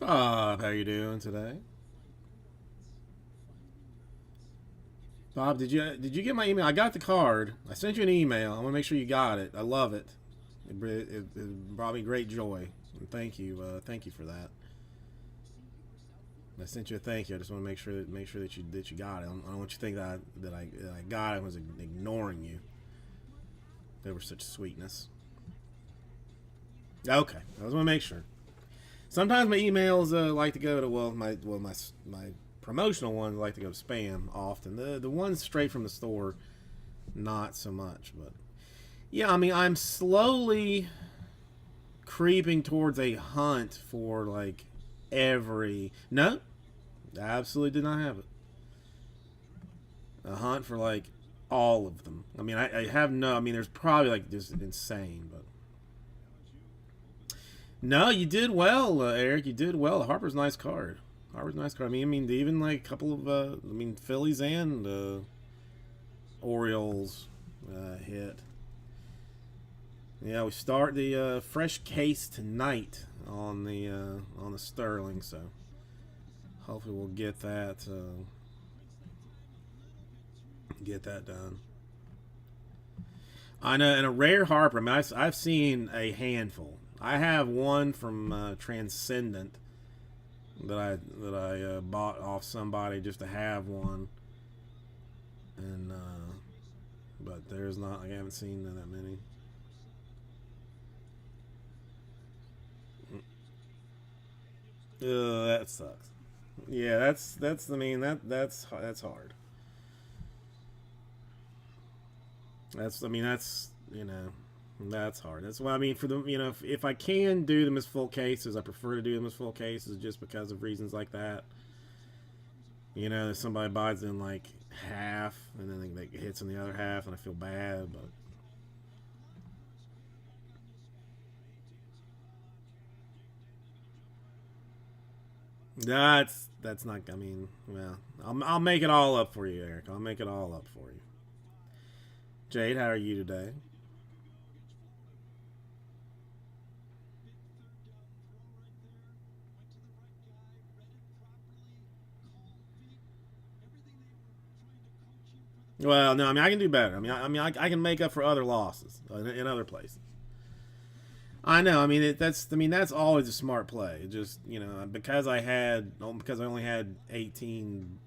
Bob, how you doing today? Bob, did you get my email? I got the card. I sent you an email. I want to make sure you got it. I love it. It brought me great joy. And thank you for that. I sent you a thank you. I just want to make sure that you got it. I don't want you to think that I got it and was ignoring you. They were such sweetness. Okay, I just want to make sure. Sometimes my emails like to go to my promotional ones like to go to spam often. The ones straight from the store, not so much. But yeah, I mean I'm slowly creeping towards a hunt for like every no, I absolutely did not have it. A hunt for like all of them. I mean I have no. I mean there's probably like just insane, but no, you did well, Eric. You did well. Harper's nice card. Harper's nice card. I mean, even like a couple of, Phillies and Orioles hit. Yeah, we start the fresh case tonight on the Sterling. So hopefully we'll get that done. I know, and a rare Harper. I mean, I've seen a handful. I have one from Transcendent that I bought off somebody just to have one, and but there's not. I haven't seen that many. That sucks. Yeah, that's. I mean that's hard. That's. I mean that's That's hard. That's why I mean for the if I can do them as full cases, I prefer to do them as full cases just because of reasons like that. If somebody buys in like half and then they hits in the other half, and I feel bad, but that's not. I mean, well, I'll make it all up for you, Eric. I'll make it all up for you. Jade, how are you today? Well, no, I mean I can do better. I can make up for other losses in other places. I know. I mean, that's always a smart play. It just because I only had 18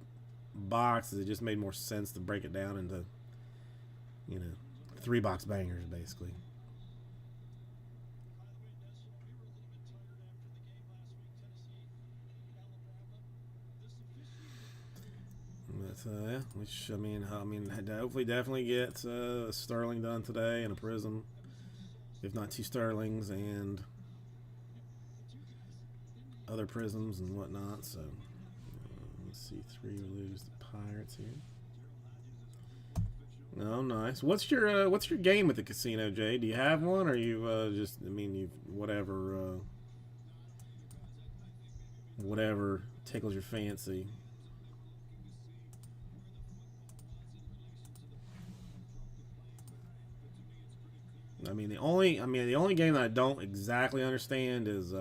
boxes, it just made more sense to break it down into you know 3 box bangers basically. But yeah, which I mean, hopefully definitely get a Sterling done today and a Prism, if not 2 Sterlings and other Prisms and whatnot. So let's see, 3 lose the Pirates here. Oh, nice. What's your game with the casino, Jay? Do you have one, or you just? I mean, you whatever tickles your fancy. The only game that I don't exactly understand is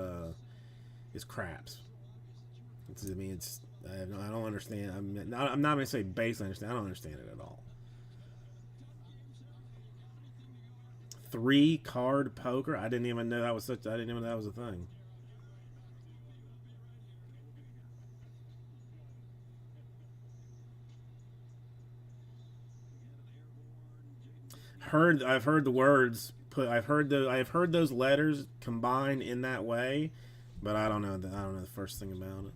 craps. It's, I mean, it's I don't understand. I'm not going to say basically understand. I don't understand it at all. 3 card poker. I didn't even know that was such. I didn't even know that was a thing. I've heard the words put. I've heard those letters combined in that way, but I don't know the first thing about it.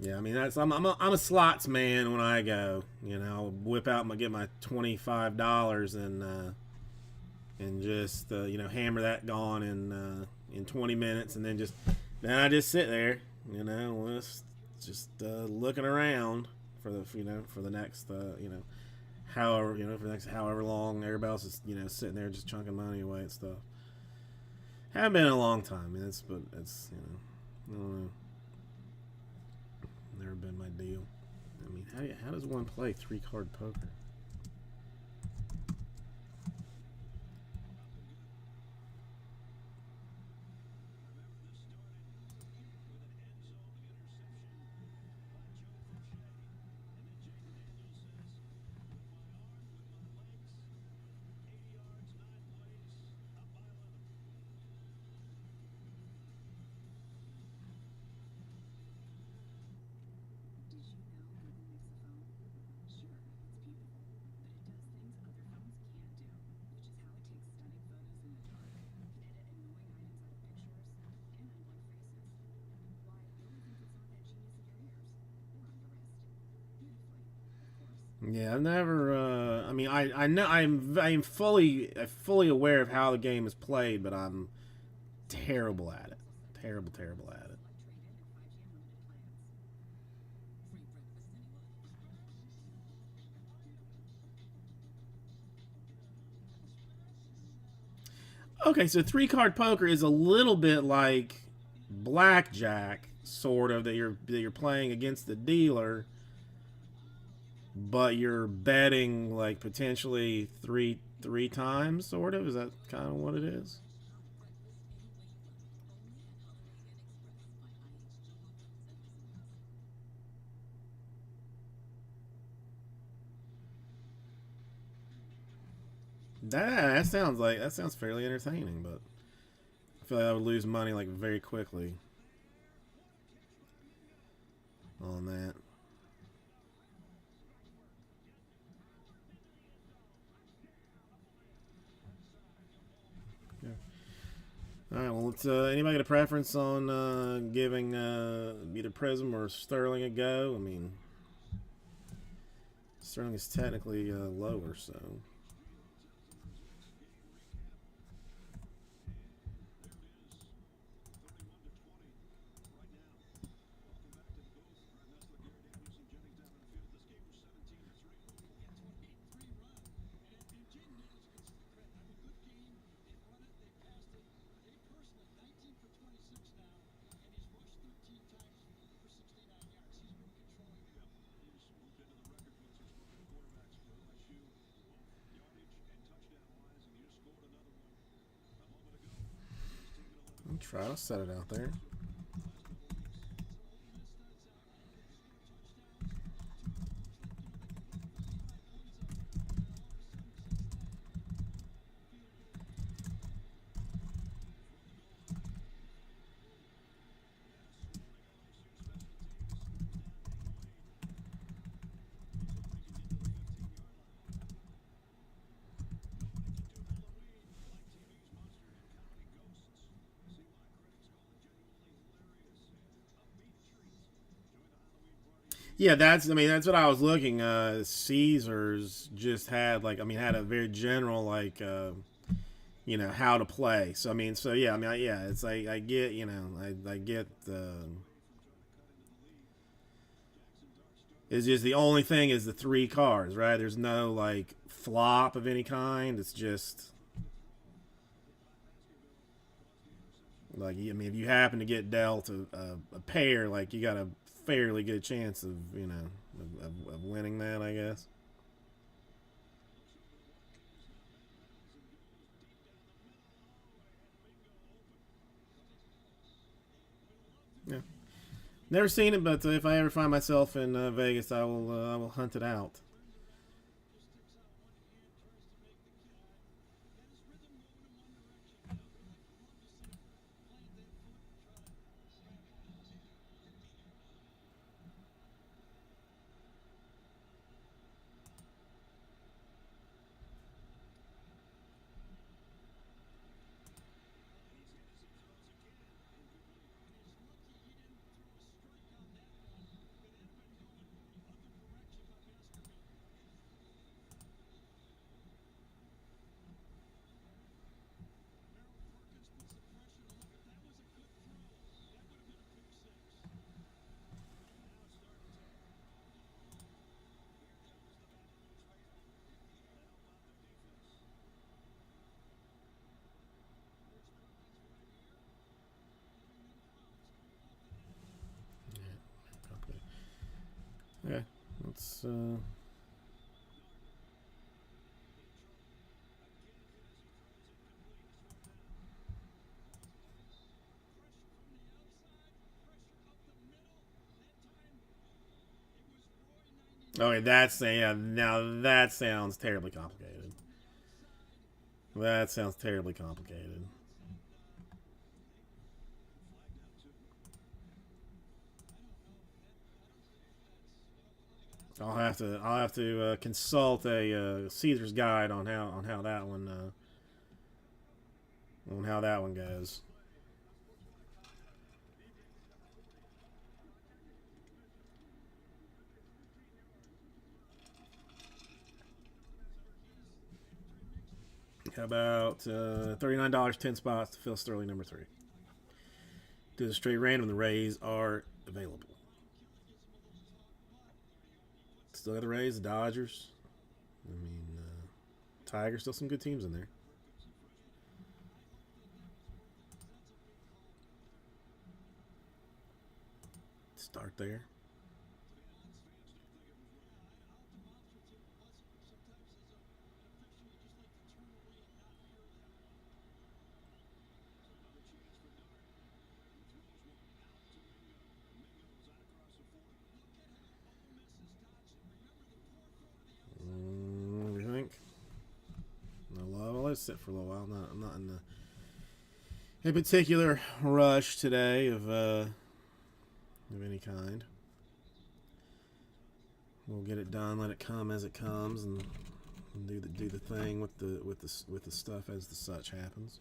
Yeah, I mean I'm a slots man when I go. I'll whip out my get my $25 and just hammer that gone in 20 minutes, and then I just sit there, just looking around for the next for the next however long everybody else is sitting there just chunking money away and stuff. Haven't been in a long time. I mean, it's I don't know. Never been my deal. I mean, how does one play 3 card poker? Yeah, I've never. I mean, I know I'm fully aware of how the game is played, but I'm terrible at it. Terrible at it. Okay, so three card poker is a little bit like blackjack, sort of that you're playing against the dealer, but you're betting like potentially three times, sort of. Is that kind of what it is? That sounds fairly entertaining, but I feel like I would lose money like very quickly on that. Yeah. All right. Well, anybody got a preference on giving either Prism or Sterling a go? I mean, Sterling is technically lower, so. I'll try to set it out there. Yeah, that's what I was looking. Caesars just had had a very general how to play. So yeah, yeah, it's like I get, I get the. It's just the only thing is the three cards, right? There's no like flop of any kind. It's just like if you happen to get dealt a pair, like you got a fairly good chance of of winning that, I guess. Yeah, never seen it, but if I ever find myself in Vegas, I will hunt it out. Okay, let's. Okay, yeah. Now that sounds terribly complicated. That sounds terribly complicated. I'll have to consult a Caesar's guide on how that one on how that one goes. How about $39, 10 spots to Phil Sterling, number 3. Do the straight random. The Rays are available. Still got the Rays, the Dodgers. I mean, Tigers, still some good teams in there. Start there. Let's sit for a little while. I'm not in a particular rush today of any kind. We'll get it done, let it come as it comes, and do the thing with the stuff as the such happens.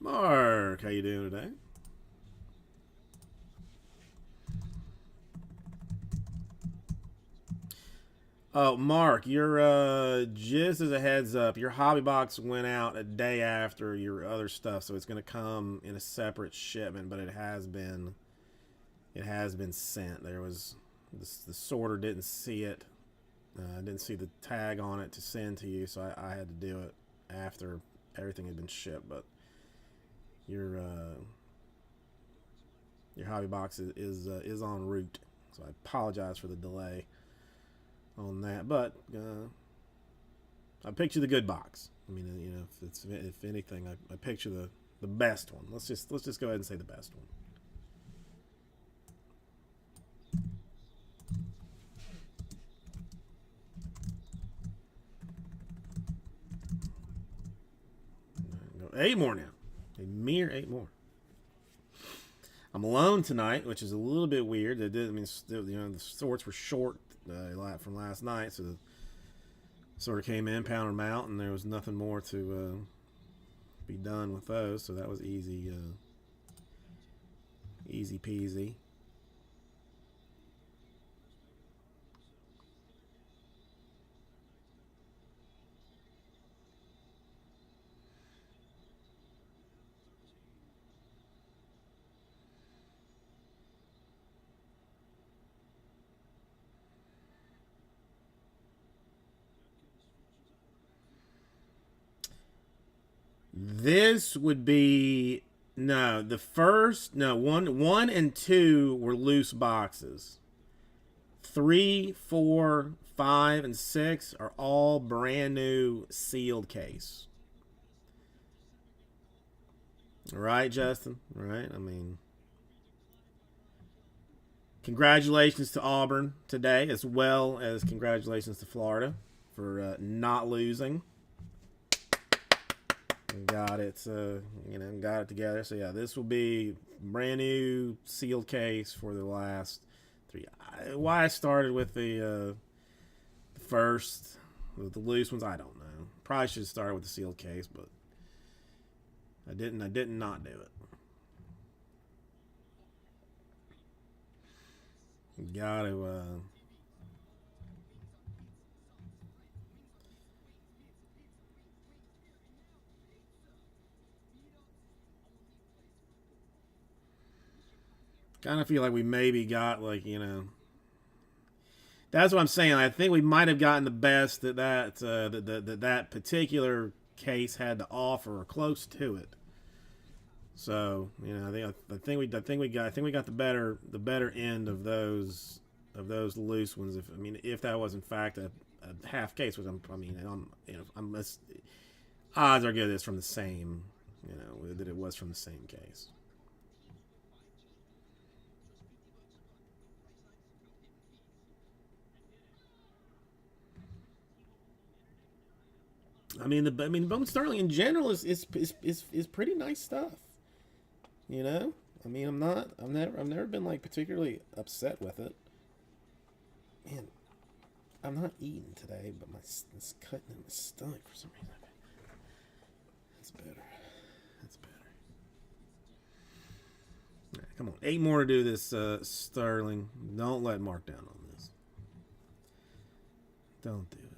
Mark, how you doing today? Oh, Mark, you're just as a heads up, your hobby box went out a day after your other stuff, so it's going to come in a separate shipment, but it has been sent. There was the sorter didn't see it, didn't see the tag on it to send to you, so I had to do it after everything had been shipped. But your hobby box is en route, so I apologize for the delay on that, but I picked you the good box. I mean, you know, if anything, I picked you the best one. Let's just go ahead and say the best one. Go 8 more now, a mere 8 more. I'm alone tonight, which is a little bit weird. I mean, still, you know, the sorts were short from last night, so the sort of came in, pounded them out, and there was nothing more to be done with those, so that was easy peasy. This would be the first 1 and 2 were loose boxes. 3, 4, 5, and 6 are all brand new sealed case. Right, Justin? Right? I mean, congratulations to Auburn today, as well as congratulations to Florida for not losing. Got it, got it together. So yeah, this will be brand new sealed case for the last 3. Why I started with the first with the loose ones, I don't know. Probably should start with the sealed case, but I didn't not do it. Got to. Kind of feel like we maybe got, like, you know, that's what I'm saying. I think we might have gotten the best that particular case had to offer, or close to it. So, you know, I think we got the better end of those loose ones. If that was in fact a half case, which odds are good it's from the same, you know, that it was from the same case. I mean, Bowman Sterling in general is pretty nice stuff. You know, I mean, I've never been like particularly upset with it. Man, I'm not eating today, but it's cutting in my stomach for some reason. That's better. That's better. All right, come Come on. 8 more to do this, Sterling. Don't let Mark down on this. Don't do it.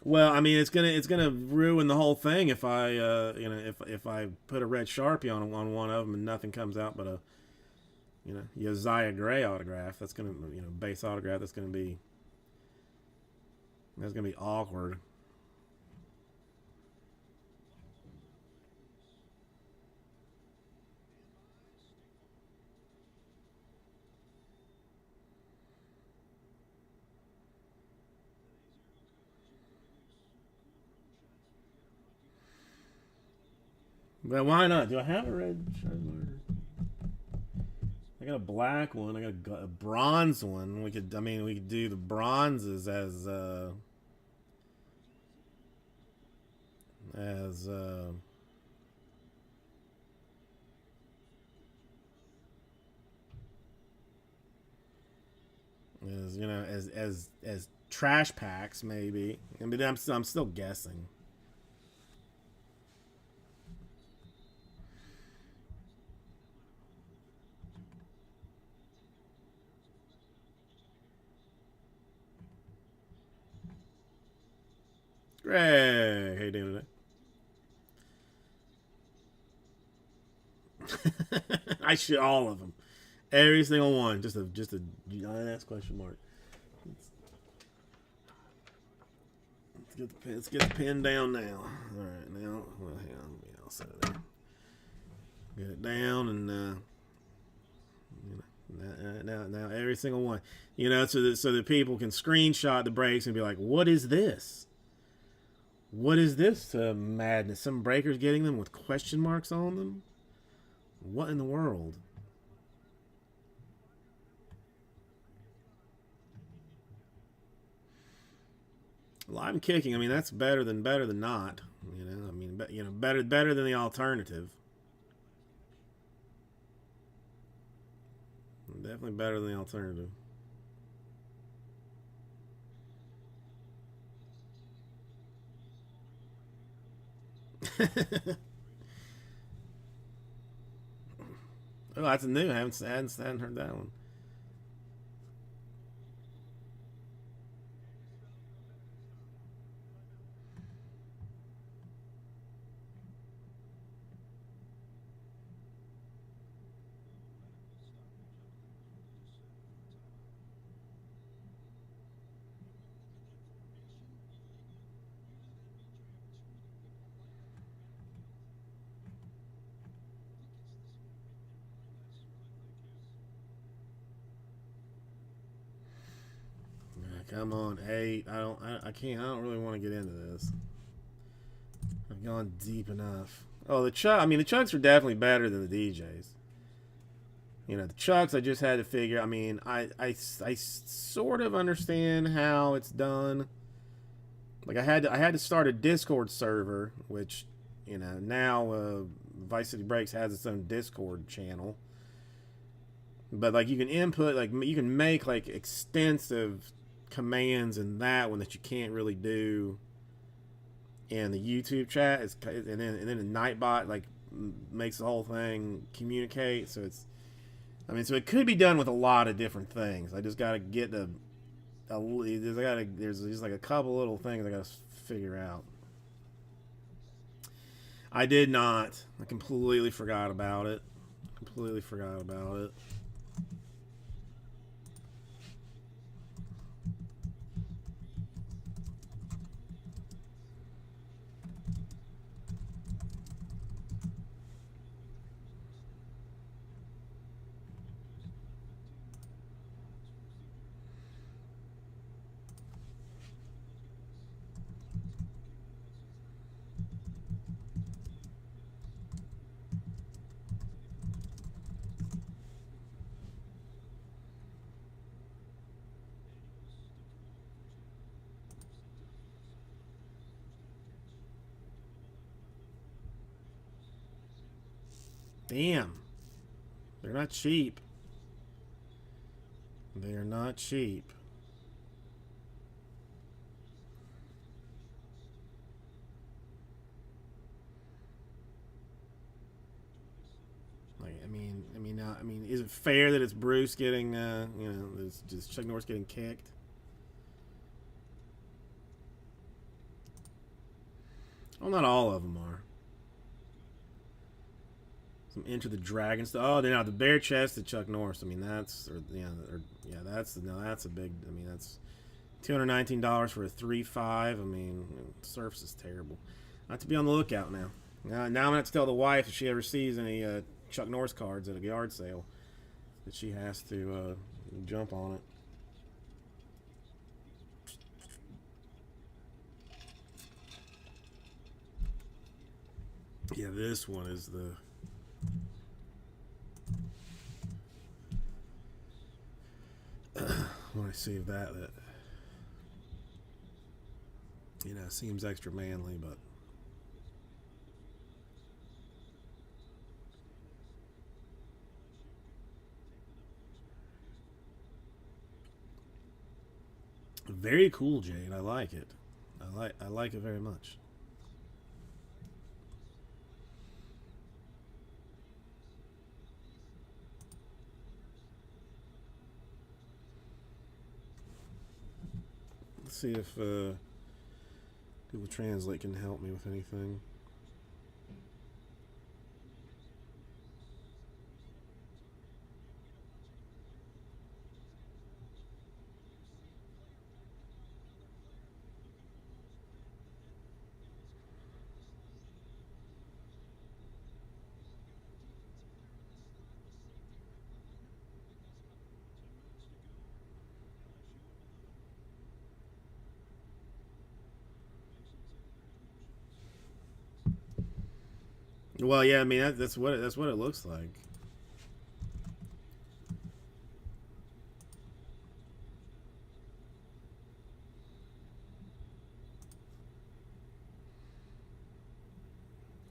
Well, I mean, it's gonna ruin the whole thing if I if I put a red Sharpie on one of them and nothing comes out but a Josiah Gray autograph. That's gonna base autograph. That's gonna be awkward. But why not? Do I have a red Charizard? I got a black one. I got a bronze one. We could do the bronzes as as uh, as trash packs maybe. I mean, I'm still guessing. Hey, how you doing today? I should all of them, every single one. Just a giant ass question mark. Let's get the pen down now. All right, now, well, hang on, I'll set it there. Get it down and now every single one, so that people can screenshot the breaks and be like, "What is this? What is this madness? Some breakers getting them with question marks on them? What in the world?" Live and kicking. I mean, that's better than not. Better than the alternative. Definitely better than the alternative. Oh, that's new. I hadn't heard that one. Come on, 8. I can't. I don't really want to get into this. I've gone deep enough. Oh, the Chuck. I mean, the Chucks are definitely better than the DJs. The Chucks. I just had to figure. I mean, I sort of understand how it's done. Like I had to start a Discord server, which now Vice City Breaks has its own Discord channel. But like you can input, like you can make like extensive commands in that one that you can't really do in the YouTube chat. And then the Nightbot like makes the whole thing communicate. So so it could be done with a lot of different things. I just gotta get there's just like a couple little things I gotta figure out. I did not. I completely forgot about it. Completely forgot about it. Damn. They're not cheap. They're not cheap. I mean, is it fair that it's Bruce getting, you know, it's just Chuck Norris getting kicked? Well, not all of them are. Some Enter the Dragon stuff. Oh, now the bare chested Chuck Norris. I mean, that's that's a big. I mean, that's $219 for a 3.5. I mean, Surface is terrible. I have to be on the lookout now. Now I'm gonna have to tell the wife if she ever sees any Chuck Norris cards at a yard sale that she has to jump on it. Yeah, this one is the. When I see that you know, seems extra manly, but very cool, Jade. I like it. I like it very much. Let's see if Google Translate can help me with anything. Well, yeah, I mean that's what it looks like.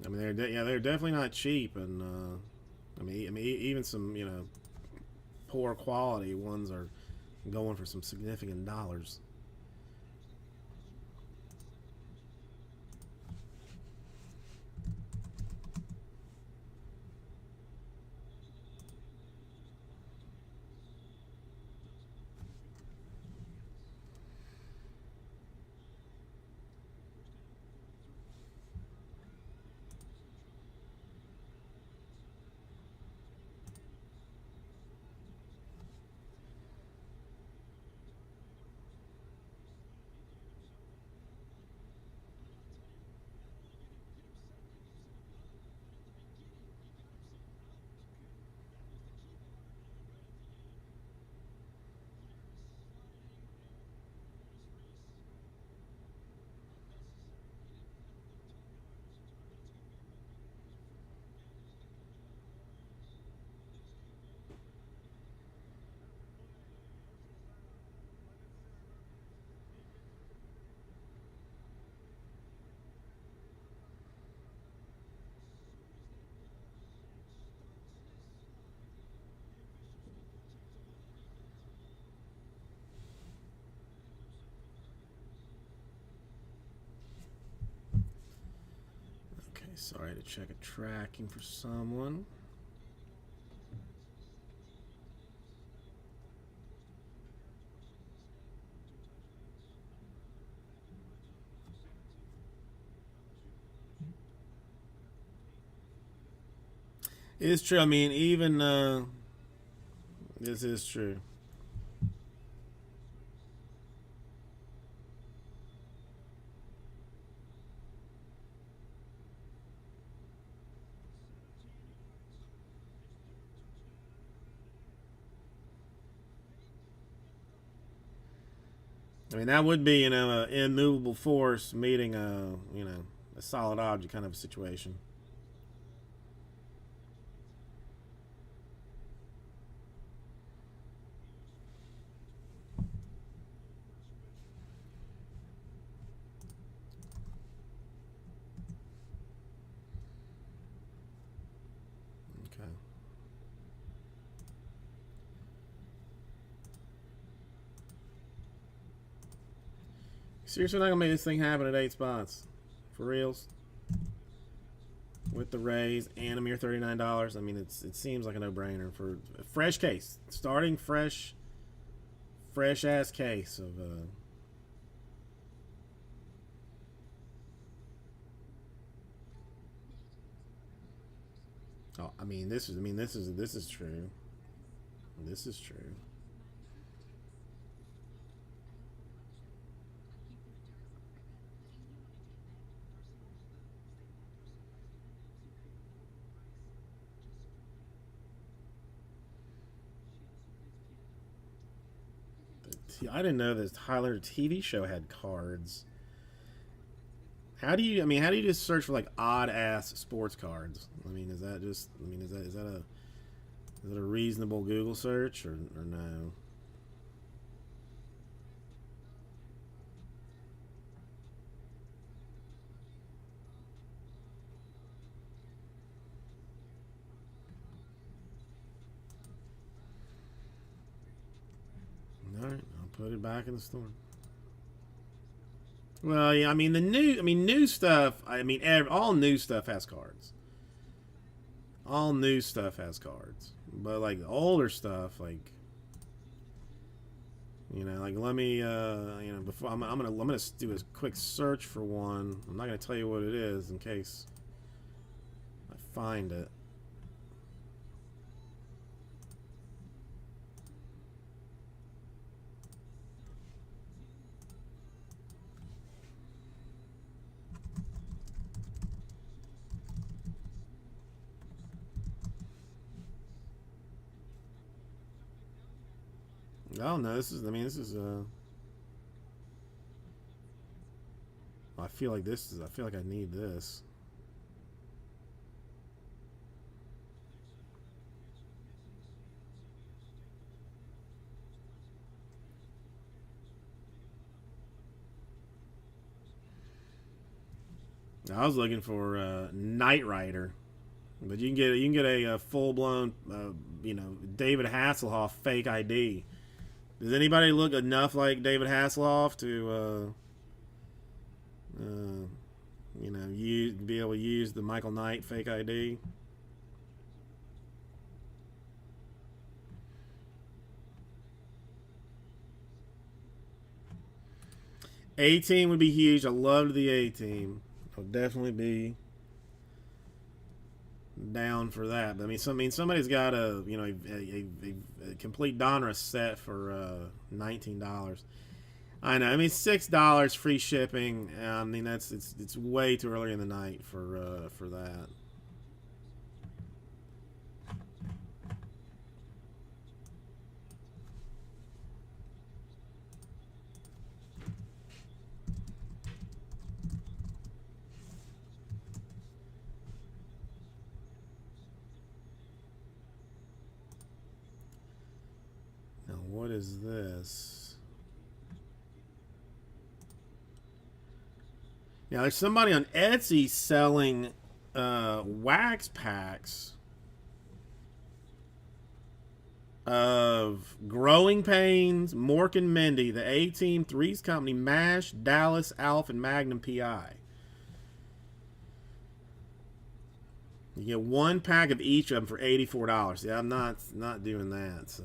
I mean, they're definitely not cheap, and I mean, even some, you know, poor quality ones are going for some significant dollars. Okay, sorry to check a tracking for someone. It's true. I mean, even this is true. I mean, that would be, you know, an immovable force meeting a, you know, a solid object kind of a situation. Okay. Seriously, not gonna make this thing happen at 8 spots, for reals. with the Rays and a mere $39. I mean, it seems like a no-brainer for a fresh case, starting fresh ass case of. Oh, I mean, this is true. This is true. I didn't know this Tyler TV show had cards. How do you? I mean, how do you just search for like odd ass sports cards? I mean, is that just? I mean, is that a reasonable Google search or no? All right, I'll put it back in the store. Well, yeah, I mean new stuff. I mean, all new stuff has cards. All new stuff has cards, but like the older stuff, like like let me, before I'm gonna do a quick search for one. I'm not gonna tell you what it is in case I find it. Oh no, this is. I mean, this is. I feel like this is. I feel like I need this. I was looking for Knight Rider, but you can get a full blown David Hasselhoff fake ID. Does anybody look enough like David Hasselhoff to be able to use the Michael Knight fake ID? A team would be huge. I loved the A team. I would definitely be down for that. But I mean, somebody's got a complete Donruss set for $19. I know. I mean, $6 free shipping. I mean, it's way too early in the night for that. Now, what is this? Now, there's somebody on Etsy selling wax packs of Growing Pains, Mork and Mindy, the A Team, Three's Company, MASH, Dallas, Alf, and Magnum PI. You get one pack of each of them for $84. Yeah, I'm not doing that. So.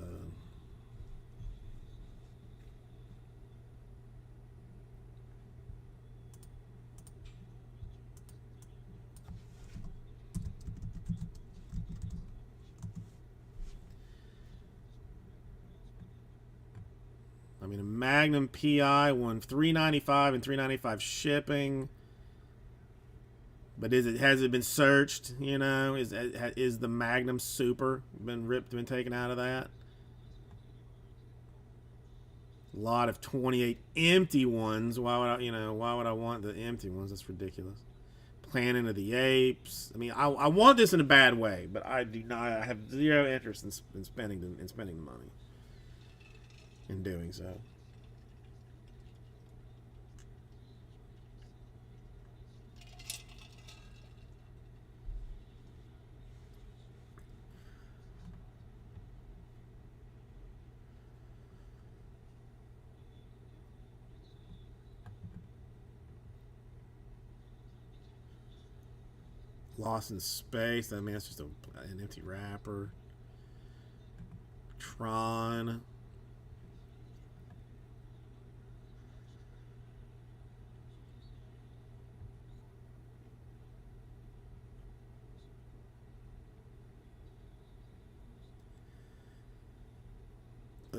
I mean, a Magnum PI won $3.95 and $3.95 shipping. But has it been searched? Is the Magnum Super been taken out of that? A lot of 28 empty ones. Why would I want the empty ones? That's ridiculous. Planet of the Apes. I mean, I want this in a bad way, but I do not. I have zero interest in spending the money in doing so. Lost in Space. I mean, that's just an empty wrapper. Tron.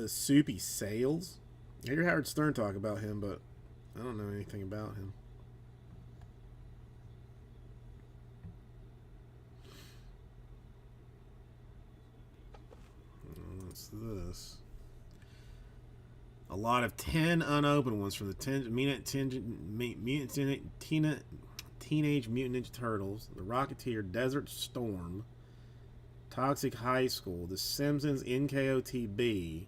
Soupy Sales. I hear Howard Stern talk about him, but I don't know anything about him. What's this? A lot of 10 unopened ones from the Teenage Mutant Ninja Turtles, The Rocketeer, Desert Storm, Toxic High School, The Simpsons, NKOTB,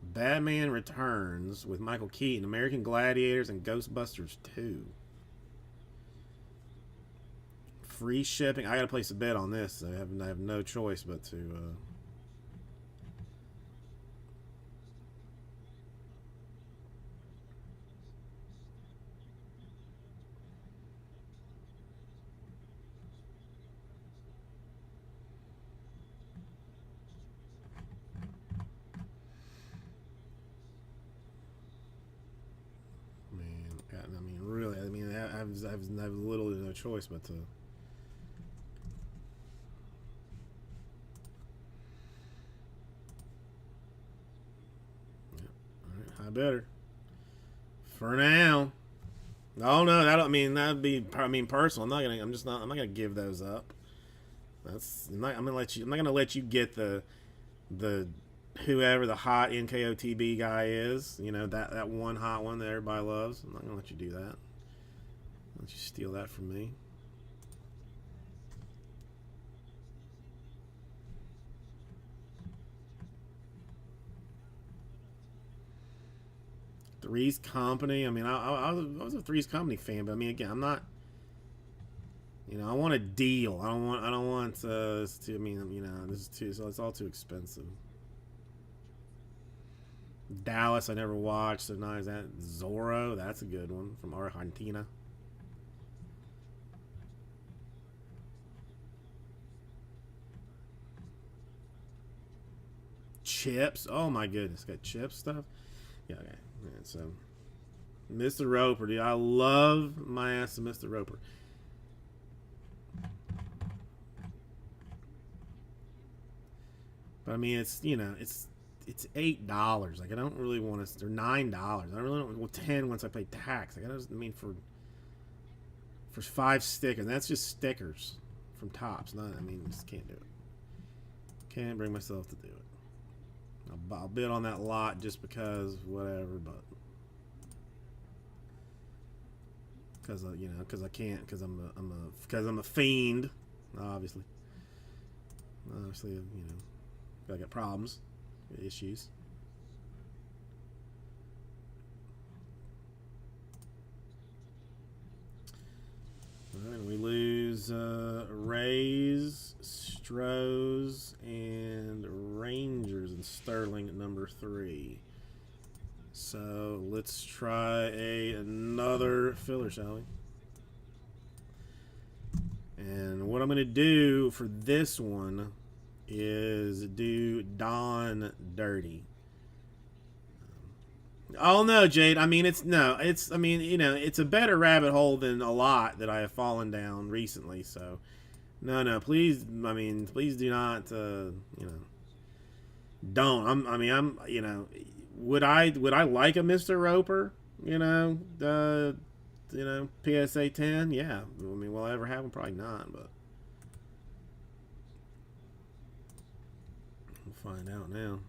Batman Returns with Michael Keaton, American Gladiators, and Ghostbusters 2. Free shipping. I gotta place a bet on this. I have no choice but to. I have little to no choice but to. Yep. All right, I better. For now. Oh no, that don't mean that'd be. I mean, personal. I'm not gonna. I'm just not. I'm not gonna give those up. That's. I'm gonna let you. I'm not gonna let you get the whoever the hot NKOTB guy is. You know that one hot one that everybody loves. I'm not gonna let you do that. Let you steal that from me. Three's Company. I mean, I was a Three's Company fan, but I mean, again, I'm not. You know, I want a deal. I don't want. This to. I mean, you know, this is too. So it's all too expensive. Dallas, I never watched. So now is that Zorro? That's a good one from Argentina. Chips. Oh my goodness, got chip stuff. Yeah, okay. Yeah, so, Mr. Roper, dude, I love my ass to Mr. Roper. But I mean, it's it's $8. Like I don't really want to. Or $9. I really don't. Well, 10 once I pay tax. Like I mean for 5 stickers. And that's just stickers from Tops. Not. I mean, just can't do it. Can't bring myself to do it. I'll bid on that lot just because, whatever, but because because I can't, because I'm a fiend, obviously, I got problems, issues. All right, we lose Rays, Strohs, and Rangers and Sterling at number 3. So let's try another filler, shall we? And what I'm going to do for this one is do Don Dirty. Oh no, Jade. I mean, it's I mean, it's a better rabbit hole than a lot that I have fallen down recently. So, no, please. I mean, please do not. Don't. Would I like a Mr. Roper? PSA 10. Yeah. I mean, will I ever have one? Probably not. But we'll find out now.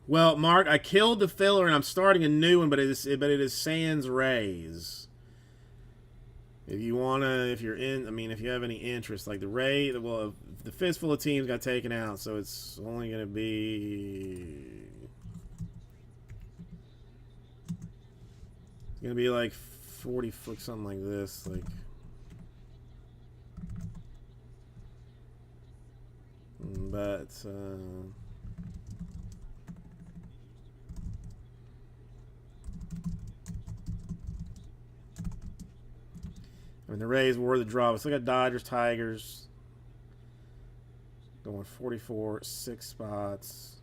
Well, Mark, I killed the filler and I'm starting a new one, but it is Sans Rays. If you if you have any interest, like the fistful of teams got taken out, so it's only gonna be like 40 foot, something like this, like But I mean, the Rays were the draw. So we got Dodgers, Tigers going 44, 6 spots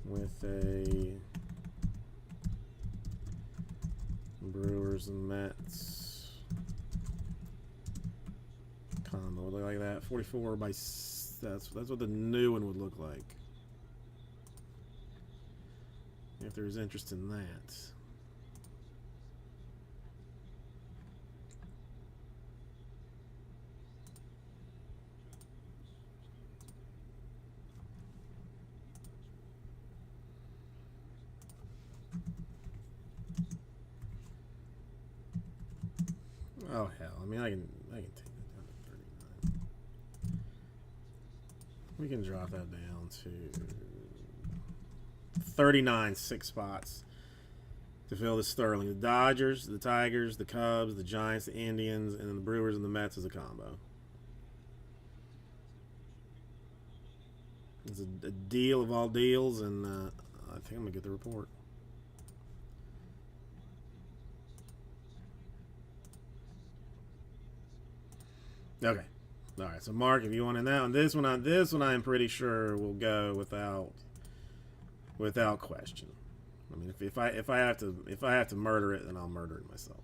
with a Brewers and Mets combo. Would look like that. 44 by that's what the new one would look like. If there's interest in that. Oh hell! I mean, I can take that down to 39. We can drop that down to 39, 6 spots to fill the Sterling. The Dodgers, the Tigers, the Cubs, the Giants, the Indians, and then the Brewers and the Mets as a combo. It's a deal of all deals, and I think I'm gonna get the report. Okay. All right. So Mark, if you want in that one, this one I'm pretty sure will go without question. I mean, if I have to murder it, then I'll murder it myself.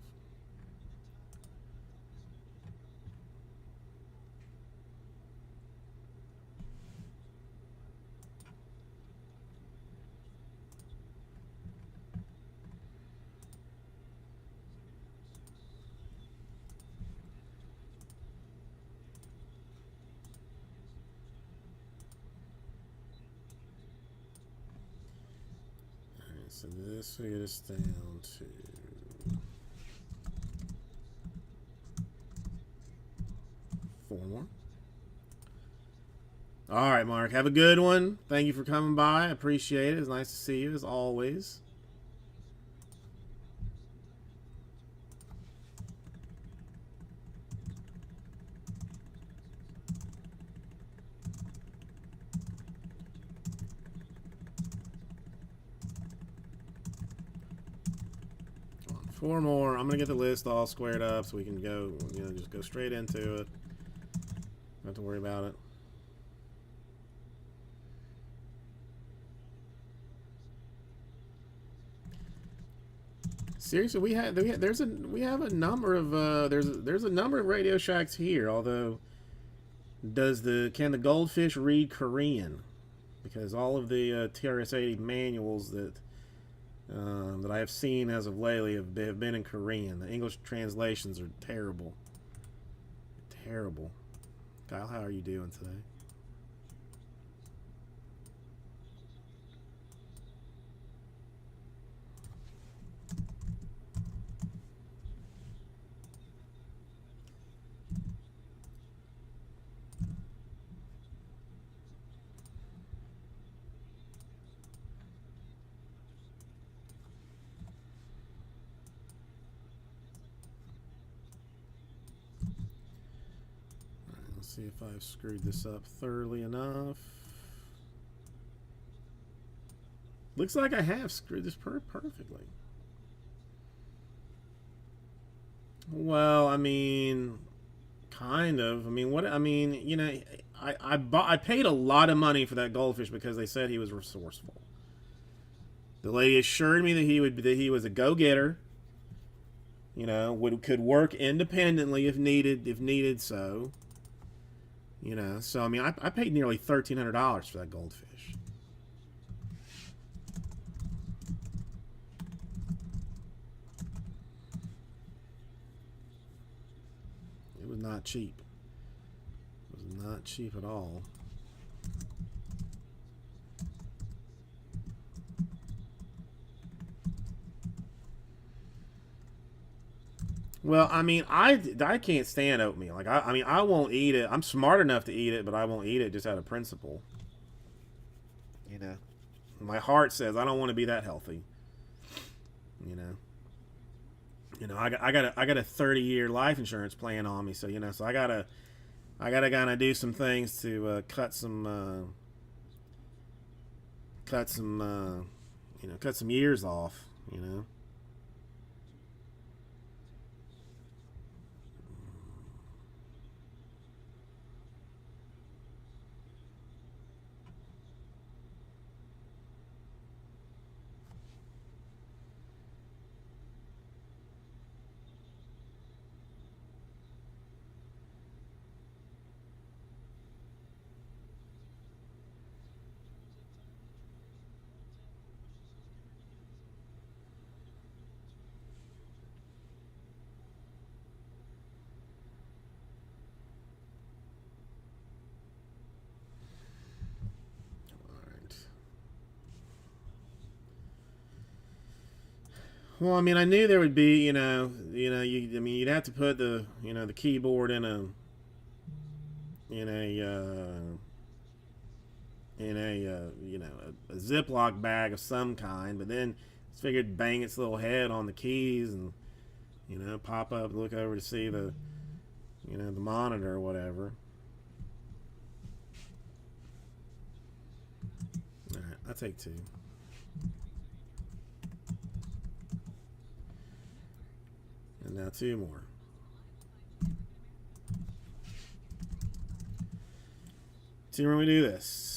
So this will get us down to 4 more. All right, Mark. Have a good one. Thank you for coming by. I appreciate it. It's nice to see you as always. Four more. I'm gonna get the list all squared up so we can go, just go straight into it. Don't have to worry about it. Seriously, we have a number of there's a number of Radio Shacks here. Although, can the Goldfish read Korean? Because all of the TRS-80 manuals that I have seen as of lately have been in Korean. The English translations are terrible. Terrible. Kyle, how are you doing today? See if I've screwed this up thoroughly enough. Looks like I have screwed this perfectly. Well, I mean, kind of. I mean, I paid a lot of money for that Goldfish because they said he was resourceful. The lady assured me that he was a go-getter. Could work independently if needed so. So I mean, I paid nearly $1,300 for that Goldfish. It was not cheap. It was not cheap at all. Well, I mean, I can't stand oatmeal. Like, I mean, I won't eat it. I'm smart enough to eat it, but I won't eat it just out of principle. My heart says I don't want to be that healthy. I got a 30-year life insurance plan on me, so so I I gotta kind of do some things to cut some cut some years off. You know. Well, I mean, I knew there would be, I mean, you'd have to put the keyboard in a, a Ziploc bag of some kind. But then I figured bang its little head on the keys and, pop up, look over to see the monitor or whatever. All right, I'll take 2. And now 2 more. See when we do this.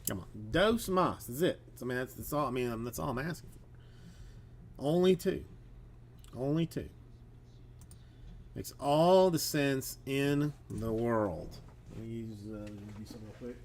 Come on, dos mas. That's it. I mean, that's all. I mean, that's all I'm asking for. Only 2. Only 2. Makes all the sense in the world. Let me use do something real quick.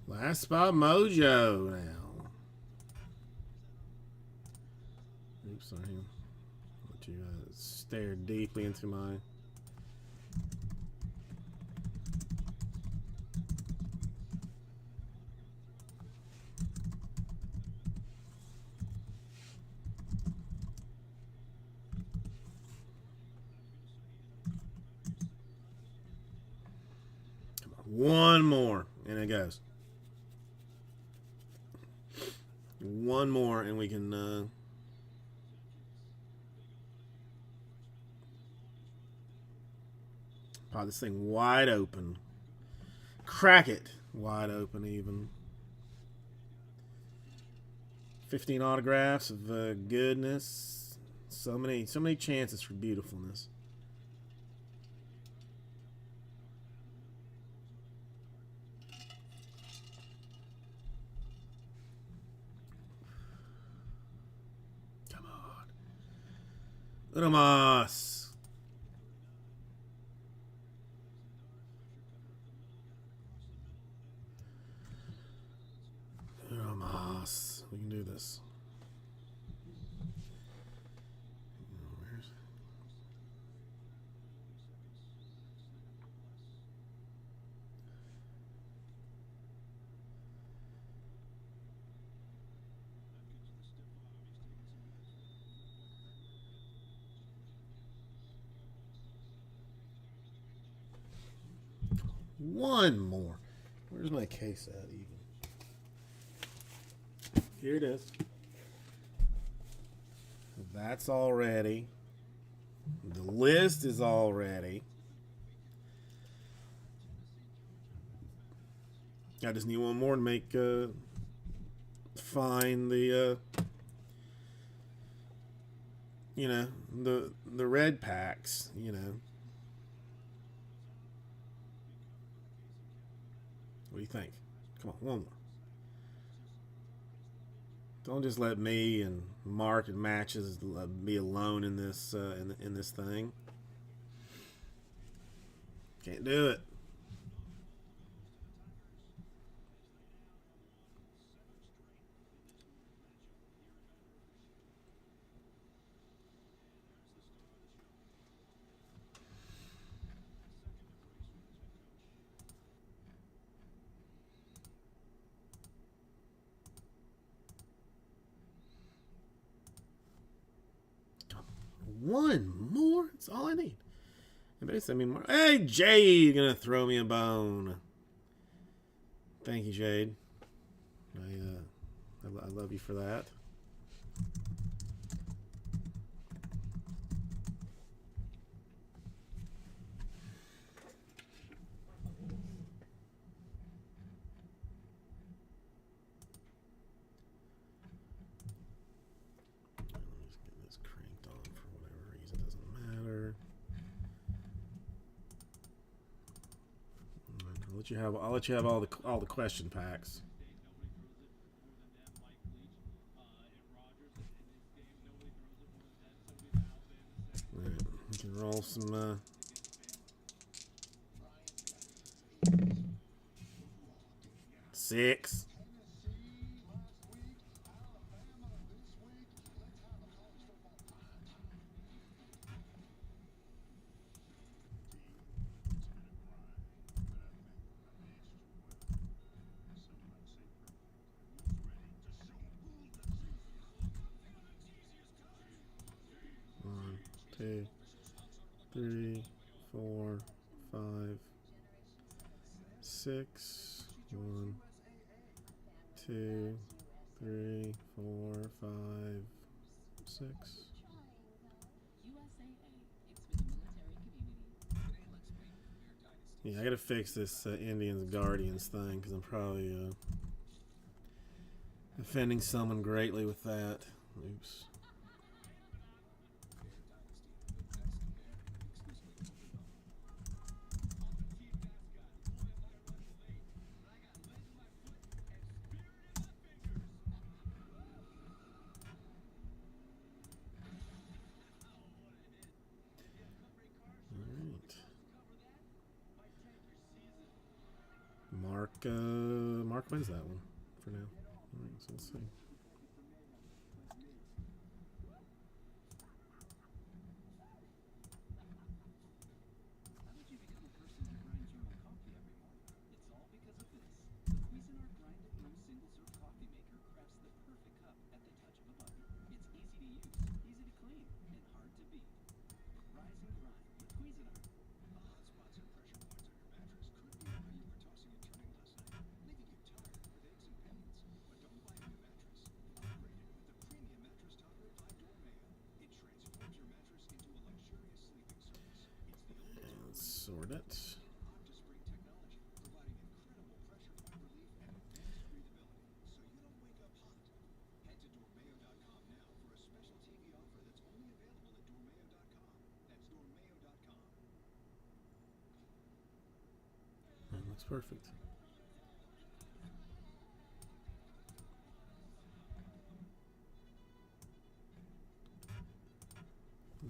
Last spot mojo now. Oops, sorry. I'll let you stare deeply into my. Come on, one more, and it goes. One more, and we can. Pop this thing wide open. Crack it wide open, even. 15 autographs of goodness. So many chances for beautifulness. Unomas. Unomas. We can do this. One more. Where's my case at even? Here it is. That's all ready. The list is all ready. I just need one more to make find the you know, the red packs, you know. What do you think? Come on, one more. Don't just let me and Mark and Matches be alone in this in this thing. Can't do it. One more? That's all I need. Anybody send me more? Hey, Jade, gonna throw me a bone. Thank you, Jade. I love you for that. I'll let you have all the question packs. Right, we can roll some 6. Two, 3, 4, 5, 6. 1, 2, 3, 4, 5, 6. Yeah, I gotta fix this Indians Guardians thing because I'm probably offending someone greatly with that. Oops. Mark wins that one for now. All right, so let's see. Sort it. That looks perfect.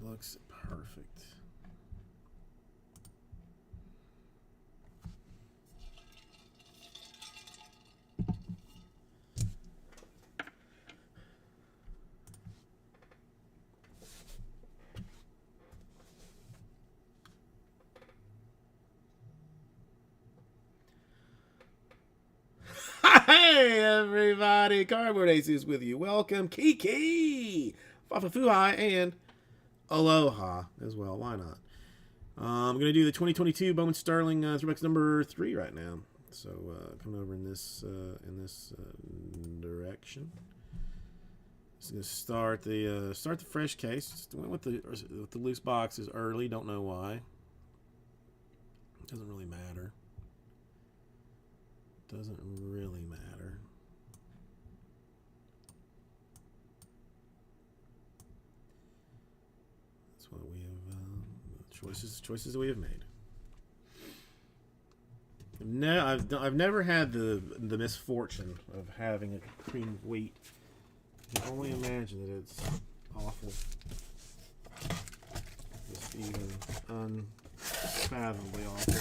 Looks perfect. Hey everybody, Cardboard Ace is with you. Welcome, Kiki, Fafafuhai, and Aloha as well. Why not? I'm going to do the 2022 Bowman Sterling throwbacks number 3 right now. So coming over in this direction. Just going to start the fresh case. Just went with the loose boxes early. Don't know why. Doesn't really matter. Doesn't really matter. That's what we have. Choices that we have made. No, I've never had the misfortune of having a cream of wheat. I can only imagine that it's awful. Just even unfathomably awful.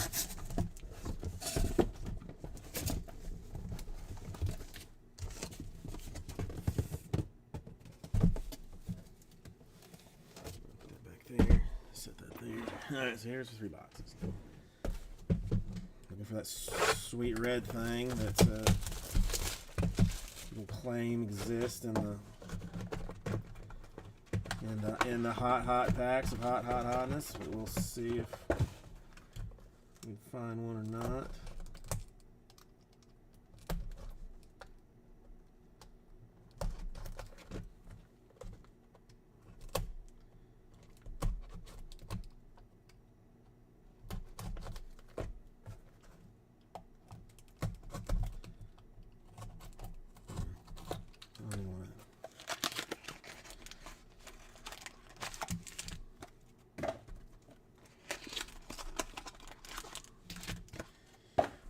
Alright, so here's the 3 boxes. Looking for that sweet red thing that people claim exists in the hot packs of hotness. But we'll see if we can find one or not.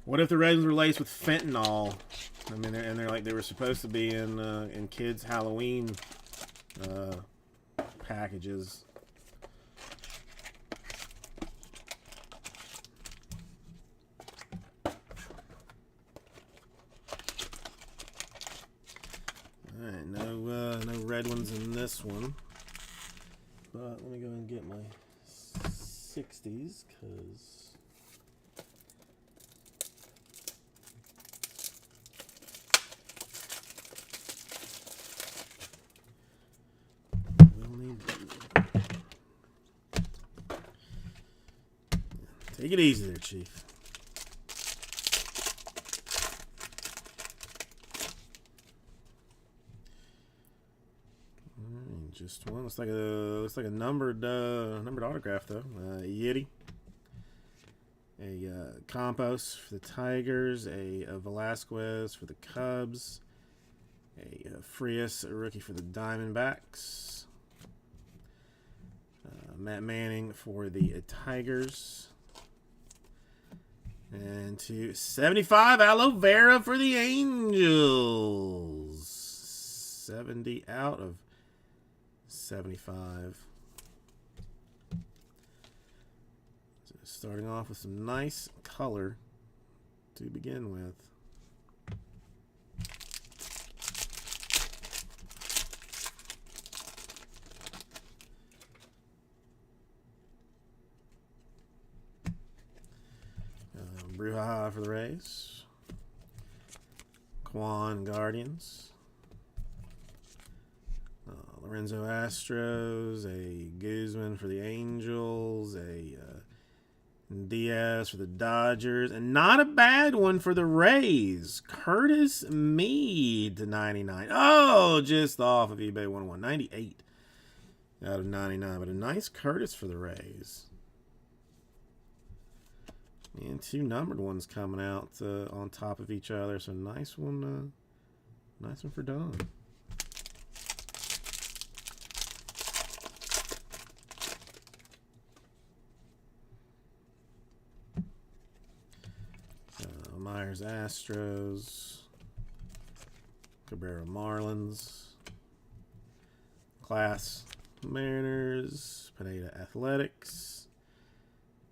What if the Red ones were laced with fentanyl? I mean, they were supposed to be in kids' Halloween packages. All right, no red ones in this one. But let me go and get my 60s, because take it easy there, Chief. Just one. Looks like a numbered autograph though. Yiddy. A Campos for the Tigers. A Velasquez for the Cubs. A Frias, a rookie for the Diamondbacks. Matt Manning for the Tigers. And 275 Aloe Vera for the Angels. 70 out of 75. So starting off with some nice color to begin with. Bruja for the Rays. Quan Guardians. Lorenzo Astros. A Guzman for the Angels. A Diaz for the Dodgers. And not a bad one for the Rays. Curtis Mead to 99. Oh, just off of eBay 101. 98 out of 99. But a nice Curtis for the Rays. And 2 numbered ones coming out on top of each other. So nice one for Don. Myers Astros. Cabrera Marlins. Class Mariners. Pineda Athletics.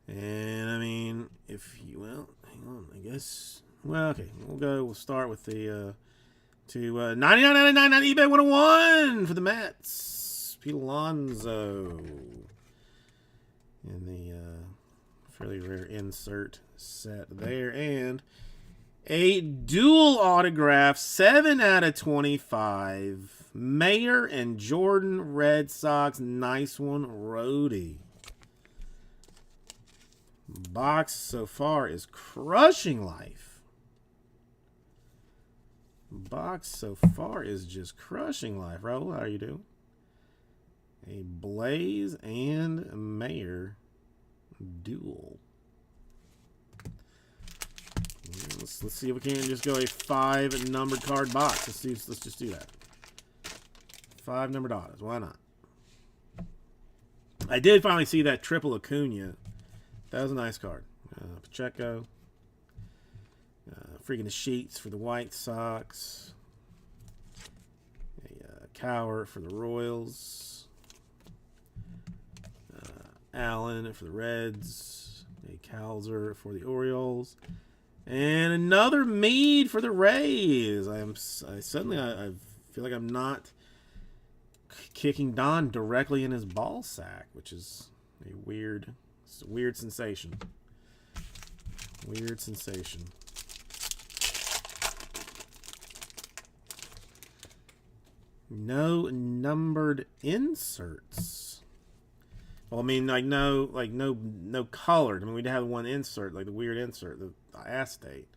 And I mean, if you, well, hang on, I guess. Well, okay, we'll start with the 99.99 on eBay 101 for the Mets. Pete Alonso in the fairly rare insert set there, and a dual autograph 7 out of 25. Mayer and Jordan, Red Sox. Nice one, Rhodey. Box so far is crushing life. Box so far is just crushing life. Raul, how are you doing? A Blaze and Mayor duel. Let's see if we can just go a 5 numbered card box. Let's just do that. 5 numbered autos. Why not? I did finally see that triple Acuna. That was a nice card. Pacheco. Freaking the sheets for the White Sox. A Cowher for the Royals. Allen for the Reds. A Calzer for the Orioles. And another Mead for the Rays. I feel like I'm not kicking Don directly in his ball sack, which is a weird sensation. Weird sensation. No numbered inserts. Well, I mean, no colored. I mean, we'd have one insert, like the weird insert, the acetate,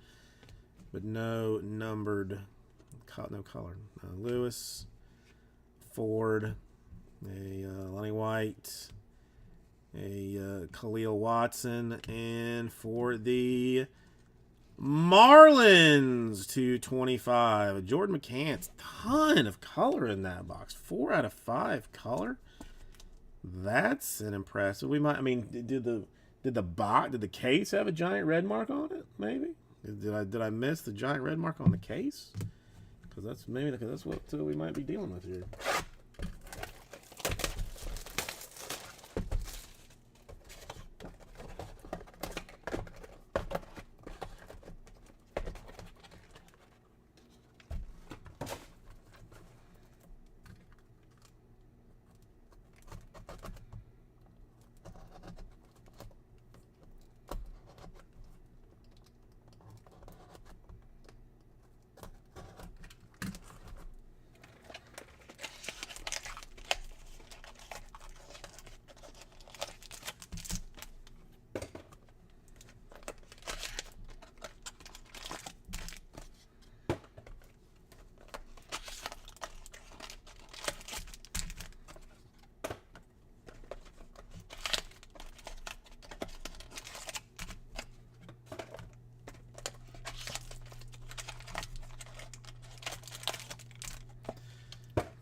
but no numbered, no colored. Lewis, Ford, a Lonnie White, a Khalil Watson, and for the Marlins, 225, a Jordan McCants. Ton of color in that box. 4 out of 5 color. That's an impressive. Did the case have a giant red mark on it? Maybe. Did I miss the giant red mark on the case? Because that's what we might be dealing with here.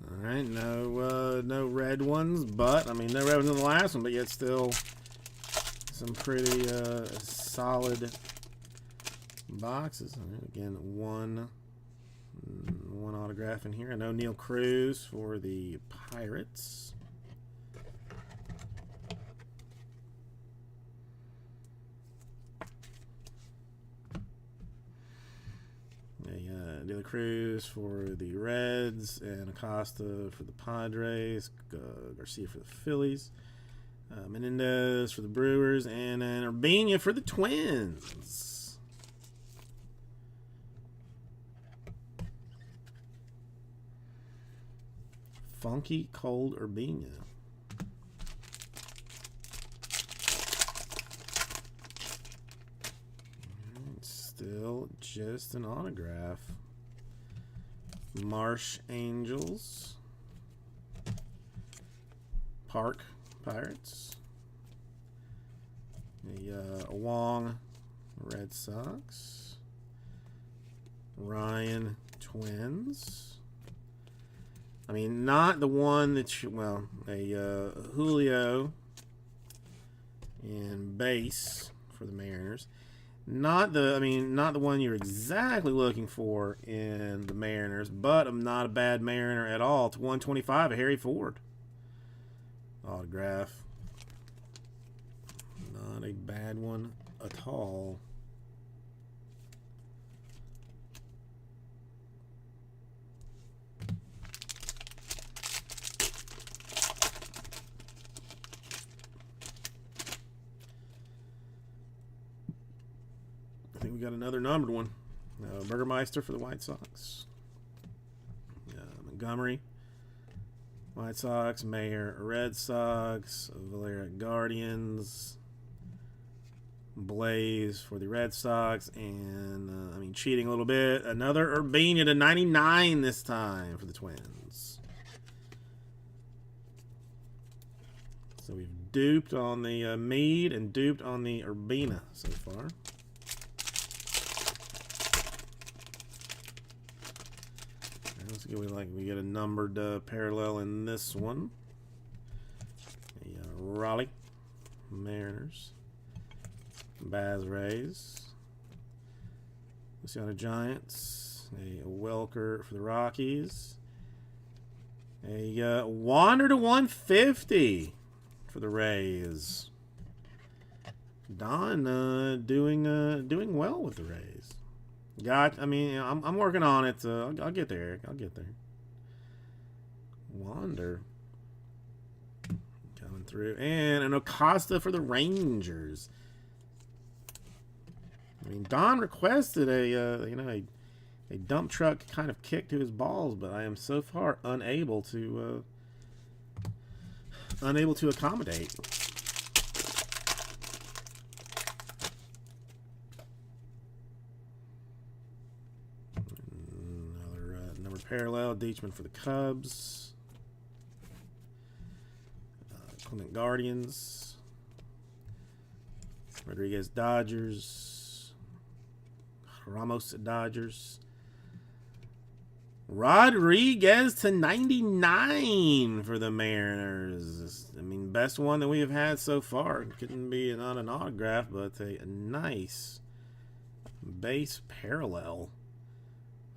Alright, no red ones, but, no red ones in the last one, but yet still some pretty solid boxes. Again, one autograph in here. I know Neil Cruz for the Pirates. De La Cruz for the Reds, and Acosta for the Padres, Garcia for the Phillies, Menendez for the Brewers, and then Urbina for the Twins. Funky Cold Urbina. Still just an autograph. Marsh Angels. Park Pirates. The Wong Red Sox. Ryan Twins. Not the one that Julio and base for the Mariners. Not the one you're exactly looking for in the Mariners, but I'm not a bad Mariner at all. To 125, a Harry Ford autograph. Not a bad one at all. I think we got another numbered one. Burgermeister for the White Sox. Montgomery, White Sox. Mayer, Red Sox. Valera, Guardians. Blaze for the Red Sox, and I mean, cheating a little bit. Another Urbina to 99 this time for the Twins. So we've duped on the Mead and duped on the Urbina so far. Let's get we get a numbered parallel in this one. Raleigh Mariners, Baz Rays, Luciano Giants, a Welker for the Rockies, a Wander to 150 for the Rays. Don doing well with the Rays. I mean, I'm working on it. I'll get there. I'll get there. Wander coming through, and an Acosta for the Rangers. I mean, Don requested a dump truck kind of kick to his balls, but I am so far unable to accommodate. Another number parallel, Deachman for the Cubs, Clement Guardians, Rodriguez Dodgers, Ramos Dodgers, Rodriguez to 99 for the Mariners. I mean, best one that we have had so far. Couldn't be not an autograph, but a nice base parallel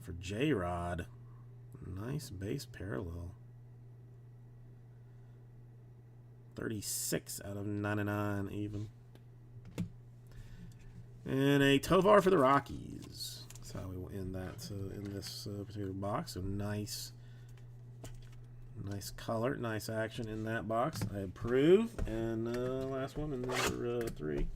for J-Rod. Nice base parallel. 36 out of 99 even. And a Tovar for the Rockies. That's how we will end that in this particular box. So nice color, nice action in that box. I approve. And last one, and number 3.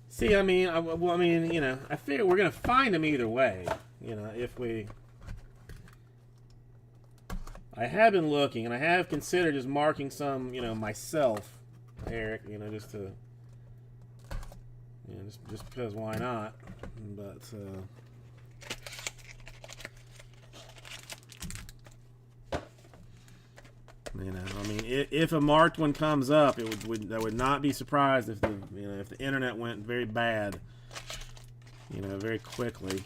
See, I mean, you know, I figure we're gonna find them either way. You know, if we. I have been looking, and I have considered just marking some, you know, myself, Eric, you know, just to, you know, just because why not? But you know, I mean, if a marked one comes up, I would not be surprised if the internet went very bad, you know, very quickly.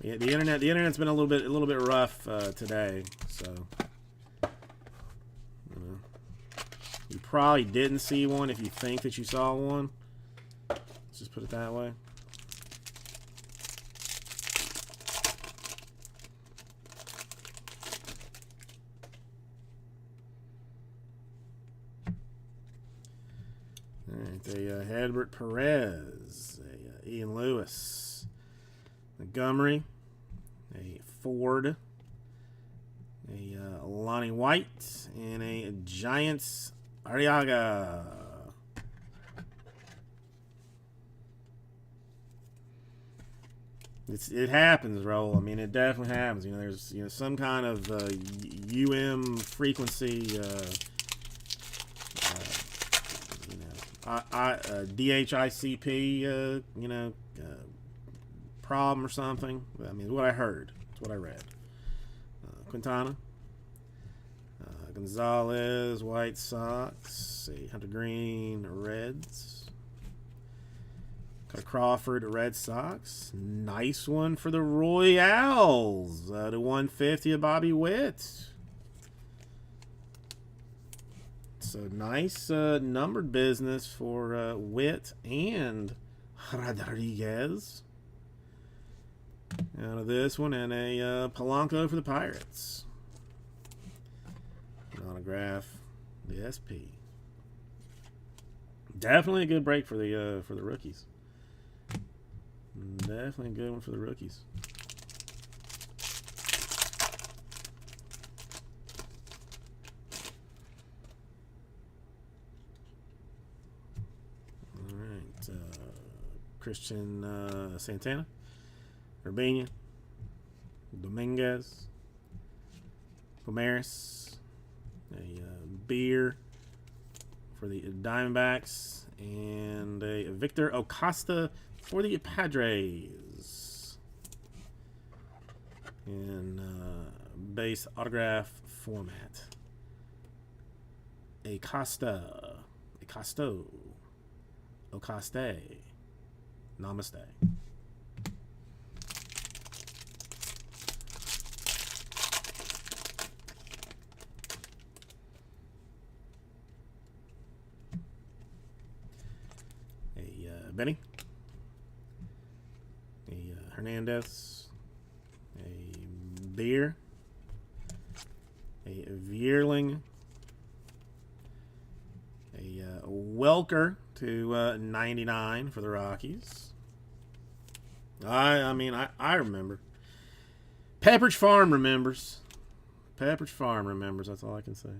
Yeah, the internet's been a little bit rough today, so you probably didn't see one if you think that you saw one. Let's just put it that way. All right, a Hedbert Perez, a Ian Lewis, a Montgomery, a Ford, a Lonnie White, and a Giants Arriaga. It happens, Roll. I mean, it definitely happens. You know, there's some kind of frequency, DHICP, problem or something. I mean, it's what I heard. It's what I read. Quintana, Gonzalez, White Sox, Hunter Green, Reds, Crawford, Red Sox. Nice one for the Royals. To 150 of Bobby Witt. So nice numbered business for Witt and Rodriguez. Out of this one, and a Polanco for the Pirates. An autograph, the SP. Definitely a good break for the rookies. Definitely a good one for the rookies. All right, Christian Santana. Urbina, Dominguez. Pomaris. A Beer for the Diamondbacks. And a Victor Acosta for the Padres. In base autograph format. Acosta. Acosto. Ocaste. Namaste. Benny, a Hernandez, a Beer, a Vierling, a Welker to 99 for the Rockies. I mean, I remember. Pepperidge Farm remembers. Pepperidge Farm remembers. That's all I can say.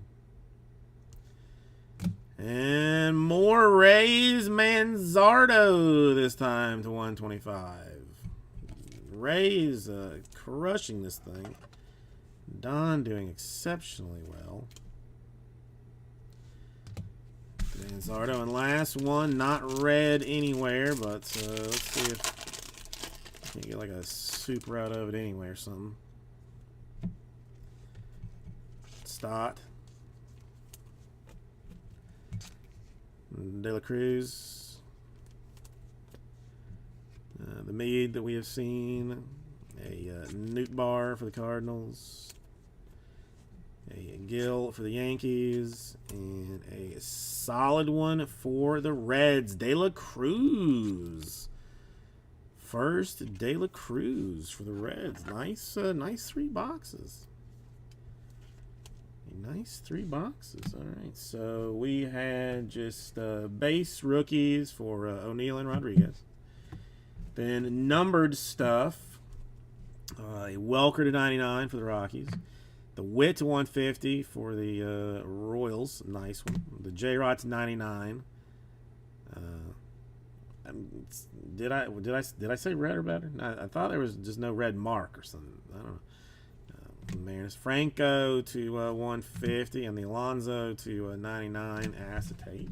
And more Rays Manzardo this time to 125. Rays crushing this thing. Don doing exceptionally well. Manzardo, and last one, not red anywhere, but let's see if you can get like a super out of it anyway or something. Stott. De La Cruz. The Mead that we have seen. A Newt Bar for the Cardinals. A Gill for the Yankees. And a solid one for the Reds. De La Cruz. First De La Cruz for the Reds. Nice, nice 3 boxes. Nice 3 boxes. All right, so we had just base rookies for O'Neill and Rodriguez. Then numbered stuff. A Welker to 99 for the Rockies. The Witt to 150 for the Royals. Nice one. The J-Rod to 99. Did I say red or better? I thought there was just no red mark or something. I don't know. Mariners. Franco to 150 and the Alonso to 99 acetate.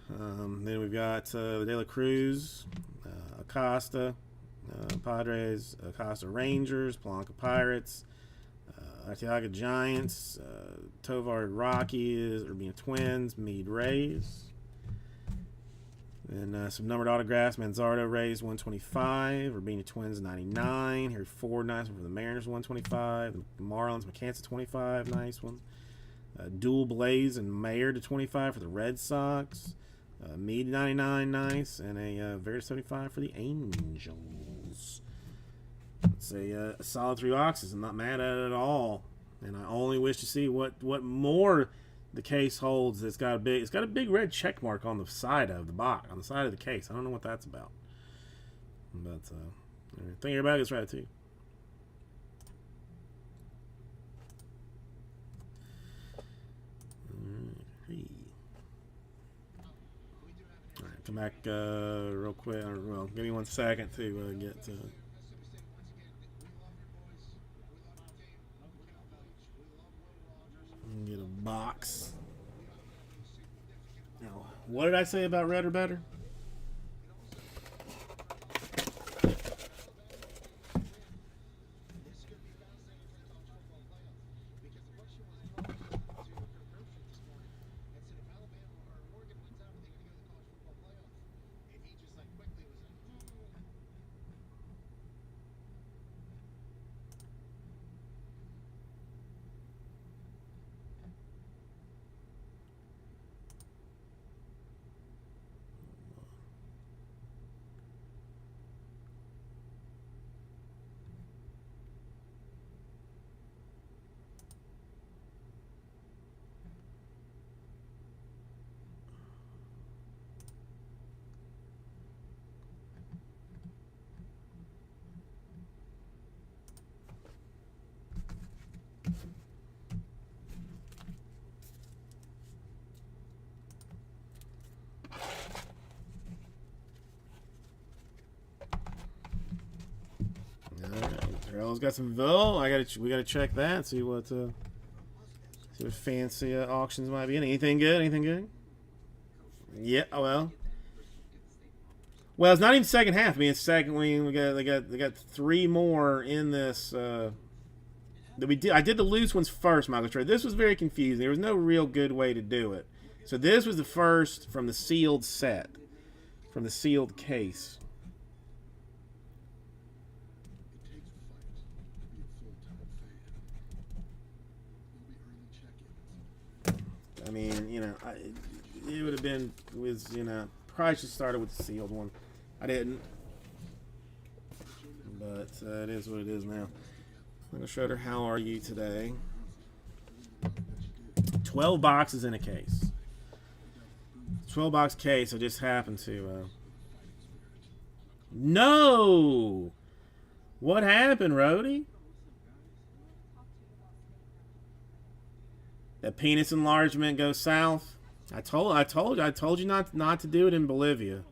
Then we've got the De La Cruz, Acosta, Padres, Acosta Rangers, Polanco Pirates, Arteaga Giants, Tovar Rockies, Urbina Twins, Mead Rays. And some numbered autographs. Manzardo Rays 125. Urbina Twins 99. Here's 4 nice one for the Mariners 125. The Marlins McCann 25. Nice one. Dual Blaze and Mayer to 25 for the Red Sox. Mead 99. Nice. And a Vera 75 for the Angels. It's a solid 3 boxes. I'm not mad at it at all. And I only wish to see what more the case holds. It's got a big red check mark on the side of the box, on the side of the case. I don't know what that's about, but I think your bag is right too. All right, come back real quick. Well, give me 1 second to get to. Get a box. Now, what did I say about red or better? Trail's got some Ville. We gotta check that. See what fancy auctions might be in. Anything good? Anything good? Yeah. Oh, well, it's not even second half. I mean, it's second. They got 3 more in this. That we did. I did the loose ones first, Michael Trey. This was very confusing. There was no real good way to do it. So this was the first from the sealed set, from the sealed case. I mean, you know, it would have been probably should started with the sealed one. I didn't, but it is what it is now. Michael Schroeder, how are you today? 12 boxes in a case. 12-box case. I just happened to. No! What happened, Rhodey? That penis enlargement goes south. I told you not to do it in Bolivia.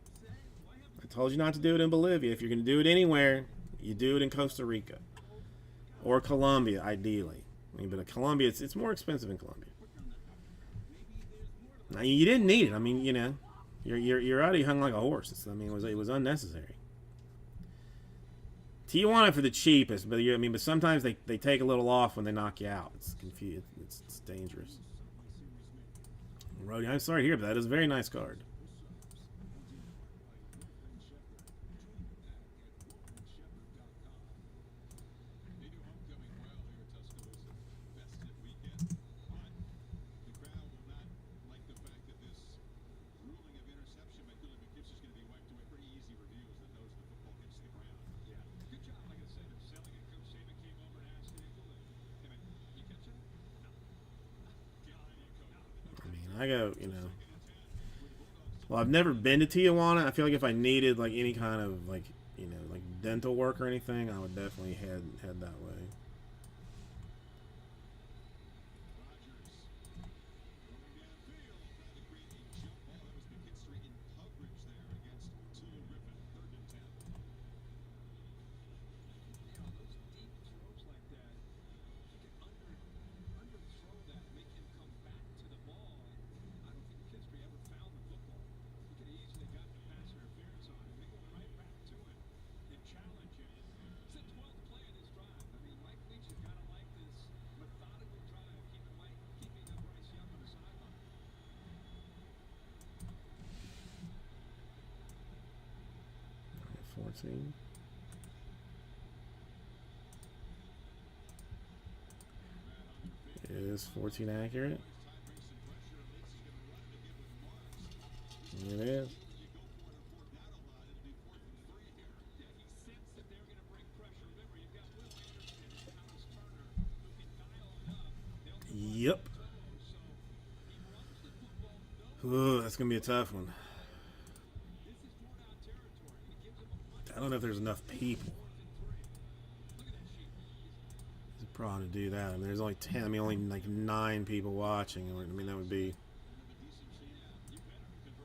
I told you not to do it in Bolivia. If you're going to do it anywhere, you do it in Costa Rica or Colombia, ideally. I mean, but Colombia, it's more expensive in Colombia. Now, you didn't need it. I mean, you know, you're already hung like a horse. I mean, it was unnecessary. Tijuana for the cheapest, but but sometimes they take a little off when they knock you out. It's confusing. It's dangerous. Roddy, I'm sorry to hear, but that is a very nice card. I go, you know. Well, I've never been to Tijuana. I feel like if I needed like any kind of like dental work or anything, I would definitely head that way. Is 14 accurate? It is. Yep. Ooh, that's gonna be a tough one. I don't know if there's enough people. There's a problem to do that. I mean, there's only 10. I mean, only like 9 people watching. I mean, that would be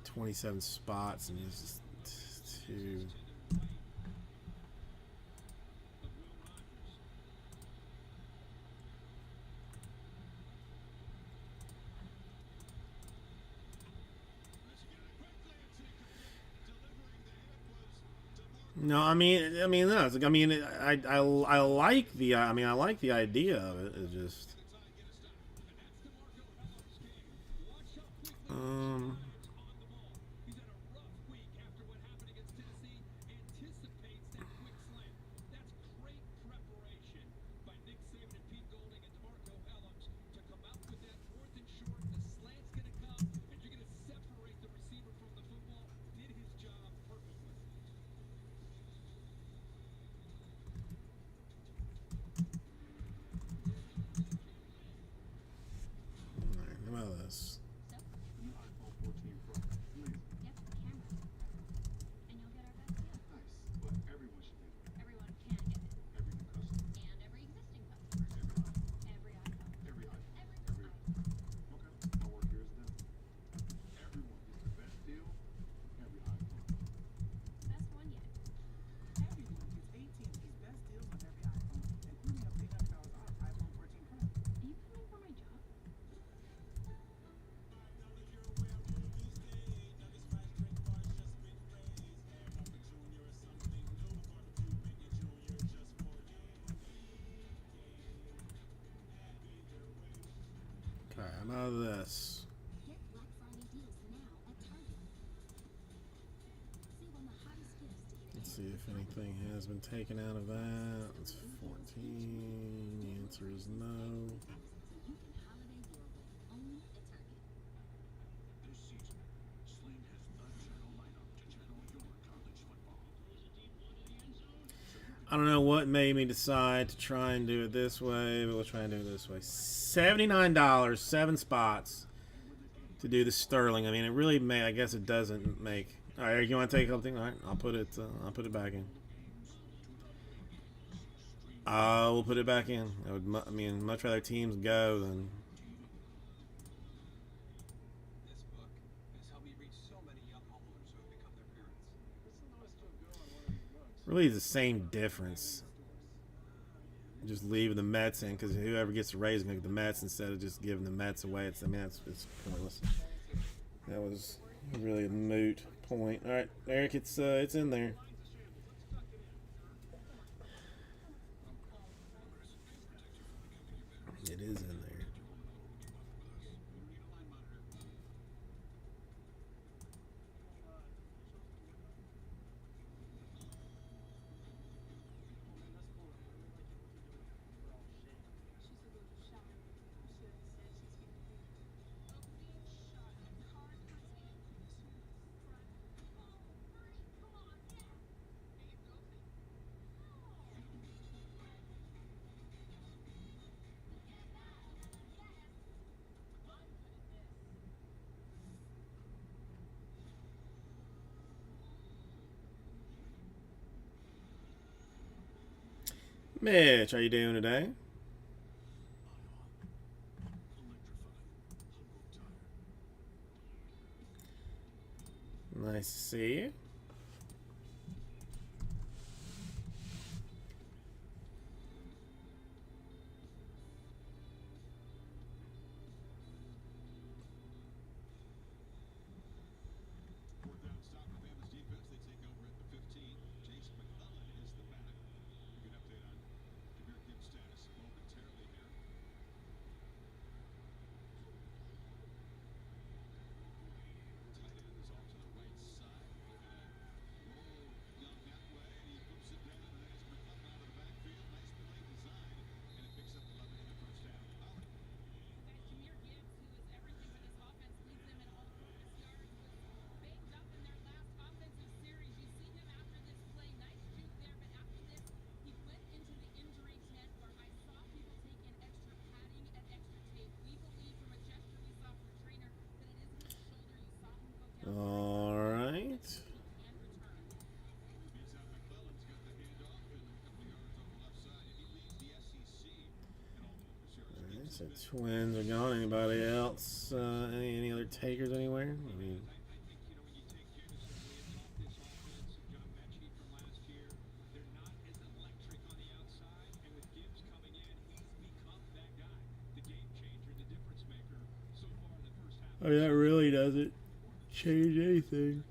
27 spots, and it's just 2. No, I mean, no. I mean, I like the. I mean, I like the idea of it. It's just. Alright, I'm out of this. Let's see if anything has been taken out of that. It's 14. The answer is no. I don't know what made me decide to try and do it this way, but we'll try and do it this way. $79, 7 spots to do the Sterling. I mean, it really may. I guess it doesn't make. All right, you want to take something? All right, I'll put it back in. We'll put it back in. I mean, much rather teams go than. Really, the same difference. Just leaving the Mets in because whoever gets the Rays is going to get the Mets instead of just giving the Mets away. It's pointless. That was really a moot point. All right, Eric, it's in there. It is in there. Mitch, how you doing today? Nice to see you. All right. So Twins are gone. Anybody else? Any other takers anywhere? I mean, that really doesn't change anything.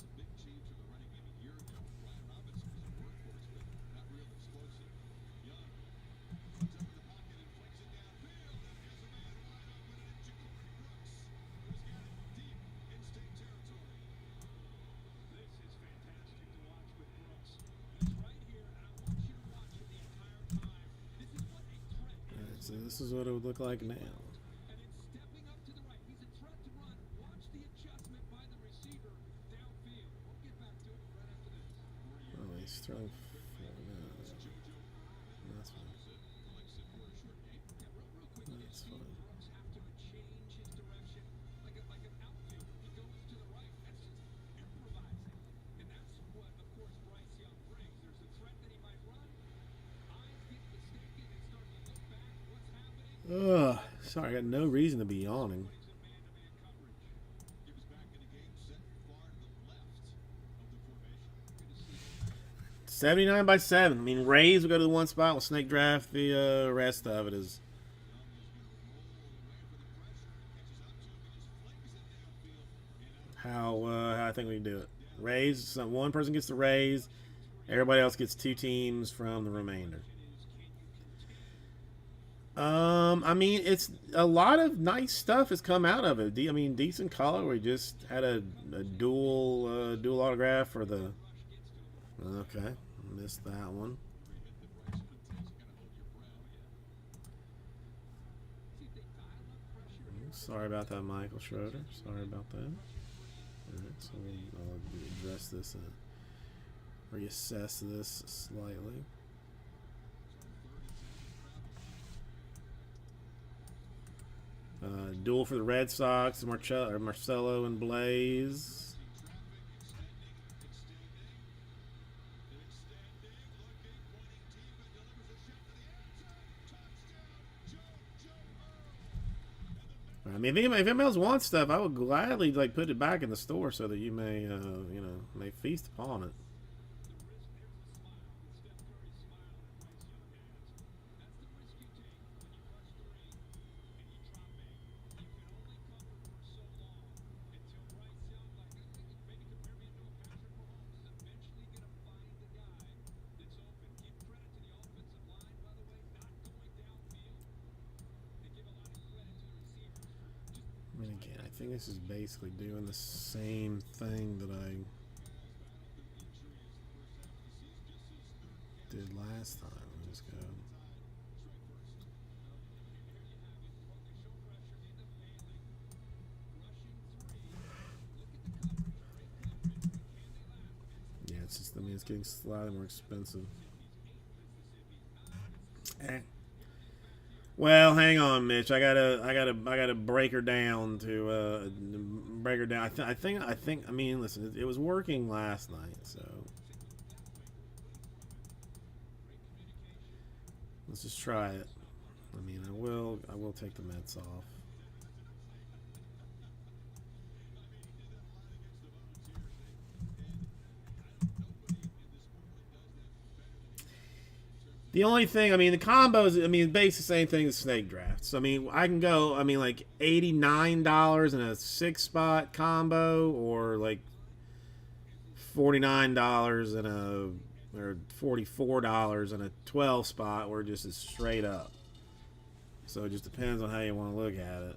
So this is what it would look like now. Oh, he's throwing. That's fine. That's fine. Ugh, sorry, I got no reason to be yawning. $79 by 7. I mean, Rays will go to the one spot. We'll snake draft the rest of it. Is how I think we can do it. Rays, one person gets the Rays. Everybody else gets 2 teams from the remainder. I mean, it's a lot of nice stuff has come out of it. I mean, decent color. We just had a dual autograph for the. Okay, missed that one. Sorry about that, Michael Schroeder. Sorry about that. All right, so I'll address this and reassess this slightly. Duel for the Red Sox, Marcelo and Blaze. I mean, if anybody else wants stuff, I would gladly like put it back in the store so that you may, may feast upon it. I mean, again, I think this is basically doing the same thing that I did last time. Let's go. Yeah, it's just, I mean, it's getting slightly more expensive. Well, hang on, Mitch. I gotta break her down to break her down. I think. I mean, listen, it was working last night, so let's just try it. I mean, I will take the Mets off. The only thing, I mean, the combos, I mean, basically the same thing as snake drafts. I mean, I can go, I mean, like $89 in a 6-spot combo, or like $49 in a, or $44 in a 12 spot, where it just is straight up. So it just depends on how you want to look at it.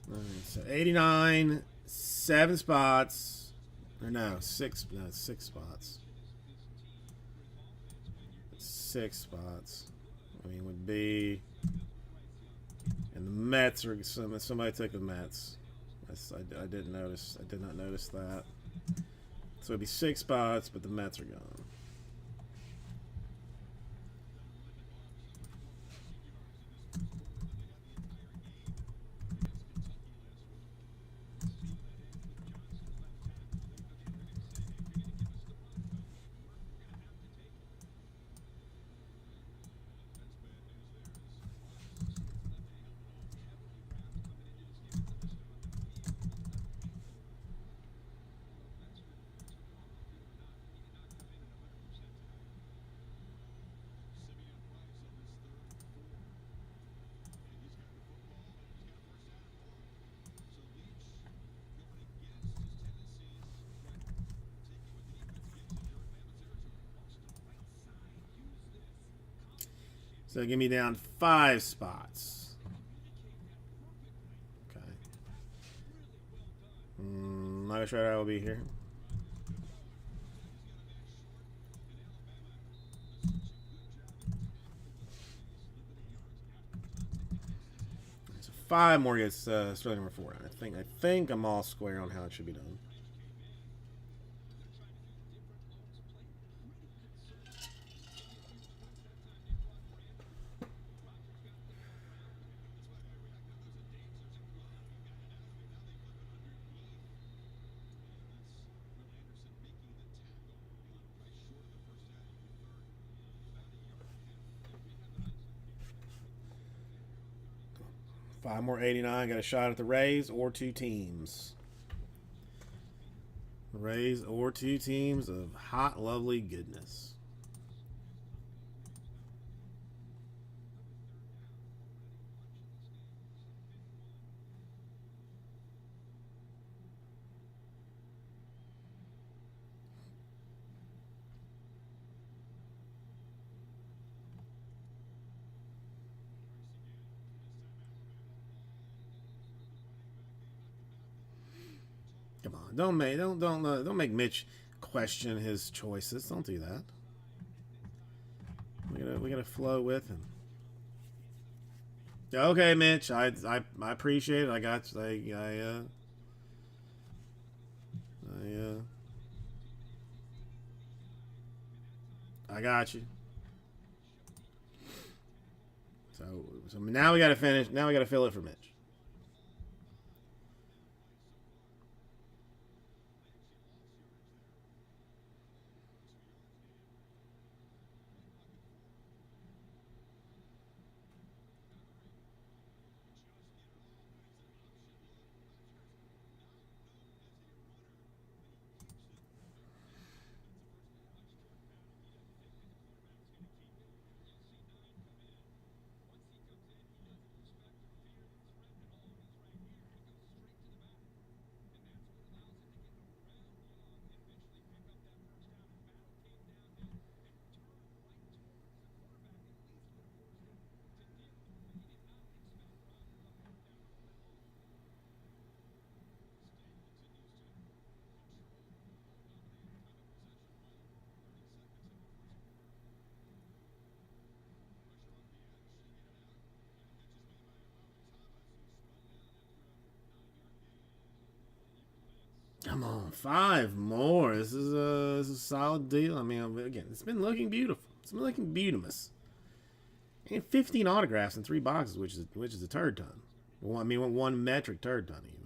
All right, so 89, 7 spots, or no, 6 spots. 6 spots. I mean, would be, and the Mets are, somebody took the Mets. I didn't notice. I did not notice that. So it'd be 6 spots, but the Mets are gone. So give me down 5 spots. Okay. Not sure I will be here. 5 more gets Sterling number 4. I think I'm all square on how it should be done. Five more 89. Got a shot at the Rays or 2 teams. Rays or 2 teams of hot, lovely goodness. Come on, don't make Mitch question his choices. Don't do that. We gotta flow with him. Okay, Mitch, I appreciate it. I got I got you. So now we gotta finish. Now we gotta fill it for Mitch. Come on, 5 more. This is a solid deal. I mean, again, it's been looking beautiful. It's been looking beautimous. And 15 autographs in 3 boxes, which is a turd ton. Well, I mean, 1 metric turd ton even.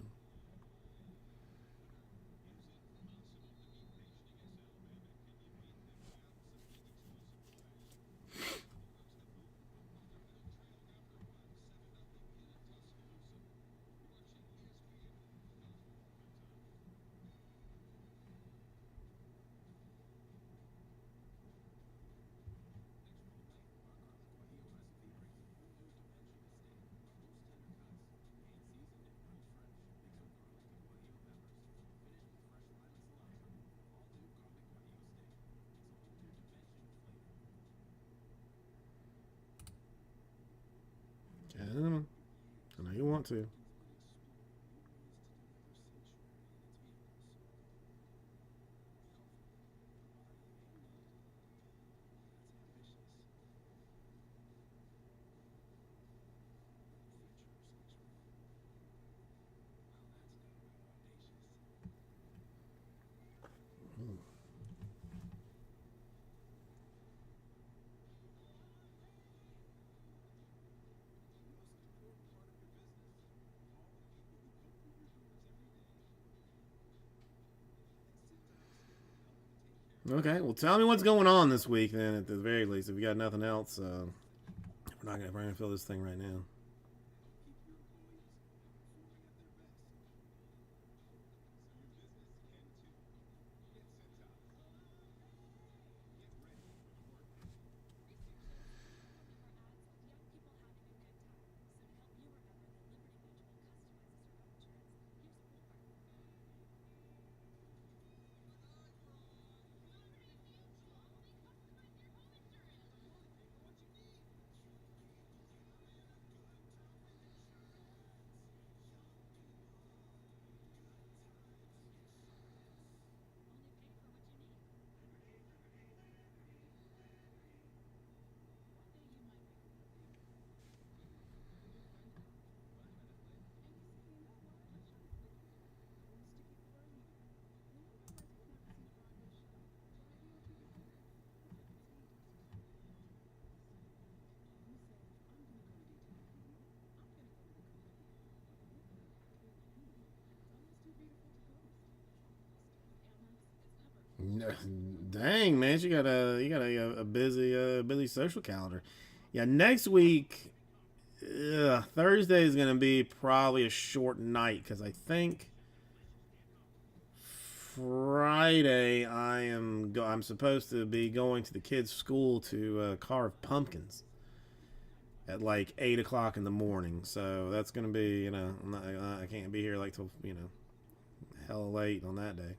I know you want to. Okay, well, tell me what's going on this week then. At the very least, if we got nothing else, we're gonna fill this thing right now. Dang, man, you got a busy social calendar. Yeah, next week, Thursday is gonna be probably a short night because I think Friday I'm supposed to be going to the kids' school to carve pumpkins at like 8 o'clock in the morning. So that's gonna be I can't be here like till hella late on that day.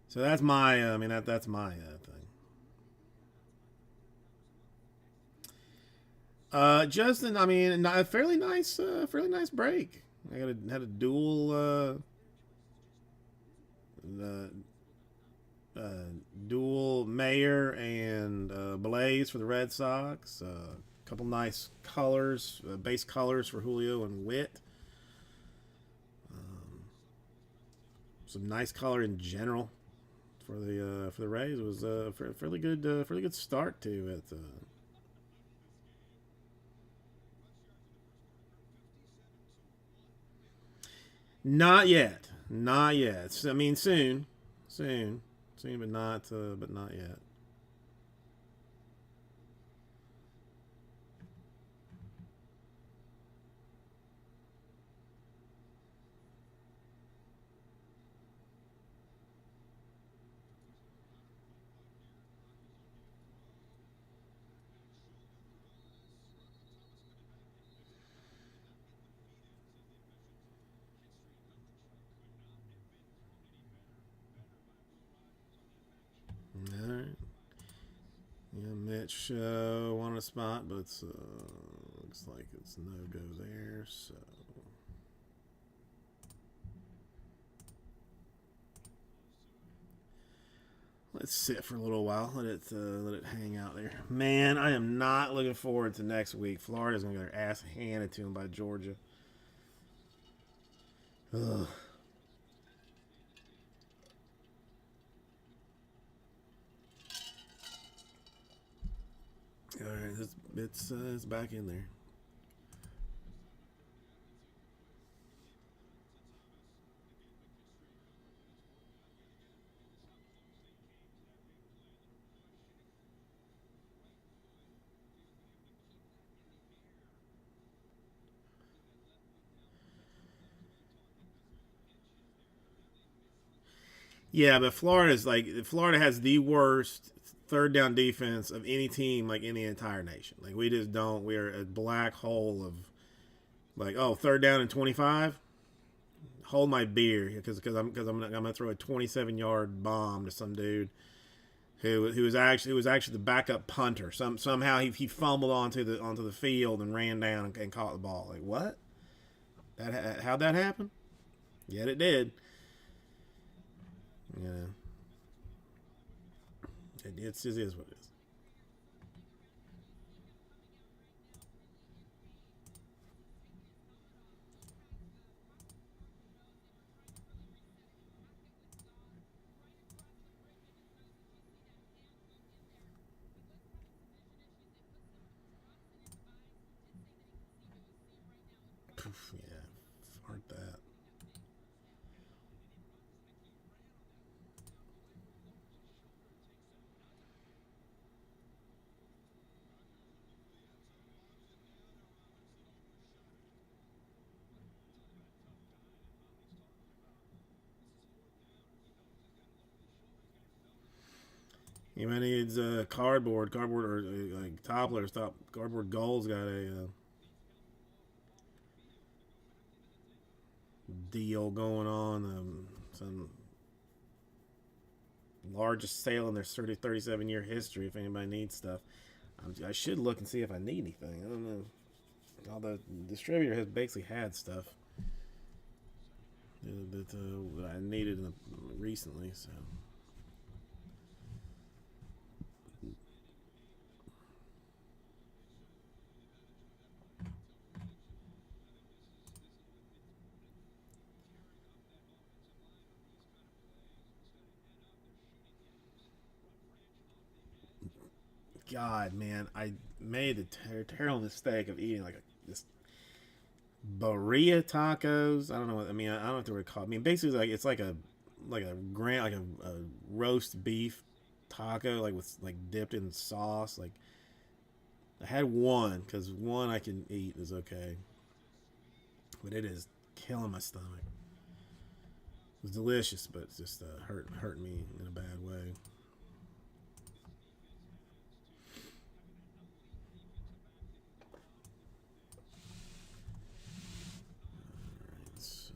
So that's my that's my thing. Justin, I mean, a fairly nice break. Had a uh, dual Mayer and Blaze for the Red Sox. A couple nice colors, base colors for Julio and Witt. Some nice color in general for the Rays. It was a fairly good start to it. Not yet, not yet. I mean, soon, soon, but not yet. All right. Yeah, Mitch won a spot, but it's, looks like it's no go there. So let's sit for a little while. Let it hang out there. Man, I am not looking forward to next week. Florida's gonna get their ass handed to them by Georgia. Ugh. All right, it's back in there. Yeah, but Florida has the worst third down defense of any team like in the entire nation. Like we just don't. We're a black hole of like third down and 25. Hold my beer I'm gonna throw a 27-yard bomb to some dude who was actually the backup punter. Somehow he fumbled onto the field and ran down and caught the ball. Like what? How'd that happen? Yet it did. Yeah, it just is what it is. Poof, yeah, fart that. He needs cardboard or like Toppler. Stop cardboard goals got a deal going on. Some largest sale in their 37-year history. If anybody needs stuff, I should look and see if I need anything. I don't know. All the distributor has basically had stuff that I needed recently. So God, man, I made the terrible mistake of eating like this Burrito tacos. I don't know what I mean. I don't know what they were called. I mean, basically, like it's like a grand like a roast beef taco, like with like dipped in sauce. Like I had one because one I can eat is okay, but it is killing my stomach. It was delicious, but it's just hurt me in a bad way. So,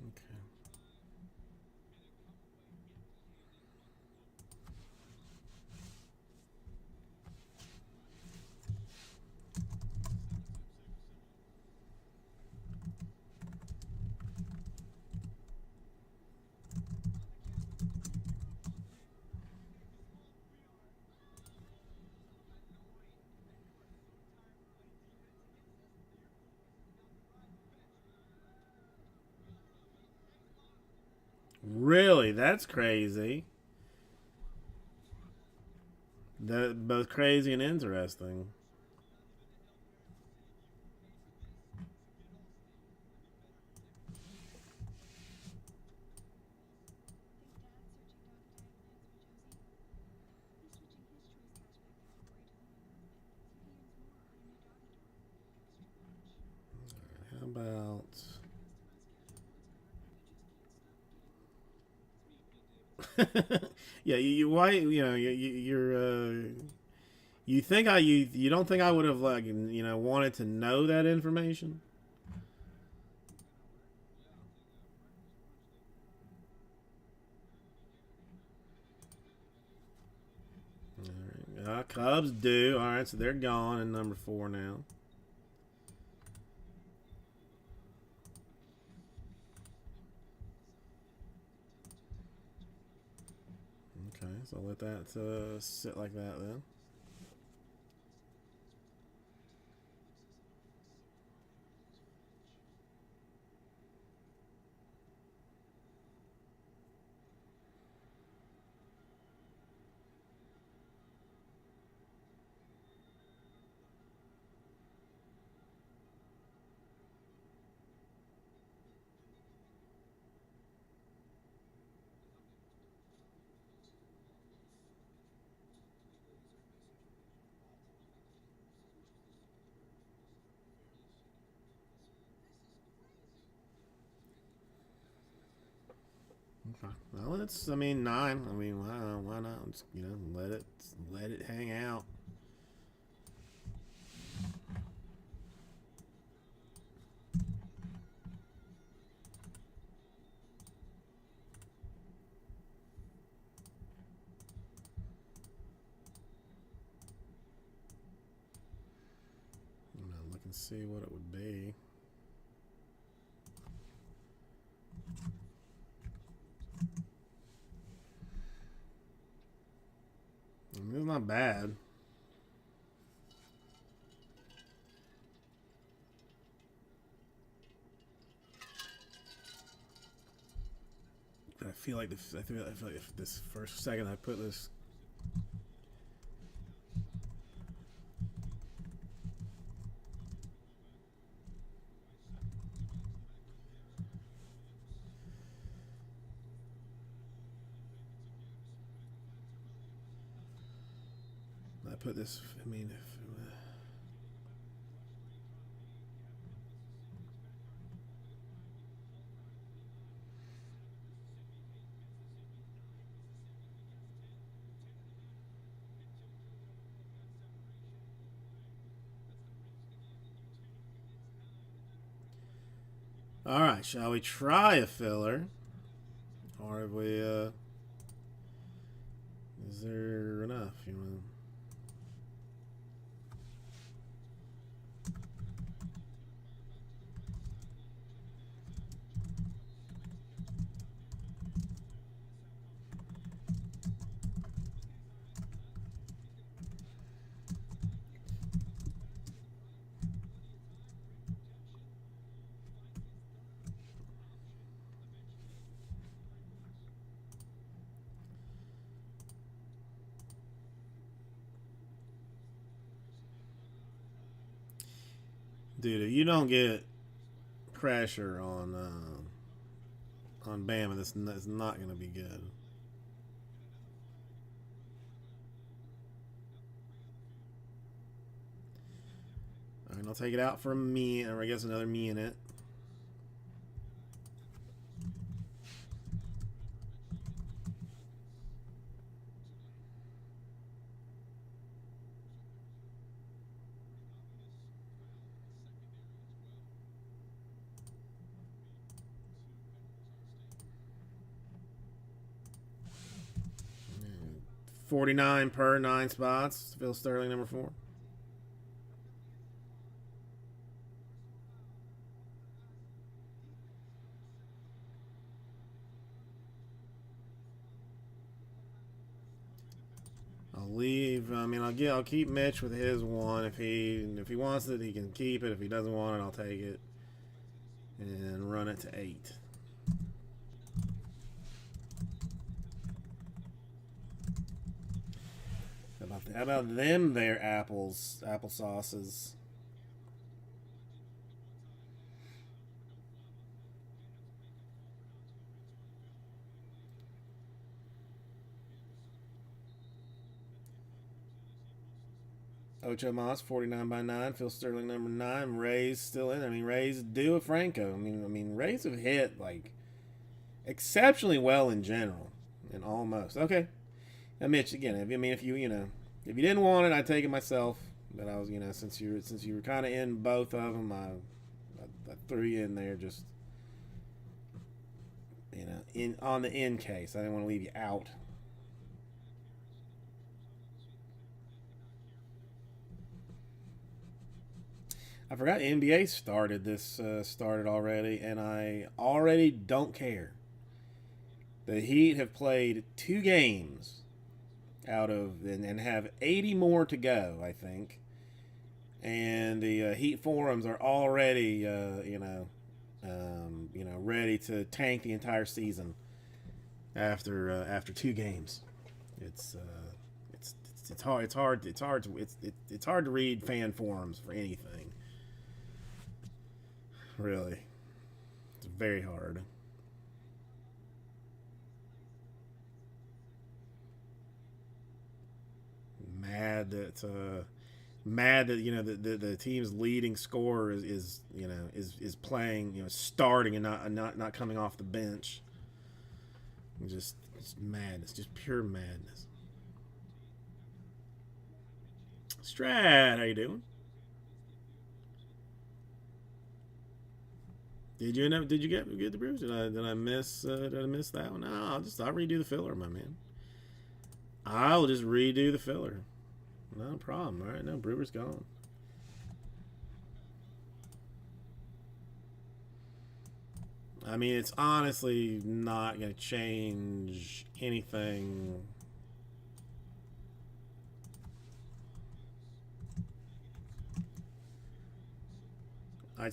okay. Really, that's crazy. That both crazy and interesting. How about yeah, why you think you don't think I would have like wanted to know that information? All right. Cubs do. All right, so they're gone in number 4 now. Okay, so let that sit like that then. Okay. Well, it's I mean 9. I mean why not? Just, let it hang out. Look and see what it would be. I mean, it's not bad. I feel like I feel like if this first second I put this. I put this. I mean, if, all right, shall we try a filler? Or have we, is there enough? You know? Dude, if you don't get pressure on Bama, that's not going to be good. All right, I'll take it out for me, or I guess another me in it. Mm, 49 per 9 spots. Phil Sterling, number 4. I'll leave. I mean, I'll keep Mitch with his one. If he wants it, he can keep it. If he doesn't want it, I'll take it and run it to 8. How about them? Their applesauces. Ocho Moss, 49 by 9. Phil Sterling, number 9. Rays still in. I mean, Rays do a Franco. I mean, Rays have hit like exceptionally well in general, and almost okay. Now, Mitch, again, if you didn't want it, I'd take it myself. But I was, since you were kind of in both of them, I threw you in there just, in on the in case. I didn't want to leave you out. I forgot NBA started already, and I already don't care. The Heat have played 2 games out of and have 80 more to go, I think. And the Heat forums are already, ready to tank the entire season after 2 games. It's hard. It's hard to read fan forums for anything. Really, it's very hard. Mad that the team's leading scorer is playing, starting and not coming off the bench. Just madness, just pure madness. Strat, how you doing? Did you get the Brewers? Did I miss that one? No, I'll redo the filler, my man. I'll just redo the filler. No problem. All right, no, Brewer's gone. I mean, it's honestly not going to change anything. I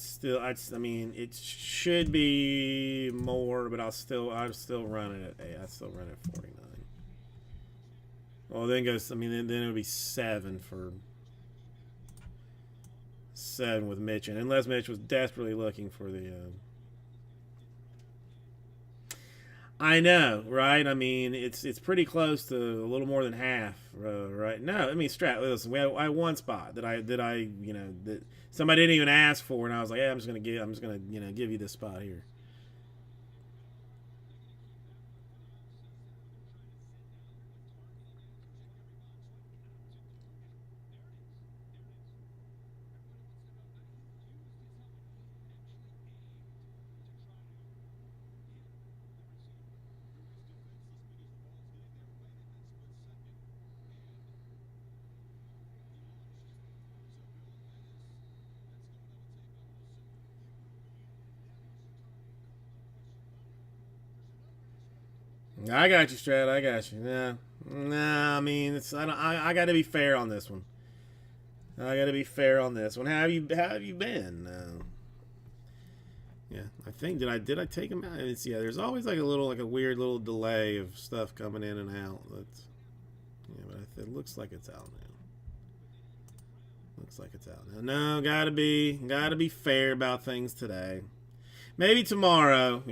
mean, it should be more, but I'd still run it at 8. I'd still run it at 49. Well, then goes. I mean, then it would be 7 for 7 with Mitch, and unless Mitch was desperately looking for the. I know, right? I mean, it's pretty close to a little more than half, right? No, I mean, Listen, I had one spot that somebody didn't even ask for, and I was like, yeah, I'm just gonna give you this spot here. I got you, Strat. I got you. Nah. I mean, I got to be fair on this one. I got to be fair on this one. How have you been? Yeah, I think did I take him out? Yeah, there's always like a weird little delay of stuff coming in and out. But it looks like it's out now. Looks like it's out now. No, gotta be fair about things today. Maybe tomorrow,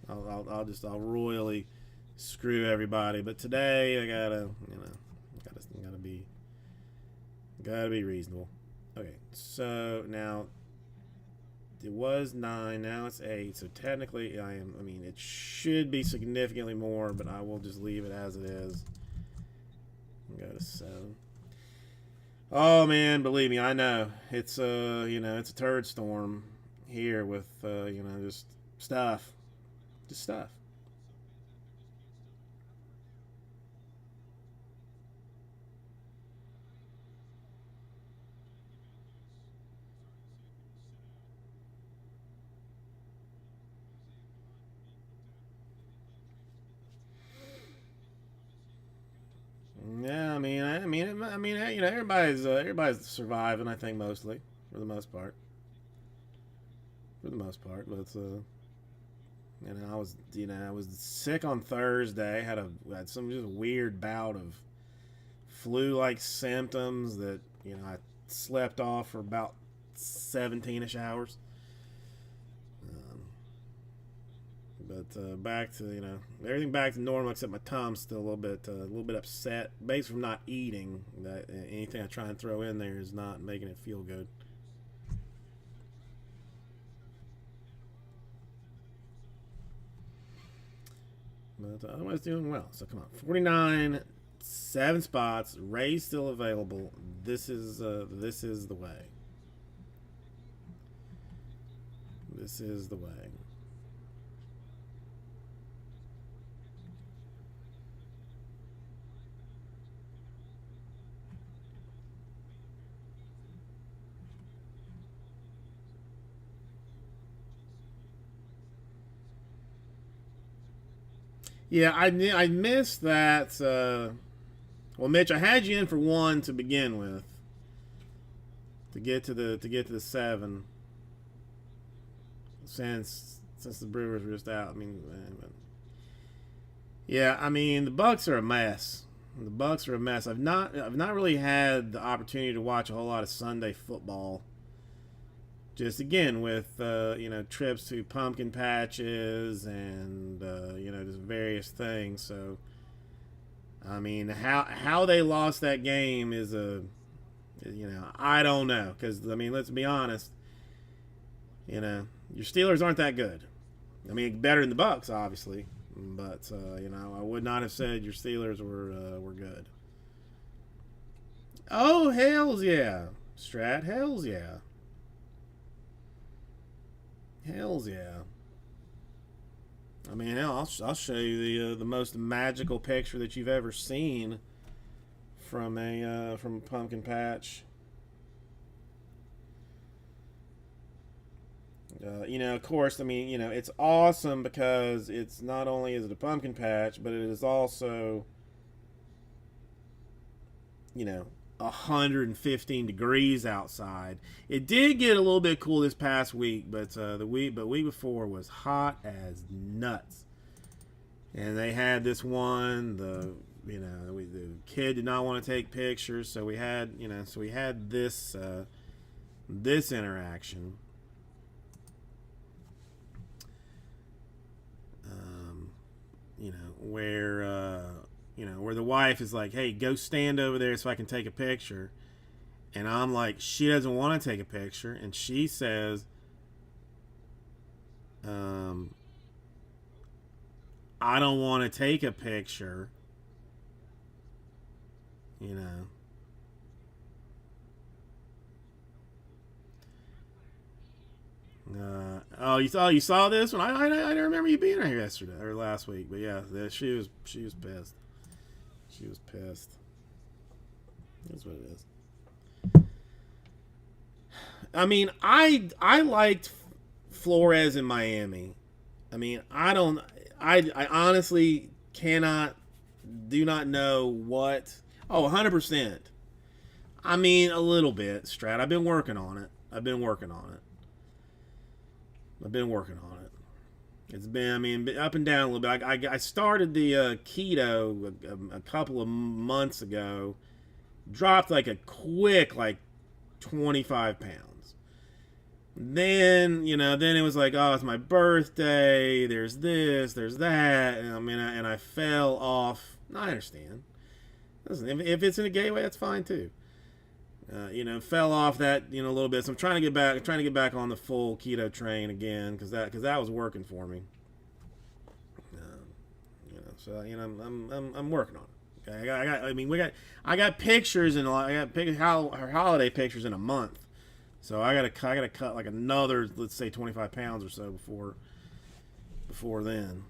I'll royally screw everybody. But today, gotta be reasonable. Okay, so now it was 9, now it's 8. So technically, it should be significantly more, but I will just leave it as it is. Go to 7. Oh man, believe me, I know it's it's a turd storm here with just stuff. Yeah, everybody's surviving. I think mostly, for the most part. But I was sick on Thursday. Had some just weird bout of flu-like symptoms that I slept off for about 17ish hours. But back to everything back to normal except my tum's still a little bit upset, based from not eating. That anything I try and throw in there is not making it feel good. But otherwise doing well. So come on, 49, 7 spots. Ray's still available. This is the way. This is the way. Yeah, I missed that. Well, Mitch, I had you in for 1 to begin with, to get to the 7, since the Brewers were just out. The Bucks are a mess. I've not really had the opportunity to watch a whole lot of Sunday football. Just again with trips to pumpkin patches and just various things. So how they lost that game is I don't know, because let's be honest, your Steelers aren't that good. Better than the Bucks obviously, but I would not have said your Steelers were good. Oh hells yeah, Strat, hells yeah. Hells yeah! I'll show you the most magical picture that you've ever seen from a pumpkin patch. Of course, it's awesome because it's not only is it a pumpkin patch, but it is also 115 degrees outside. It did get a little bit cool this past week, but the week before was hot as nuts. And they had this one. The kid did not want to take pictures, so we had this this interaction. Where the wife is like, hey, go stand over there so I can take a picture. And I'm like, she doesn't want to take a picture. And she says, I don't want to take a picture. You saw this one? I don't remember you being here yesterday or last week, but yeah, she was pissed. She was pissed. That's what it is. I liked Flores in Miami. I honestly do not know what. Oh, 100%. I mean, a little bit, Strat. I've been working on it. I've been working on it. I've been working on it. It's been, I mean, up and down a little bit. I started the keto a couple of months ago. Dropped like a quick, like 25 pounds. Then, then it was like, oh, it's my birthday. There's this, there's that. And I mean, and I fell off. I understand. Listen, if it's in a gateway, that's fine too. Fell off that a little bit. So I'm trying to get back. I'm trying to get back on the full keto train again because that was working for me. So I'm working on it. Okay, I got pictures and I got her holiday pictures in a month. So I gotta cut like another, let's say, 25 pounds or so before then.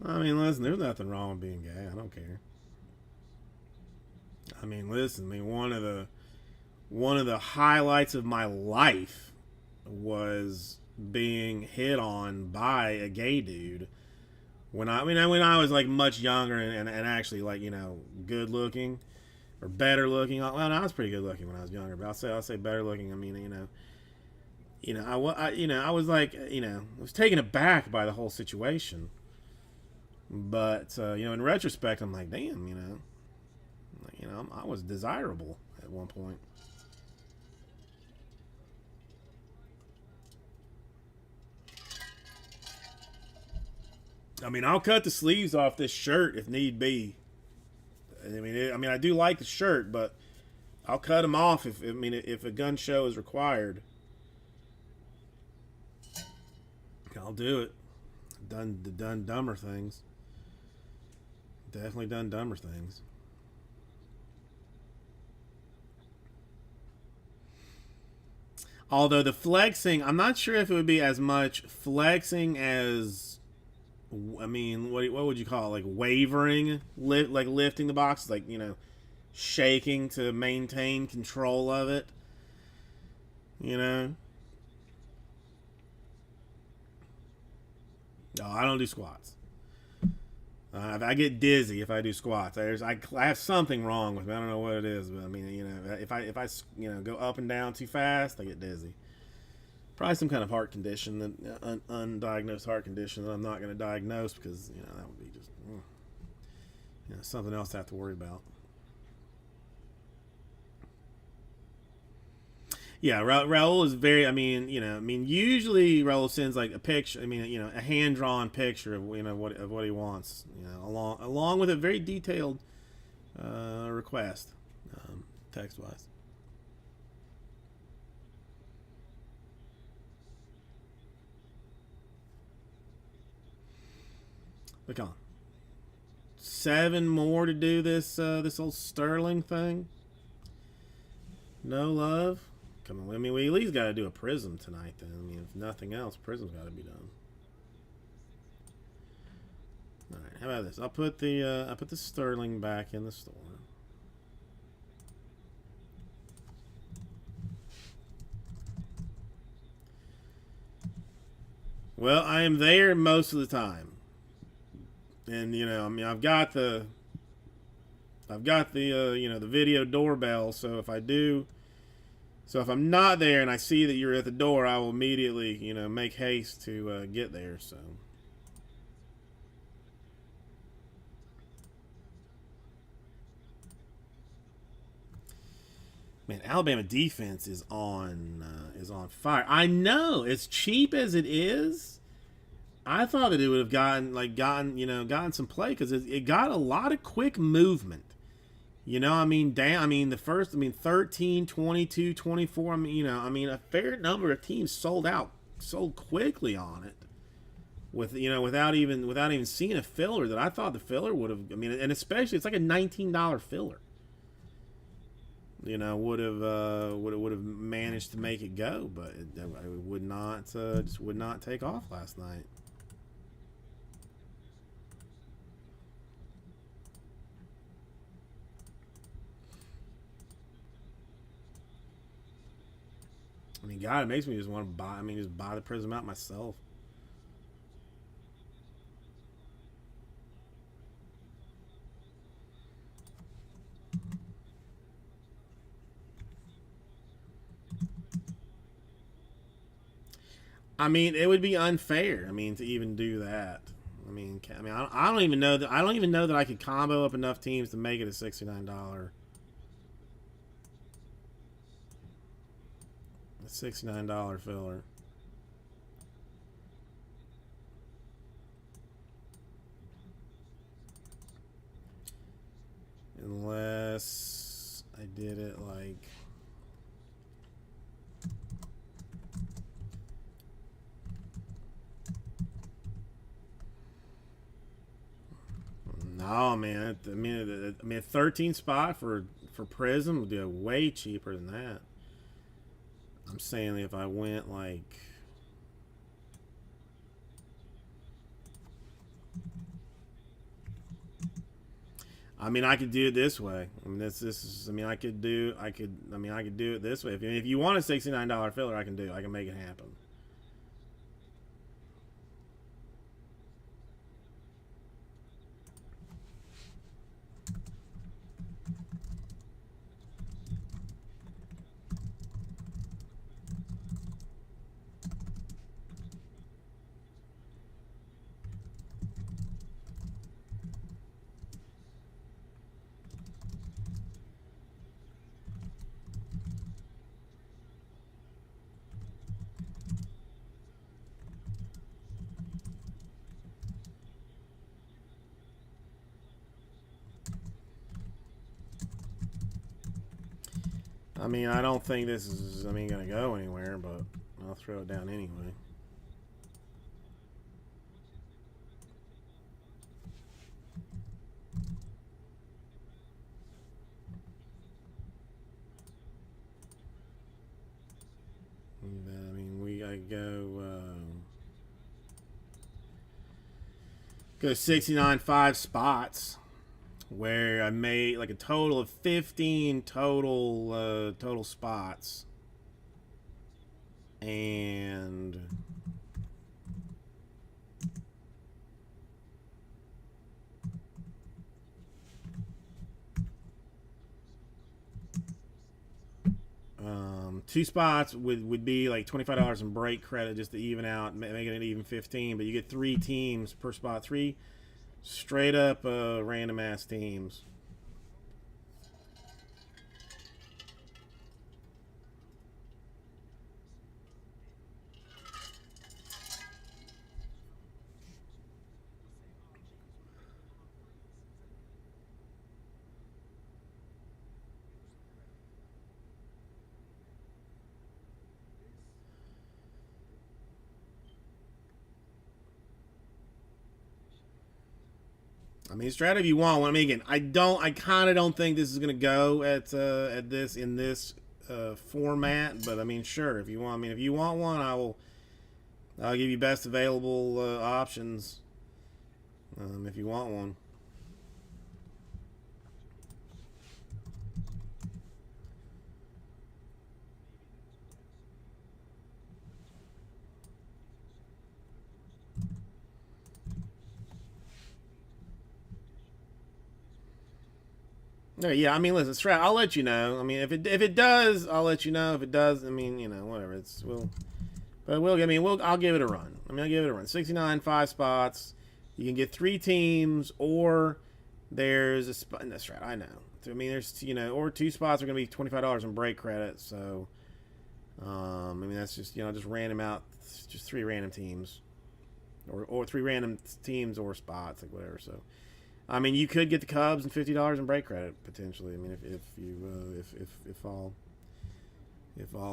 I mean, listen, there's nothing wrong with being gay. I don't care. I mean, listen, one of the highlights of my life was being hit on by a gay dude when I was like much younger and actually like good looking or better looking. Well, no, I was pretty good looking when I was younger, but I'll say better looking. I mean, I was like, I was taken aback by the whole situation. But in retrospect, I'm like, damn, I was desirable at one point. I mean, I'll cut the sleeves off this shirt if need be. I do like the shirt, but I'll cut them off if a gun show is required. I'll do it. Done dumber things. Definitely done dumber things. Although the flexing, I'm not sure if it would be as much flexing as, what would you call it? Like wavering, like lifting the box, like shaking to maintain control of it. No, I don't do squats. I get dizzy if I do squats. I have something wrong with me. I don't know what it is, but if I go up and down too fast, I get dizzy. Probably some kind of heart condition, undiagnosed heart condition that I'm not going to diagnose because that would be just something else to have to worry about. Yeah, Raul is very. Usually Raul sends like a picture. A hand drawn picture of what he wants. Along with a very detailed request, text wise. Look on. 7 more to do this old Sterling thing. No love. Come on. We at least got to do a prism tonight then. If nothing else, prism's got to be done. All right. How about this? I'll put the Sterling back in the store. Well, I am there most of the time. And I've got the the video doorbell, so if I'm not there and I see that you're at the door, I will immediately make haste to get there. So man, Alabama defense is on fire. I know, as cheap as it is, I thought that it would have gotten some play because it got a lot of quick movement. The first, 13, 22, 24. A fair number of teams sold quickly on it, without even seeing a filler that I thought the filler would have. And especially it's like a $19 filler. Would have managed to make it go, but it would not just would not take off last night. God, it makes me just want to buy. I mean, just buy the Prism out myself. I mean, it would be unfair. I mean, to even do that. I don't even know that. I don't even know that I could combo up enough teams to make it a $69. A $69 filler. Unless I did it like. No, man. I mean, a 13 spot for Prism would be way cheaper than that. I'm saying if I went like. I mean, I could do it this way. I mean, this is. I mean, I could do it this way. If you want a $69 filler, I can do. I can make it happen. I mean, I don't think this is, going to go anywhere, but I'll throw it down anyway. I mean, I go 69 5 spots, where I made like a total of 15 total spots, and two spots would be like $25 in break credit just to even out, making it even 15. But you get 3 teams per spot, 3 straight up random ass teams. I mean, strat if you want one. I mean, again, I kind of don't think this is gonna go at this in this format. But I mean, sure, if you want. I mean, if you want one, I'll give you best available options. If you want one. Yeah, I mean, listen, Strat, I'll let you know. I mean, if it does, I'll let you know. If it does, I mean, whatever. I'll give it a run. I mean, I'll give it a run. 69 5 spots. You can get 3 teams, or there's a spot. No, Strat, I know. I mean, there's or 2 spots are gonna be $25 in break credit. So, I mean, that's just just random out, just 3 random teams, or 3 random teams or spots, like whatever. So. I mean, you could get the Cubs and $50 in break credit potentially. I mean, if all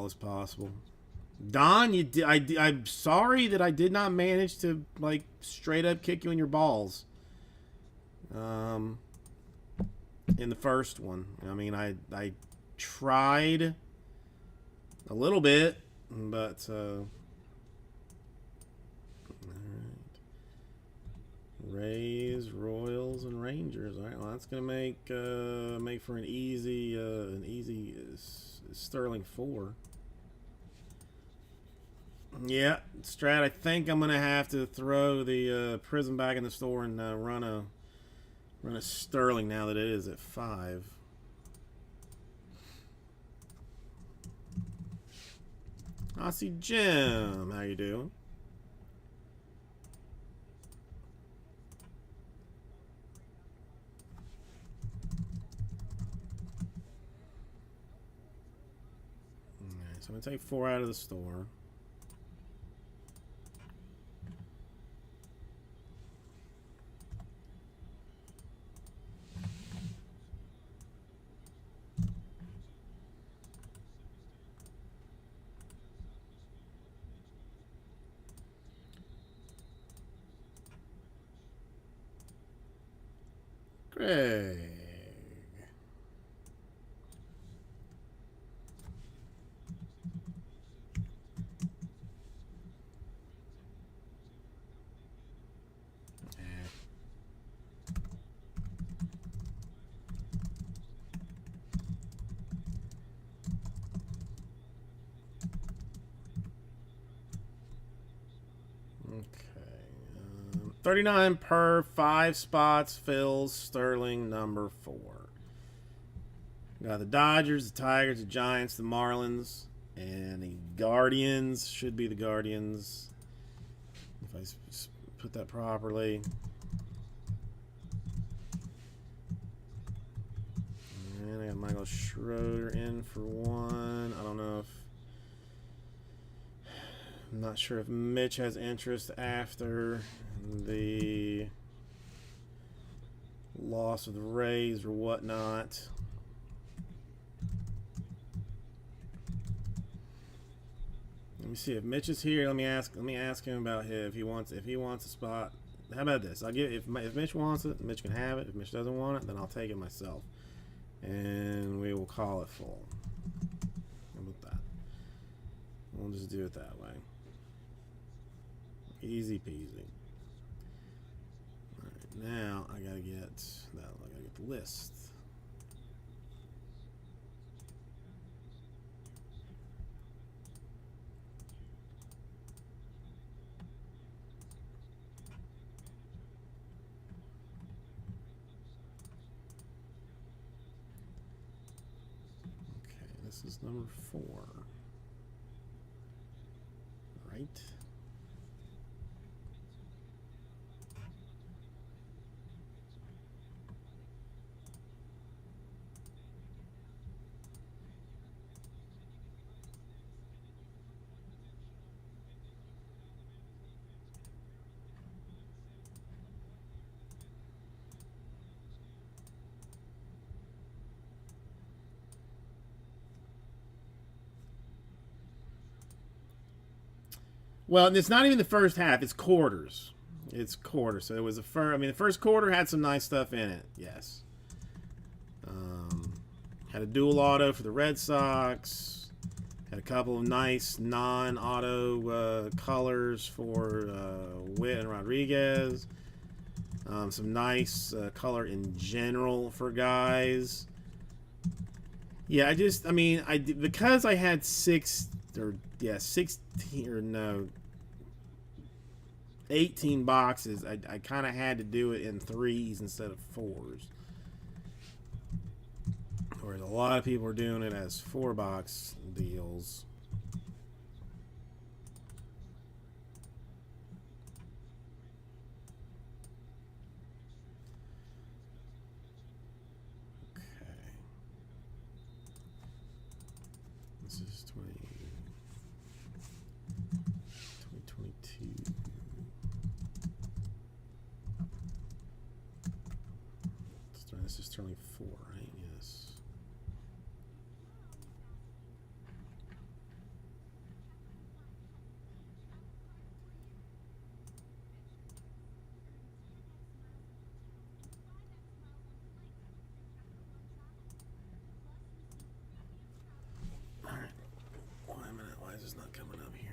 is possible. Don, I'm sorry that I did not manage to like straight up kick you in your balls. In the first one, I mean, I tried a little bit, but. Rays, Royals, and Rangers. All right, well that's gonna make for an easy Sterling 4. Yeah, Strat. I think I'm gonna have to throw the Prism back in the store and run a Sterling now that it is at 5. Aussie Jim, how you doing? Alright, so I'm gonna take 4 out of the store. Greg. Okay. 39 per, 5 spots, fills, Sterling, number 4. Got the Dodgers, the Tigers, the Giants, the Marlins, and the Guardians. Should be the Guardians. If I put that properly. And I got Michael Schroeder in for 1. I don't know if... I'm not sure if Mitch has interest after the loss of the Rays or whatnot. Let me see if Mitch is here. Let me ask him about if he wants a spot. How about this? I'll give if Mitch wants it, Mitch can have it. If Mitch doesn't want it, then I'll take it myself, and we will call it full. How about that? We'll just do it that way. Easy peasy. All right, now I gotta get that. I gotta get the list. This is number 4. Right? Well, it's not even the first half. It's quarters. It's quarters. So it was the first quarter had some nice stuff in it. Yes. Had a dual auto for the Red Sox. Had a couple of nice non-auto colors for Witt and Rodriguez. Some nice color in general for guys. Yeah, because I had 18 boxes, I kind of had to do it in 3s instead of 4s. Whereas a lot of people are doing it as 4-box deals. Okay. This is 2022. This is Sterling 4, right? Yes. All right. Wait a minute. Why is this not coming up here?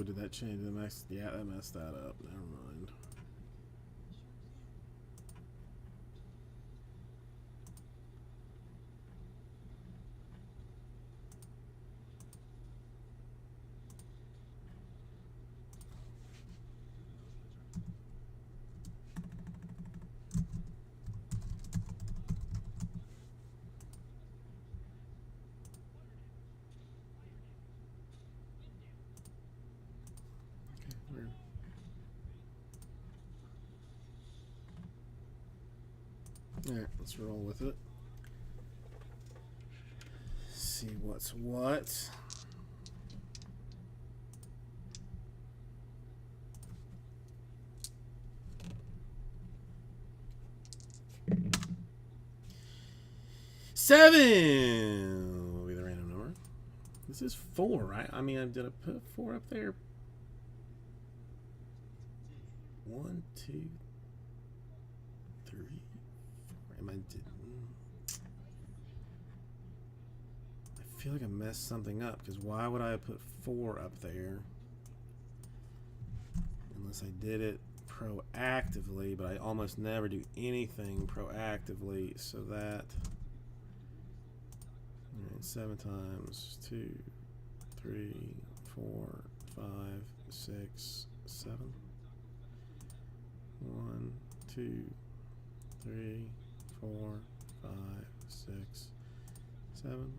did that change the max? Yeah, that messed that up. Never mind. Weird. Alright, let's roll with it. See what's what. Seven will be the random number. This is 4, right? I mean, did I put 4 up there? 1, 2, 3, 4. Am I did? I feel like I messed something up because why would I have put 4 up there? Unless I did it proactively, but I almost never do anything proactively, so that. Alright, 7 times 2, 3, 4, 5, 6, 7. 1, 2, 3, 4, 5, 6, 7.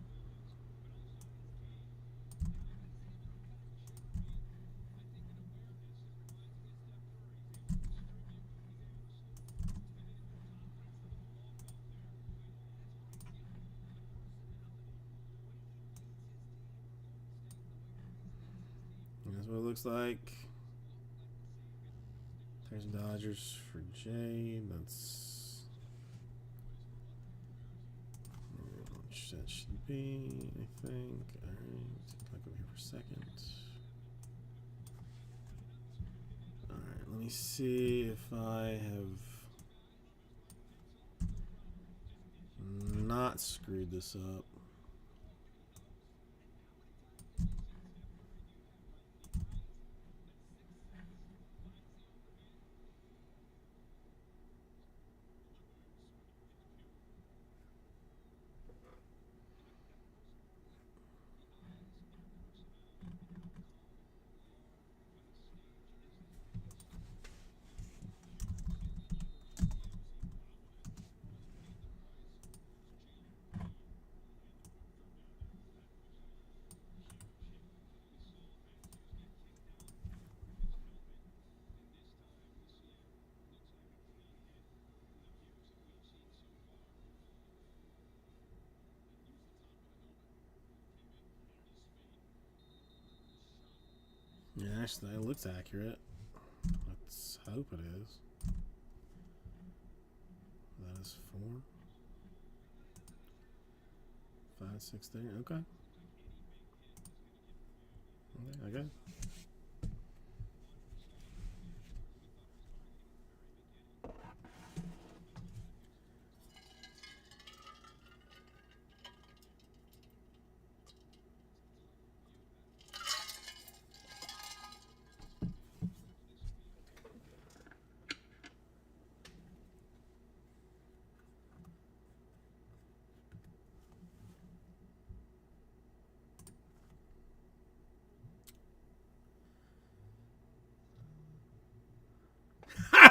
And that's what it looks like. There's Dodgers for Jay. That's which that should be, I think. Alright, click over here for a second. Alright, let me see if I have not screwed this up. Yeah, actually, it looks accurate. Let's hope it is. That is 4, 5, 6, 3. Okay. Okay.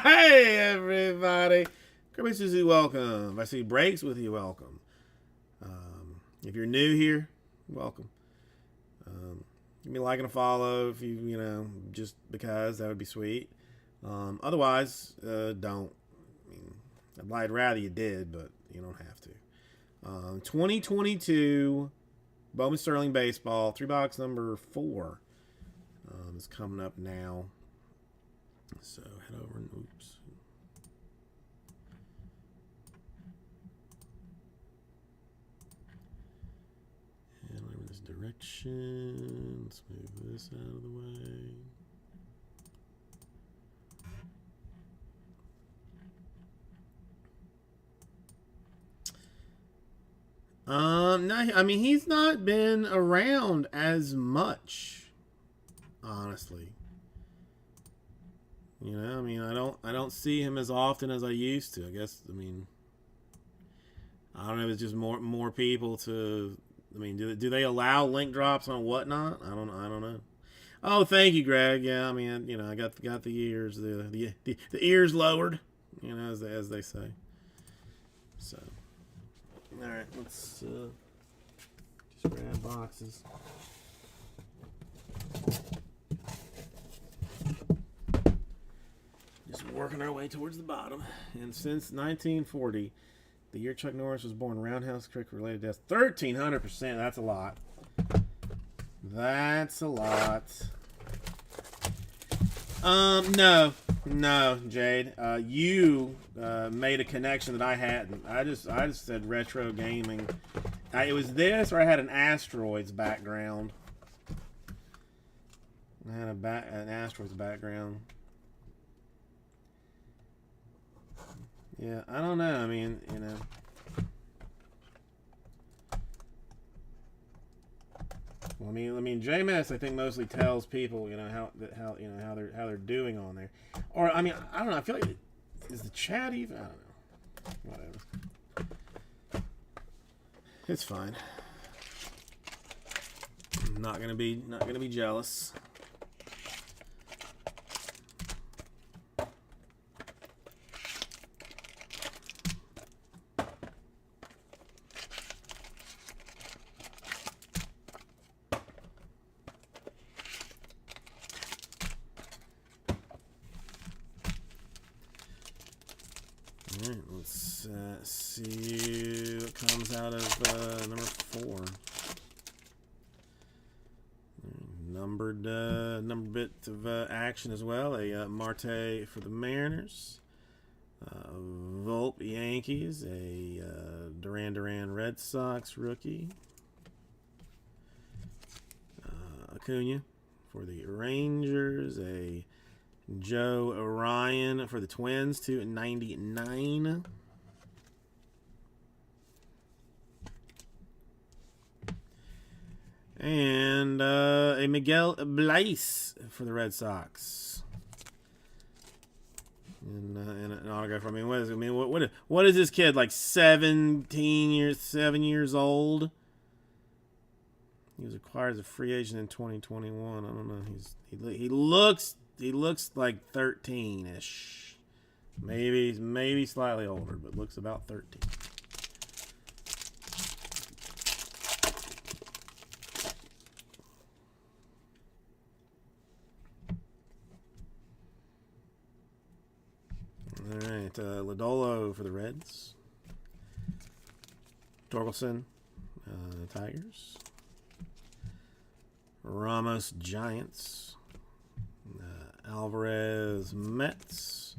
Hey, everybody. Kirby Susie, welcome. If I see breaks with you, welcome. If you're new here, welcome. Give me a like and a follow if you know, just because. That would be sweet. Otherwise, don't. I mean, I'd rather you did, but you don't have to. 2022 Bowman Sterling Baseball, 3-box number 4 is coming up now. So head over and oops. And over this direction. Let's move this out of the way. No, I mean he's not been around as much. honestly. You know, I mean, I don't see him as often as I used to. I guess, I mean, I don't know if it's just more people to. I mean, do they allow link drops on Whatnot? I don't know. Oh, thank you, Greg. Yeah, I mean, you know, I got the ears, the ears lowered, you know, as they say. So, all right, let's just grab boxes. Just working our way towards the bottom. And since 1940, the year Chuck Norris was born, roundhouse kick related deaths 1,300%. That's a lot. That's a lot. No, Jade. You made a connection that I hadn't. I just said retro gaming. It was this, or I had an Asteroids background. I had an Asteroids background. Yeah, I don't know. I mean, you know. Well, I mean, JMS I think mostly tells people, you know, how they're doing on there, or I mean, I don't know. I feel like is the chat even? I don't know. Whatever. It's fine. I'm not gonna be jealous. Alright, let's see what comes out of number 4. Numbered bit of action as well. A Marte for the Mariners. Volpe Yankees. A Duran Red Sox rookie. Acuna for the Rangers. A Joe Ryan for the Twins, 2/99. And a Miguel Bleis for the Red Sox. And an autograph. I mean, what is this kid, like 7 years old? He was acquired as a free agent in 2021. I don't know. He looks like 13-ish. Maybe slightly older, but looks about 13. All right, Lodolo for the Reds. Torkelson, Tigers. Ramos, Giants. Alvarez, Mets.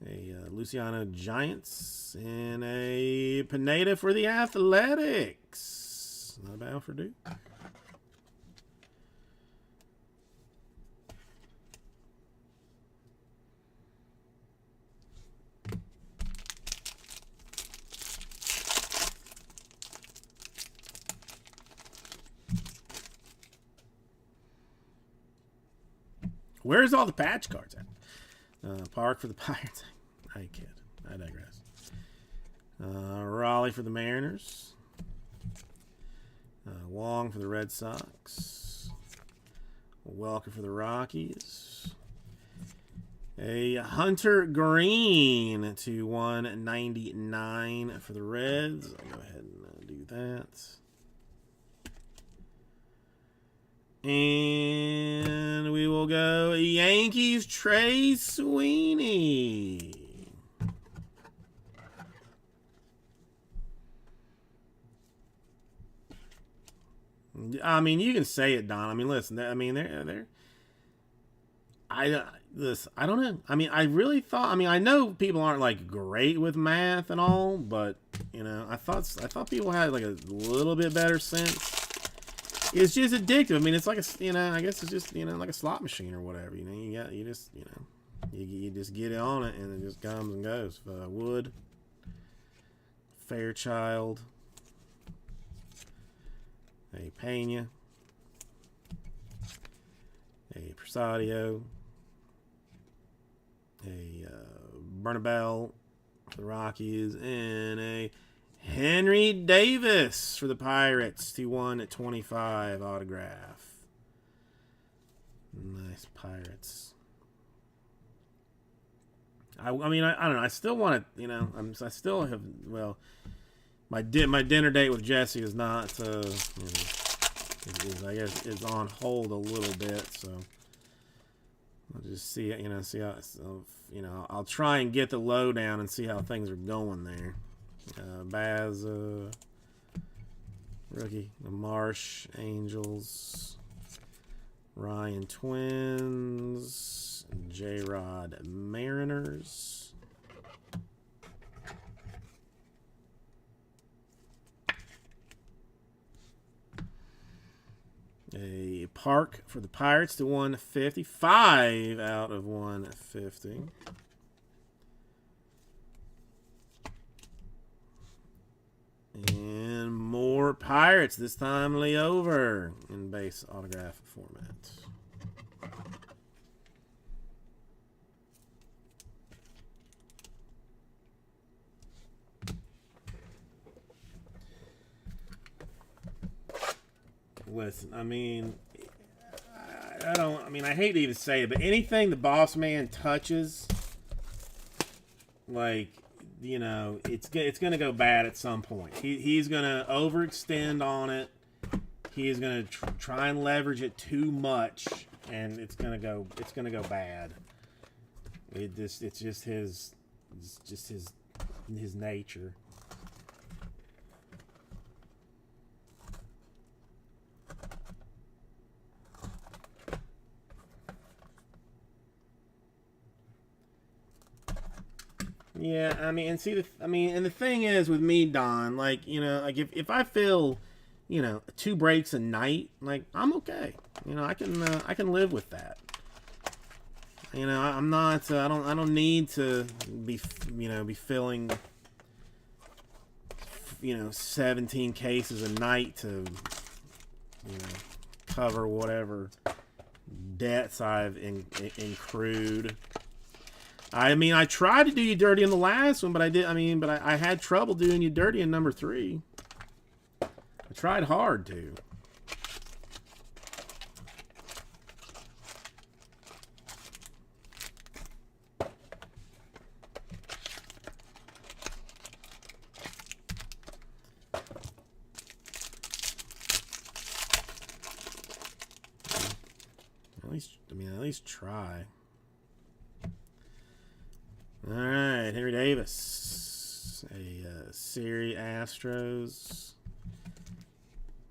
A Luciano, Giants. And a Pineda for the Athletics. Not bad for Duke. Where's all the patch cards at? Park for the Pirates. I kid. I digress. Raleigh for the Mariners. Wong for the Red Sox. Welker for the Rockies. A Hunter Green /199 for the Reds. I'll go ahead and do that. And we will go Yankees, Trey Sweeney. I mean, you can say it, Don. I mean, listen. I mean, they're. I don't know. I mean, I really thought. I mean, I know people aren't like great with math and all, but you know, I thought people had like a little bit better sense. It's just addictive. I mean, it's like a, you know, I guess it's just, you know, like a slot machine or whatever. You know, you just get it on it and it just comes and goes. Wood, Fairchild, a Pena, a Prasadio, a Bernabel for the Rockies, and a Henry Davis for the Pirates. /125 autograph. Nice Pirates. I mean, I don't know. I still want to, you know, I still have, well, my dinner date with Jesse is not, you know, I guess is on hold a little bit, so I'll just see, you know, see how, so, you know, I'll try and get the lowdown and see how things are going there. Baz, rookie, the Marsh Angels, Ryan Twins, J-Rod Mariners. A Park for the Pirates /150. 5 out of 150. And more Pirates, this time layover in base autograph format. Listen, I mean, I hate to even say it, but anything the boss man touches, like, you know, it's going to go bad at some point. He's going to overextend on it. He's going to try and leverage it too much, and it's going to go bad. It's just his nature. Yeah, I mean, and see, and the thing is with me, Don, like, you know, like if I feel, you know, 2 breaks a night, like, I'm okay. You know, I can live with that. You know, I'm not, I don't need to be, you know, be filling, you know, 17 cases a night to, you know, cover whatever debts I've accrued. I mean, I tried to do you dirty in the last one, but I had trouble doing you dirty in number 3. I tried hard to. At least try. All right, Henry Davis, a Siri Astros,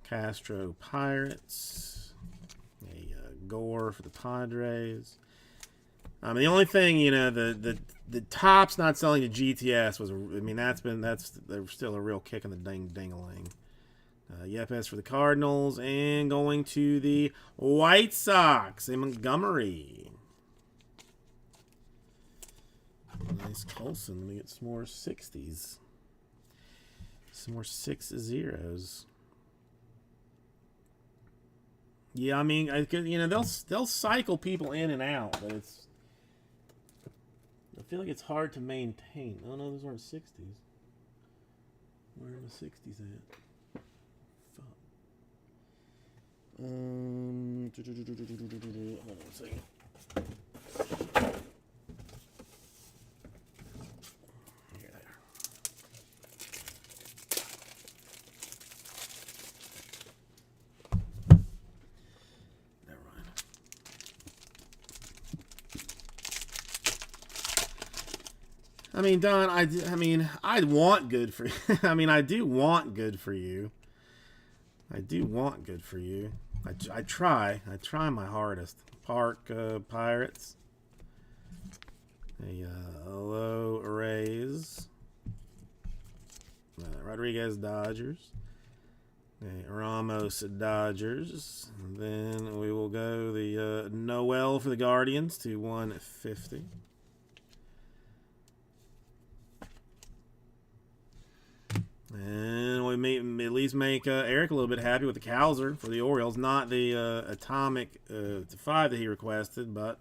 Castro Pirates, a Gore for the Padres. I mean, the only thing, you know, the Topps not selling to GTS was, I mean, that's still a real kick in the ding-a-ling. Yepes for the Cardinals, and going to the White Sox in Montgomery. Nice Colson. Let me get some more 60s. Some more 6-0s. Yeah, I mean, you know, they'll cycle people in and out, but I feel like it's hard to maintain. Oh no, those weren't 60s. Where are the 60s at? Fuck. Hold on a second. I mean, Don, I want good for you. I mean, I do want good for you. I do want good for you. I try my hardest. Park Pirates. A Low Rays. Rodriguez Dodgers. A Ramos Dodgers. And then we will go the Noel for the Guardians /150. And we at least make Eric a little bit happy with the Cowser for the Orioles. Not the Atomic to 5 that he requested, but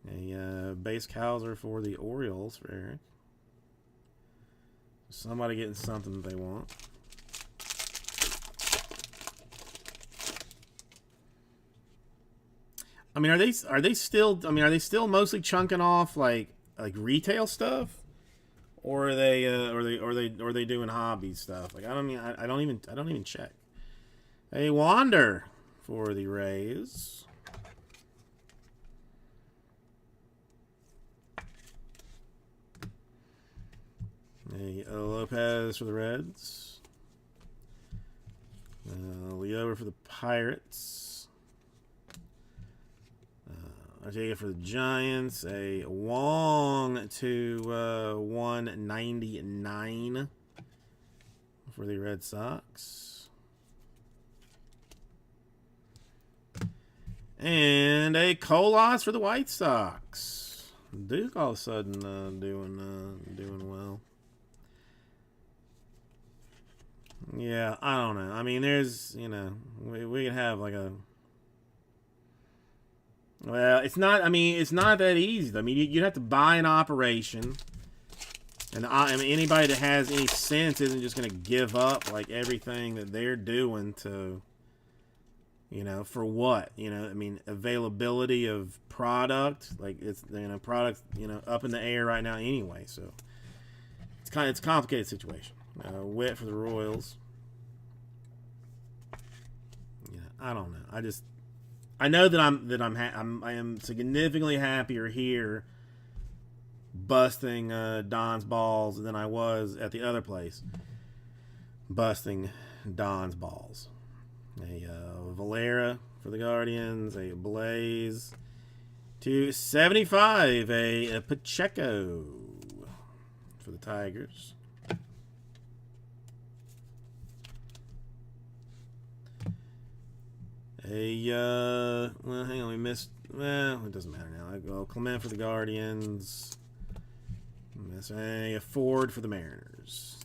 a base Cowser for the Orioles for Eric. Somebody getting something that they want. I mean, are they still mostly chunking off like retail stuff, or are they doing hobby stuff? Like I don't even check. A Wander for the Rays. A Lopez for the Reds. Leover for the Pirates. Ortega for the Giants. A Wong to 199 for the Red Sox. And a Colas for the White Sox. Duke all of a sudden doing well. Yeah, I don't know. I mean, there's, we could have like a... Well, it's not that easy. I mean, you'd have to buy an operation. And I mean, anybody that has any sense isn't just going to give up, like, everything that they're doing to, for what? I mean, availability of product. Like, it's, product, up in the air right now anyway. So, it's a complicated situation. Witt for the Royals. Yeah, I don't know. I know that I am significantly happier here busting Don's balls than I was at the other place busting Don's balls. A Valera for the Guardians, a Blaze to 75, a Pacheco for the Tigers. Well, hang on, we missed. Well, it doesn't matter now. I go Clement for the Guardians. Miss a Ford for the Mariners.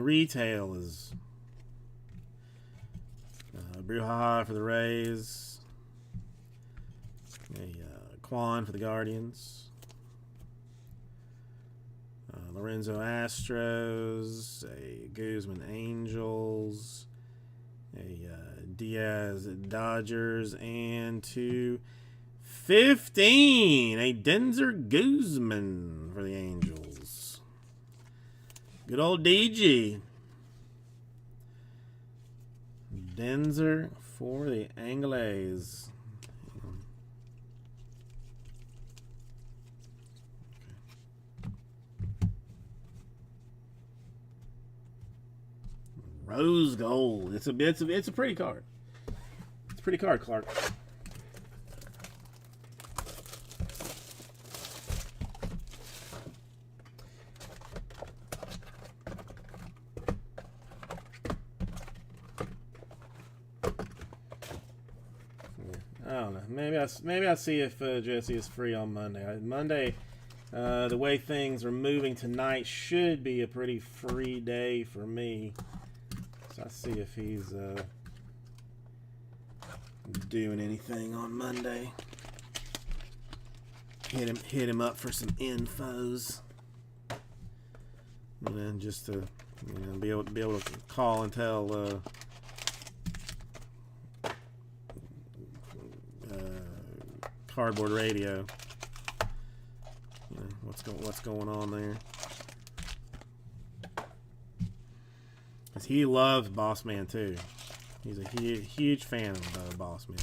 Retail is Bruja for the Rays. A Quan for the Guardians. Lorenzo Astros. A Guzman Angels. A Diaz Dodgers. And 2/15. A Denzer Guzman for the Angels. Good old DG. Denzer for the Angles. Rose gold. It's a pretty card. It's a pretty card, Clark. I don't know. Maybe I'll see if Jesse is free on Monday. Monday, the way things are moving tonight, should be a pretty free day for me. So I'll see if he's doing anything on Monday. Hit him up for some infos. And then just to be able to call and tell Cardboard Radio what's going on there. Because he loves Boss Man too. He's a huge fan of Boss Man.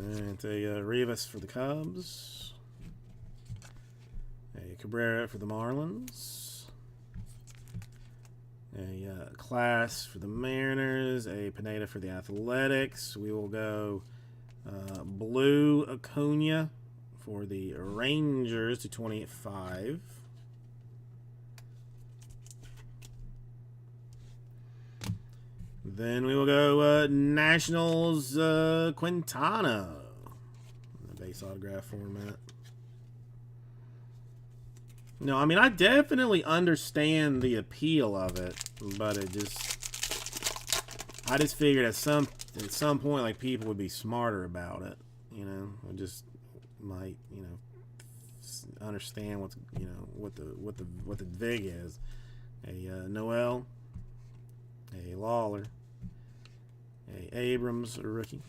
And a Rivas for the Cubs. Cabrera for the Marlins. A Class for the Mariners. A Pineda for the Athletics. We will go Blue Acuna for the Rangers to 25. Then we will go Nationals Quintana. The base autograph format. No, I mean, I definitely understand the appeal of it, but it just... I just figured at some point, like, people would be smarter about it, you know? I just might, you know, understand what's, you know, what the vig is. A Noel, a Lawler, a Abrams, a rookie.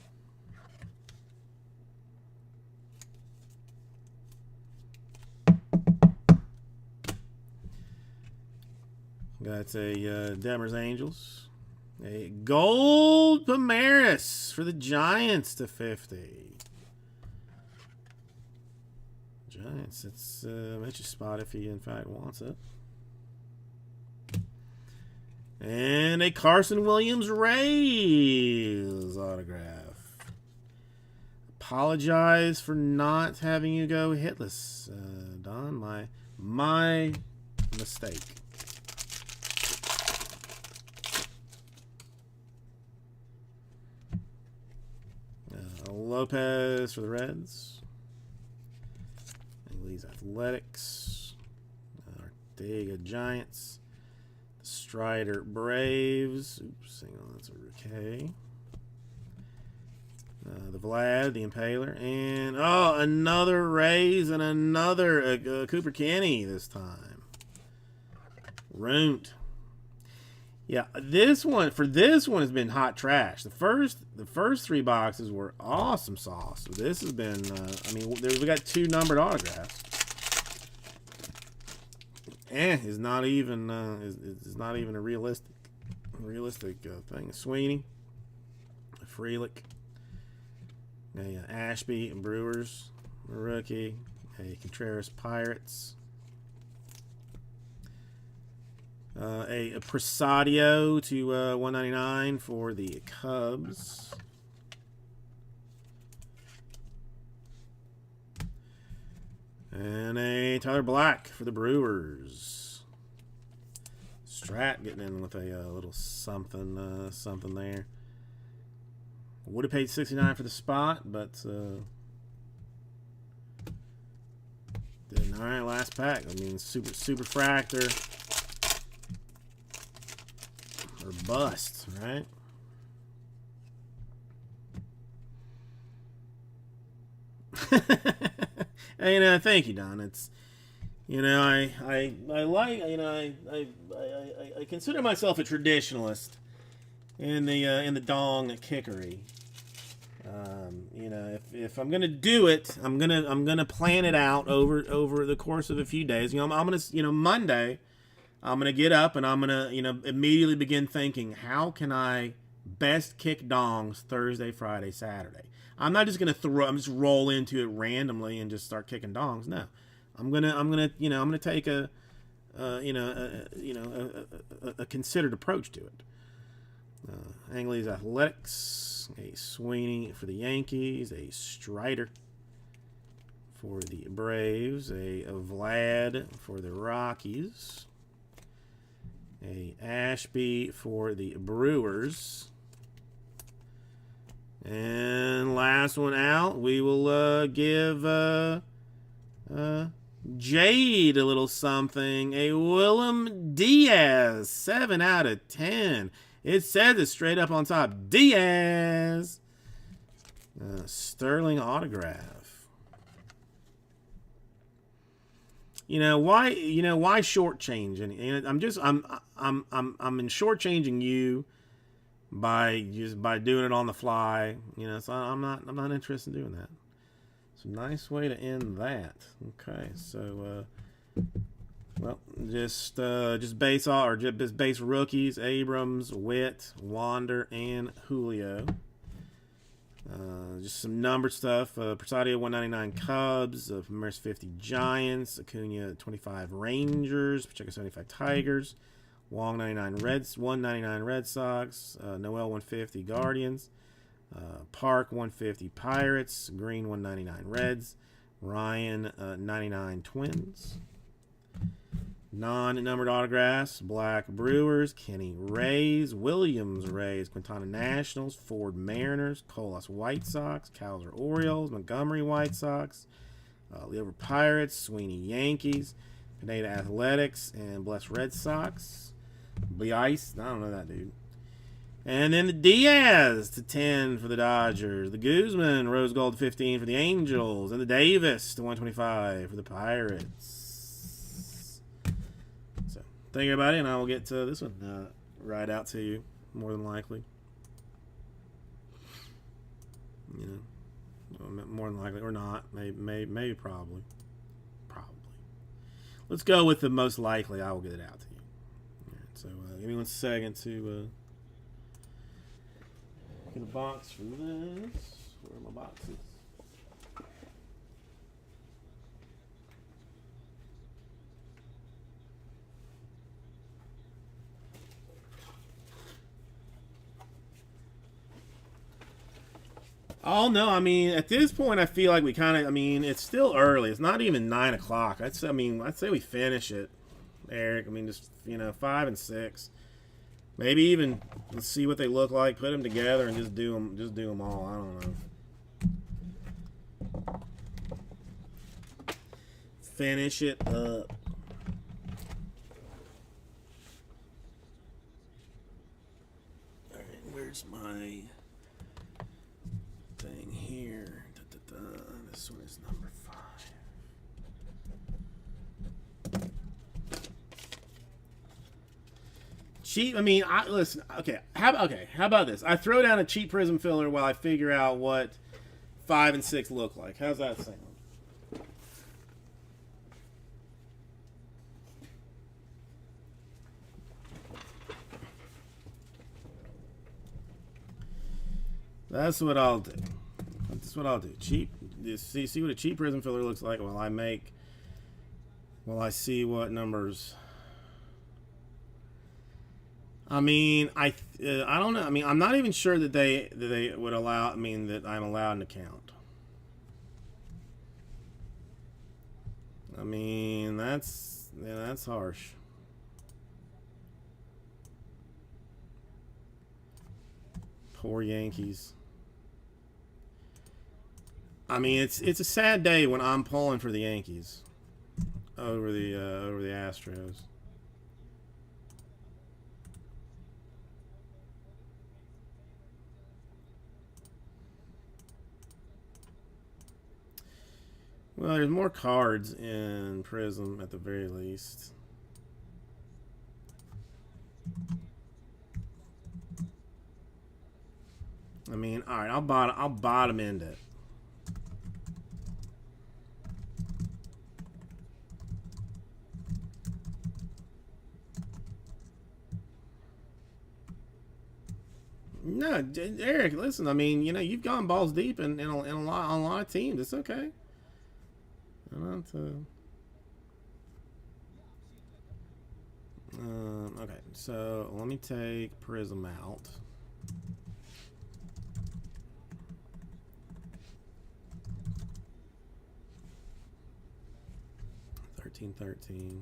Got a Demers Angels. A gold Pomeris for the Giants to 50. Giants, it's at your spot if he in fact wants it. And a Carson Williams Rays autograph. Apologize for not having you go hitless, Don. My mistake. Lopez for the Reds. Angeles Athletics. Ortega Giants. The Strider Braves. Oops, hang on, that's a okay. The Vlad, the Impaler. And, oh, another Rays and another Cooper Kenny this time. Runt. Yeah, this one has been hot trash. The first 3 boxes were awesome sauce. So this has been, I mean, we got 2 numbered autographs. Is not even is not even a realistic thing. Sweeney, Frelick, Ashby and Brewers, a rookie, a Contreras Pirates. A Presadio to 199 for the Cubs. And a Tyler Black for the Brewers. Strat getting in with a little something something there. Would have paid $69 for the spot, but didn't. All right, last pack. I mean, super fractor. Or bust, right? You know, thank you, Don. It's, you know, I like, you know, I consider myself a traditionalist in the dong kickery. You know, if I'm gonna do it, I'm gonna plan it out over the course of a few days. You know, I'm gonna, you know, Monday, I'm going to get up and I'm going to, you know, immediately begin thinking, how can I best kick dongs Thursday, Friday, Saturday? I'm not just going to I'm just roll into it randomly and just start kicking dongs. No, I'm going to, you know, I'm going to take a considered approach to it. Angeles Athletics, a Sweeney for the Yankees, a Strider for the Braves, a Vlad for the Rockies. A Ashby for the Brewers. And last one out, we will give Jade a little something. A Willem Diaz, 7 out of 10. It says it straight up on top. Diaz. Sterling autograph. You know why shortchange? And I'm shortchanging you by doing it on the fly. You know, so I'm not interested in doing that. It's a nice way to end that. Okay, so well, just base rookies: Abrams, Witt, Wander, and Julio. Just some numbered stuff. Presidio 199 Cubs, Maris 50 Giants, Acuna 25 Rangers, Pacheco 75 Tigers, Wong 99 Reds, 199 Red Sox, Noel 150 Guardians, Park 150 Pirates, Green 199 Reds, Ryan 99 Twins. Non-numbered autographs: Black Brewers, Kenny Rays, Williams Rays, Quintana Nationals, Ford Mariners, Colas White Sox, Kowser Orioles, Montgomery White Sox, Leover Pirates, Sweeney Yankees, Pineda Athletics, and Bless Red Sox. Ice, I don't know that dude. And then the Diaz to 10 for the Dodgers, the Guzman Rose Gold 15 for the Angels, and the Davis to 125 for the Pirates. Think about it, and I will get to this one right out to you, more than likely. You know, more than likely, or not. Maybe, probably. Let's go with the most likely. I will get it out to you. All right, so give me 1 second to get a box for this. Where are my boxes? Oh no! I mean, at this point, I feel like we kind of. I mean, it's still early. It's not even 9 o'clock. I'd say we finish it, Eric. I mean, just 5 and 6, maybe even. Let's see what they look like. Put them together and just do them. Just do them all. I don't know. Finish it up. All right, where's my thing here? This one is number 5. Cheap. I mean, listen. Okay. How about this? I throw down a cheap prism filler while I figure out what 5 and 6 look like. How's that sound? That's what I'll do. That's what I'll do. Cheap. See what a cheap prism filler looks like while I see what numbers. I mean, I don't know. I mean, I'm not even sure that they would allow. I mean, that I'm allowed an account. I mean, that's harsh. Poor Yankees. I mean, it's a sad day when I'm pulling for the Yankees over the Astros. Well, there's more cards in Prism at the very least. I mean, all right, I'll bottom end it. No, Eric, listen. I mean, you've gone balls deep in a lot of teams. It's okay. Okay, so let me take Prism out. $13.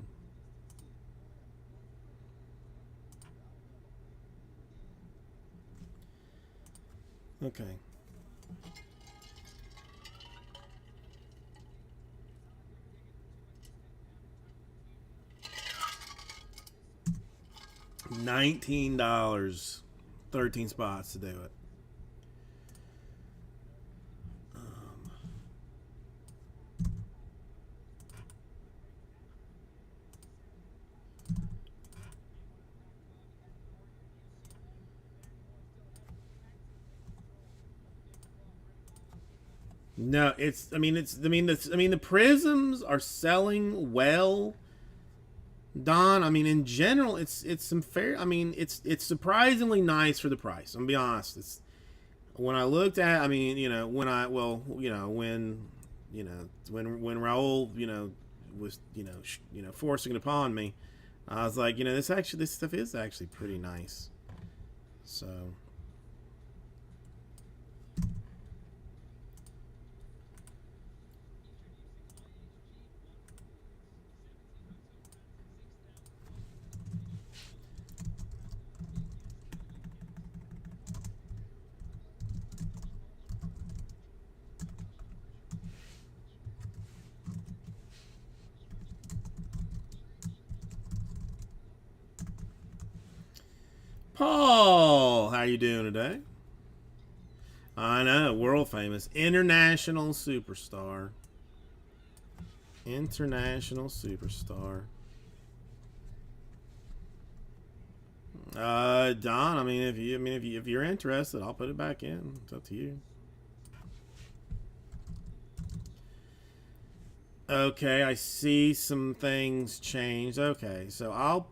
Okay. $19. 13 spots to do it. No, the prisms are selling well, Don. I mean, in general, it's some fair. I mean, it's surprisingly nice for the price. I'm gonna be honest. It's when I looked at, I mean, when I, well, when Raul, was, forcing it upon me, I was like, this stuff is actually pretty nice. So. Paul, how you doing today? I know, world famous, international superstar. International superstar. Don, if you're interested, I'll put it back in. It's up to you. Okay, I see some things changed. Okay, so I'll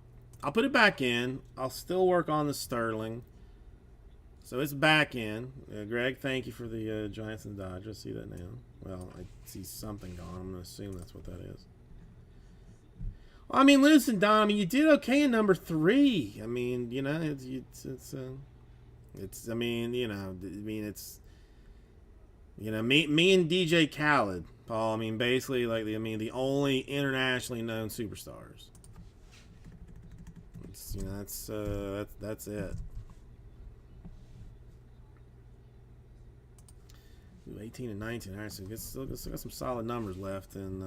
put it back in. I'll still work on the Sterling. So it's back in. Greg, thank you for the Giants and Dodgers. I see that now. Well, I see something gone. I'm going to assume that's what that is. Well, I mean, listen, Don. I mean, you did okay in number 3. I mean, it's. I mean, me and DJ Khaled, Paul. I mean, basically, the only internationally known superstars. It's, that's it. Ooh, 18 and 19. All right, so still got some solid numbers left in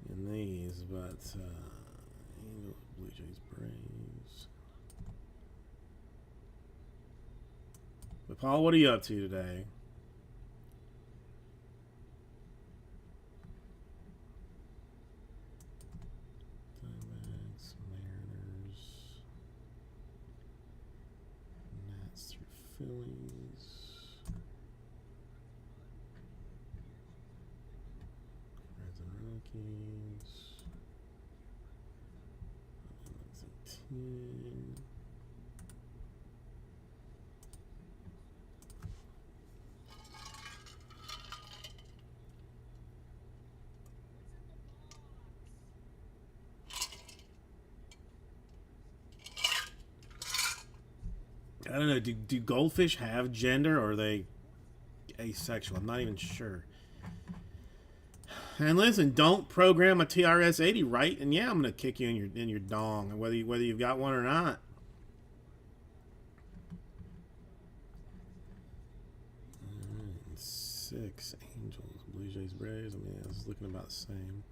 these, but Blue Jays, Braves. But Paul, what are you up to today? Diamondbacks, Mariners, Nats through Phillies. Reds and Rockies. 10. I don't know. Do goldfish have gender, or are they asexual? I'm not even sure. And listen, don't program a TRS-80 right, and yeah, I'm gonna kick you in your dong, whether you've got one or not. Right, 6 Angels, Blue Jays, Braves. I mean, I was looking about the same.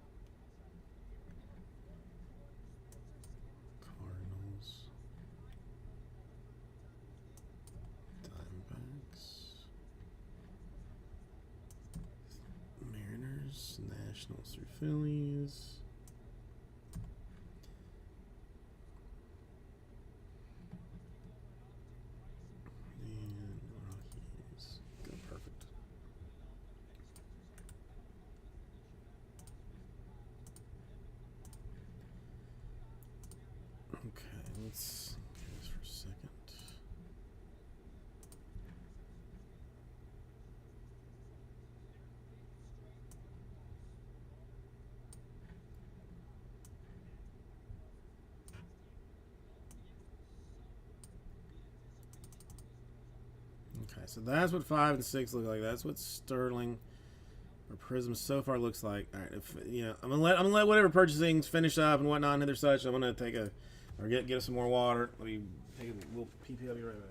Cardinals, Diamondbacks, Mariners, Nationals through Phillies. And Rockies. Go perfect. Okay, let's do this for a second. Okay, so that's what 5 and 6 look like. That's what Sterling or Prism so far looks like. All right, if I'm gonna let whatever purchasing's finish up and whatnot and other such. I'm gonna take get us some more water. Let me take a little pee. I'll be right back.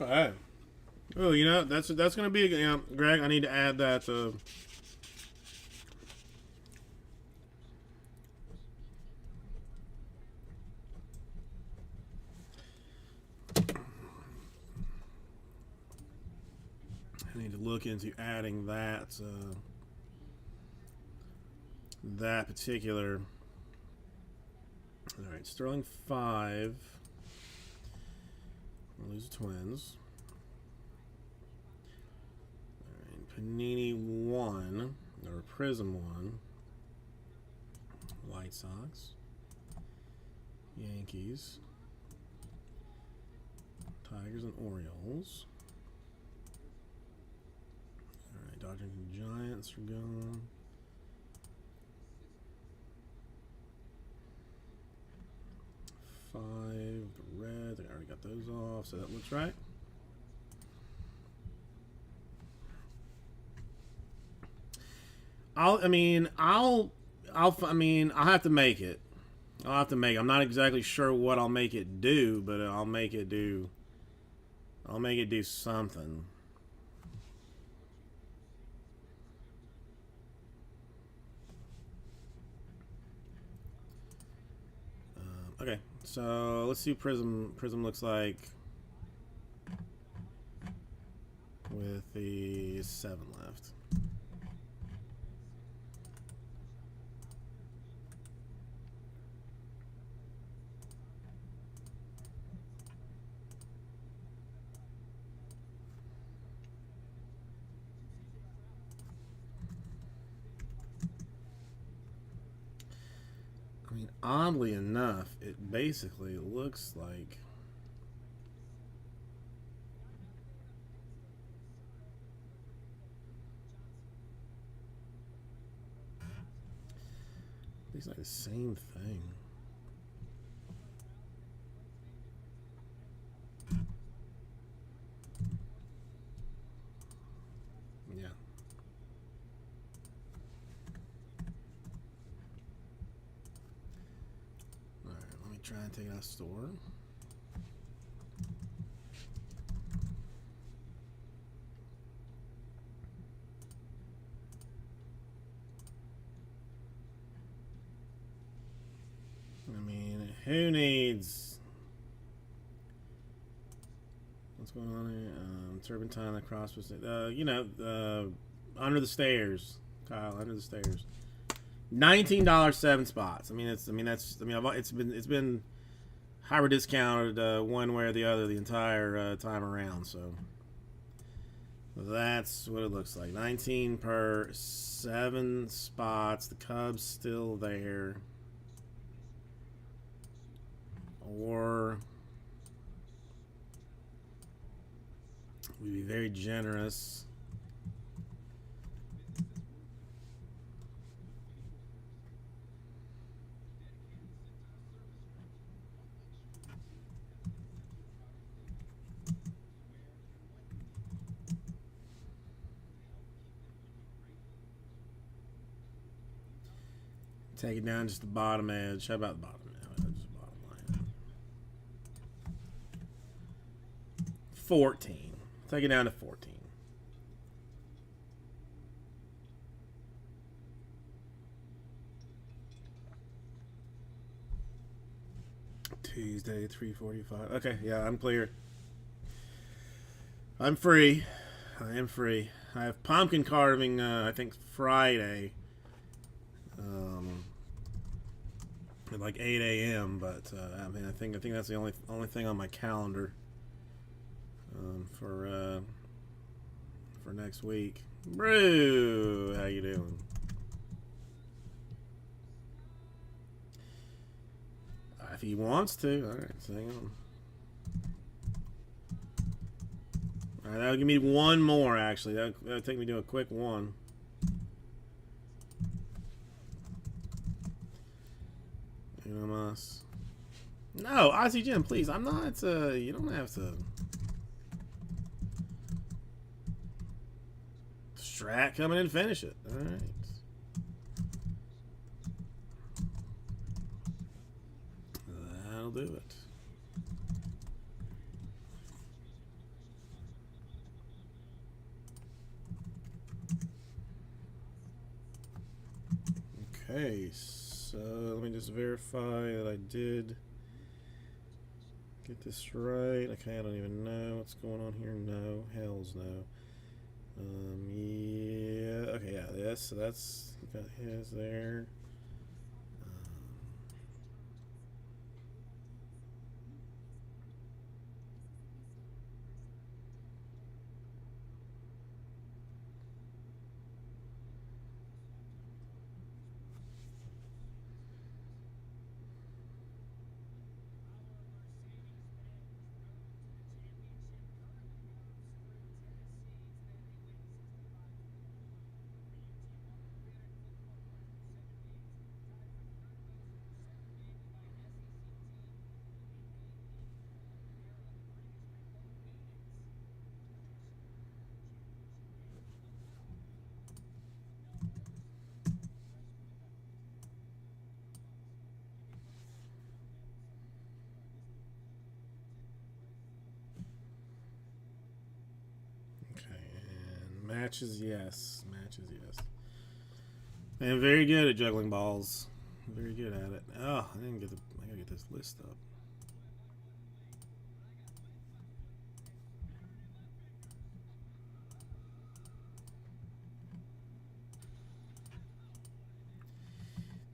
Okay. Oh, you know, that's gonna be, you know, Greg, I need to add that. I need to look into adding that. That particular. All right, Sterling 5. Lose Twins. All right, Panini 1 or Prism 1. White Sox. Yankees. Tigers and Orioles. All right, Dodgers and Giants are gone. Five, the red. I already got those off, so that looks right. I'll have to make it. I'll have to make it. I'm not exactly sure what I'll make it do, but I'll make it do something. Okay, so let's see what Prism looks like with the 7 left. I mean, oddly enough, it basically looks like it's like the same thing. Yeah. All right, let me try and take it out of store. I mean, who needs? What's going on here? Turpentine across. Under the stairs, Kyle. Under the stairs. $19, 7 spots. It's been hyper discounted one way or the other the entire time around. So that's what it looks like. 19 per 7 spots. The Cubs still there. Or we'd be very generous. Take it down just the bottom edge. How about the bottom edge? Just bottom line. 14. Take it down to 14. Tuesday, 3:45. Okay, yeah, I'm clear. I'm free. I am free. I have pumpkin carving. I think Friday. At like 8 a.m. But I think that's the only thing on my calendar for next week. Brew, how you doing? If he wants to. All right, so hang on. All right, that'll give me one more. Actually, that'll take me to a quick one. No, Ozzy Jim, please. I'm not. You don't have to. Strat, come in and finish it. All right. That'll do it. Okay, so let me just verify that I did get this right. Okay, I don't even know what's going on here. No, hells no. Yeah, okay, yeah, yes, so that's got his there. Matches, yes. Matches, yes. And very good at juggling balls. Very good at it. Oh, I didn't get the. I gotta get this list up.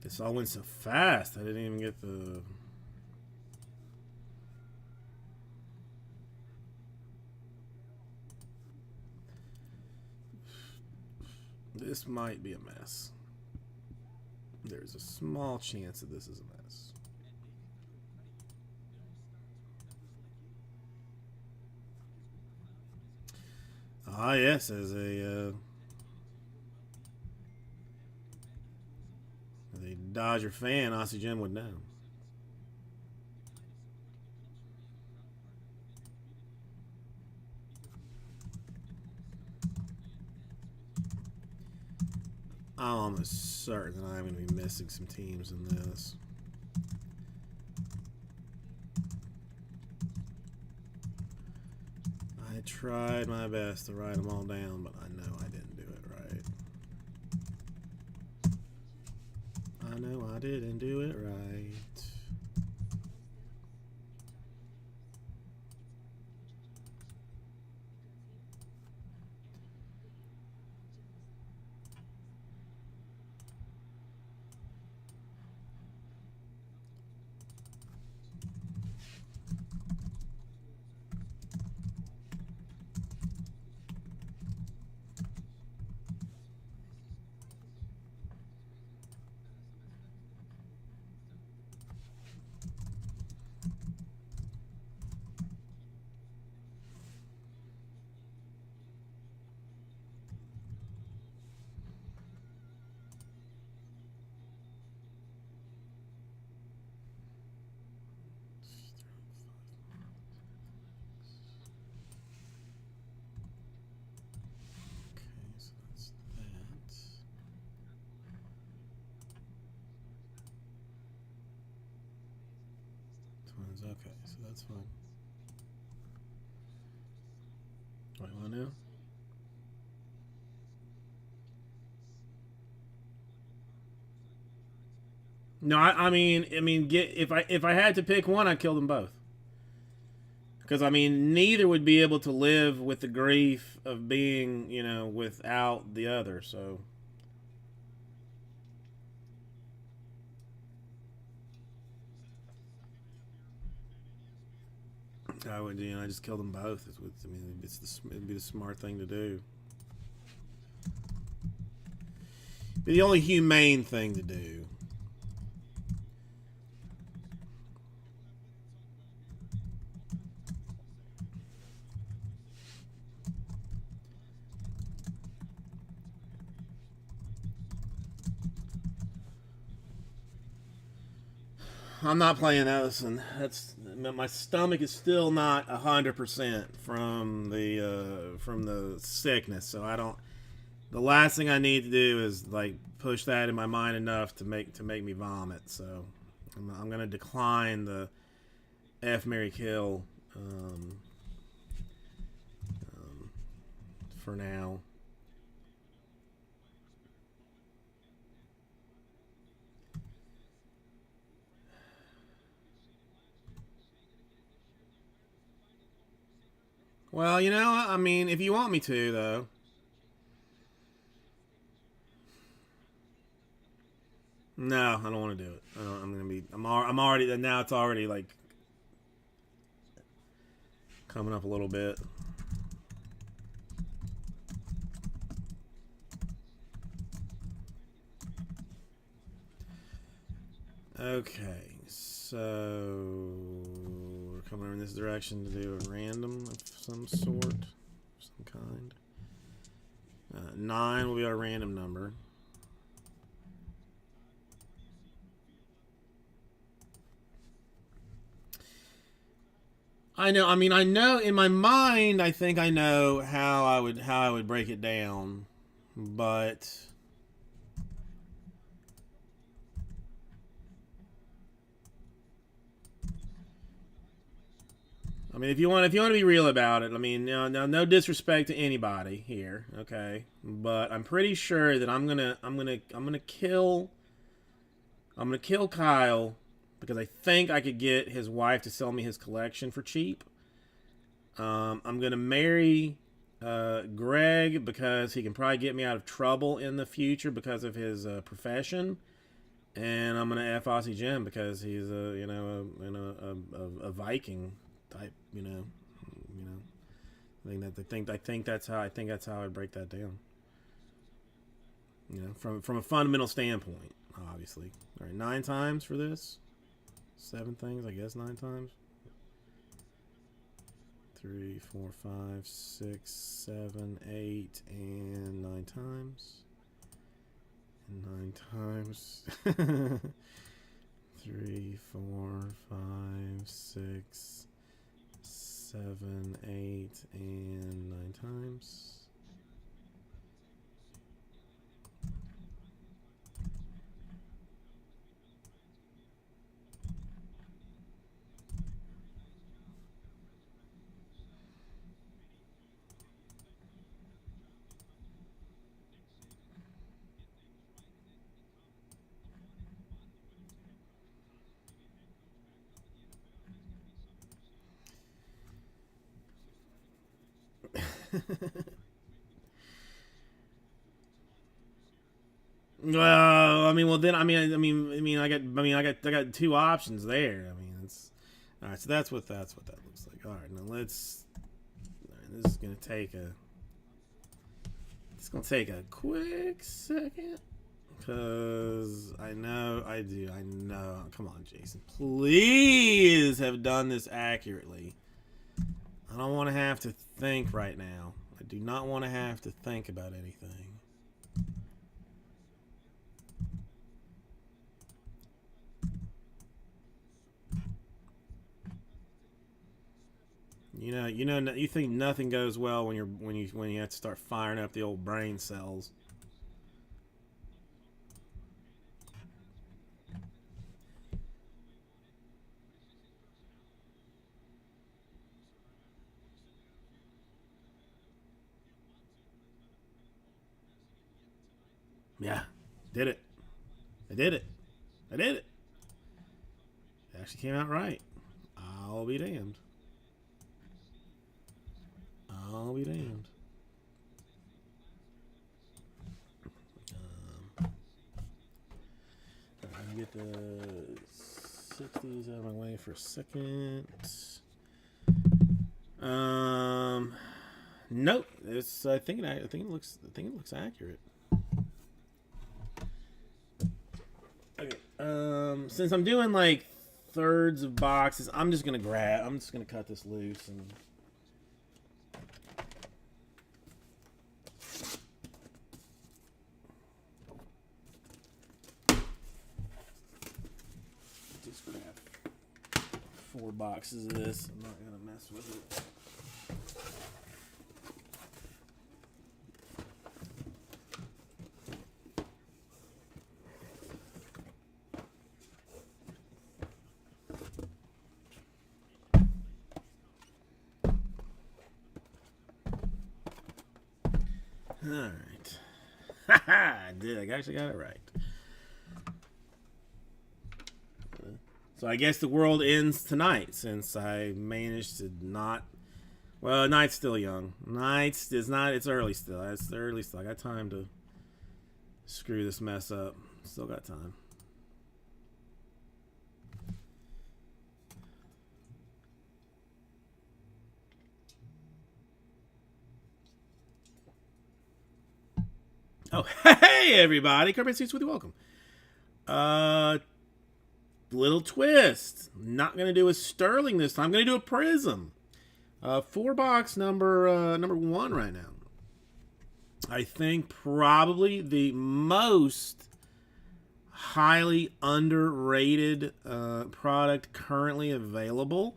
This all went so fast. I didn't even get the. This might be a mess. There's a small chance that this is a mess. Ah, yes, as a Dodger fan, Aussie Jim would know. I'm almost certain that I'm going to be missing some teams in this. I tried my best to write them all down, but I know I didn't do it right. I know I didn't do it right. Okay, so that's fine. What, you want to know? No, I mean, get if I had to pick one, I'd kill them both. Because I mean, neither would be able to live with the grief of being, without the other. So I would, I just kill them both. It'd be the smart thing to do. Be the only humane thing to do. I'm not playing Edison. That's my stomach is still not 100% from the sickness, so I don't. The last thing I need to do is like push that in my mind enough to make me vomit. So I'm gonna decline the F Mary Kill for now. Well, you know, I mean, if you want me to, though. No, I don't want to do it. I'm gonna be. I'm already. Now it's already like coming up a little bit. Okay, so we're coming in this direction to do a random of some sort, some kind. 9 will be our random number. I know. I mean, I know in my mind. I think I know how I would break it down, but I mean, if you want to be real about it, I mean, no disrespect to anybody here, okay? But I'm pretty sure that I'm gonna kill Kyle because I think I could get his wife to sell me his collection for cheap. I'm gonna marry Greg because he can probably get me out of trouble in the future because of his profession, and I'm gonna F Aussie Jim because he's a Viking type, you know. I think that's how I break that down. You know, from a fundamental standpoint, obviously. All right, 9 times for this. 7 things, I guess. 9 times. 3, 4, 5, 6, 7, 8, and 9 times. And 9 times. 3, 4, 5, 6, 7, 8, and 9 times. Well, I mean, I got 2 options there. I mean, it's all right. So that's what that looks like. All right, now let's. All right, this is gonna take a. It's gonna take a quick second, because I know I do. I know. Come on, Jason. Please have done this accurately. I don't want to have to think right now. I do not want to have to think about anything. You think nothing goes well when you have to start firing up the old brain cells. Yeah, did it. I did it. I did it. It actually came out right. I'll be damned. I'll be damned. Let me get the 60s out of my way for a second. Nope. It's. I think it looks accurate. Okay. Since I'm doing like thirds of boxes, I'm just gonna cut this loose and. Just grab 4 boxes of this. I'm not gonna mess with it. Alright. Haha, I did. I actually got it right. So I guess the world ends tonight since I managed to not Well, Knight's still young. Knight's is not. It's early still. It's early still. I got time to screw this mess up. Still got time. Oh, hey everybody! Carpet Seats with you. Welcome. Little twist. Not gonna do a Sterling this time. I'm gonna do a Prism. 4-box number 1 right now. I think probably the most highly underrated product currently available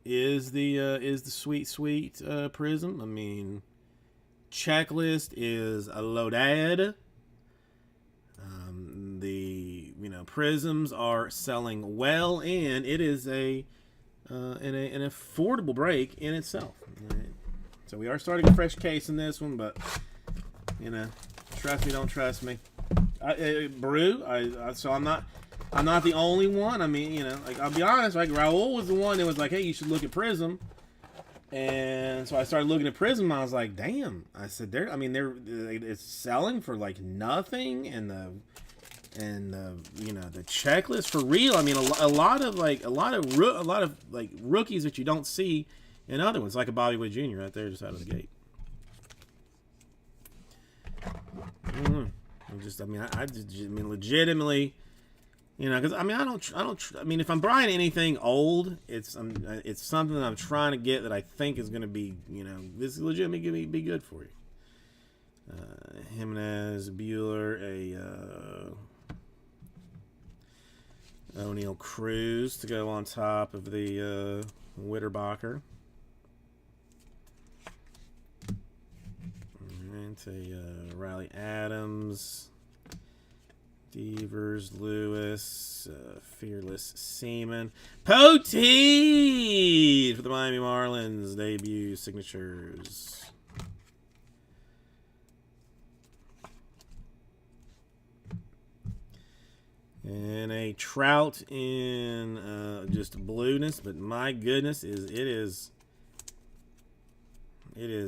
is the sweet Prism. I mean, checklist is a loaded. The Prisms are selling well, and it is an affordable break in itself. Right. So we are starting a fresh case in this one, but trust me, don't trust me. Brew. So I'm not the only one. I mean, like, I'll be honest. Like, Raul was the one that was like, "Hey, you should look at Prism." And so I started looking at Prism. And I was like, "Damn!" I said, it's selling for like nothing, and the checklist for real. I mean, a lot of rookies that you don't see in other ones, like a Bobby Wood Jr. right there, just out of the gate. I mean, legitimately, because I mean, if I'm buying anything old, it's something that I'm trying to get that I think is going to be, this is legitimately going to be good for you. Jimenez, Bueller, O'Neal Cruz to go on top of the Witterbacher. And Riley Adams, Devers, Lewis, Fearless Seaman, Poteet for the Miami Marlins debut signatures. And a Trout in just blueness, but my goodness, it is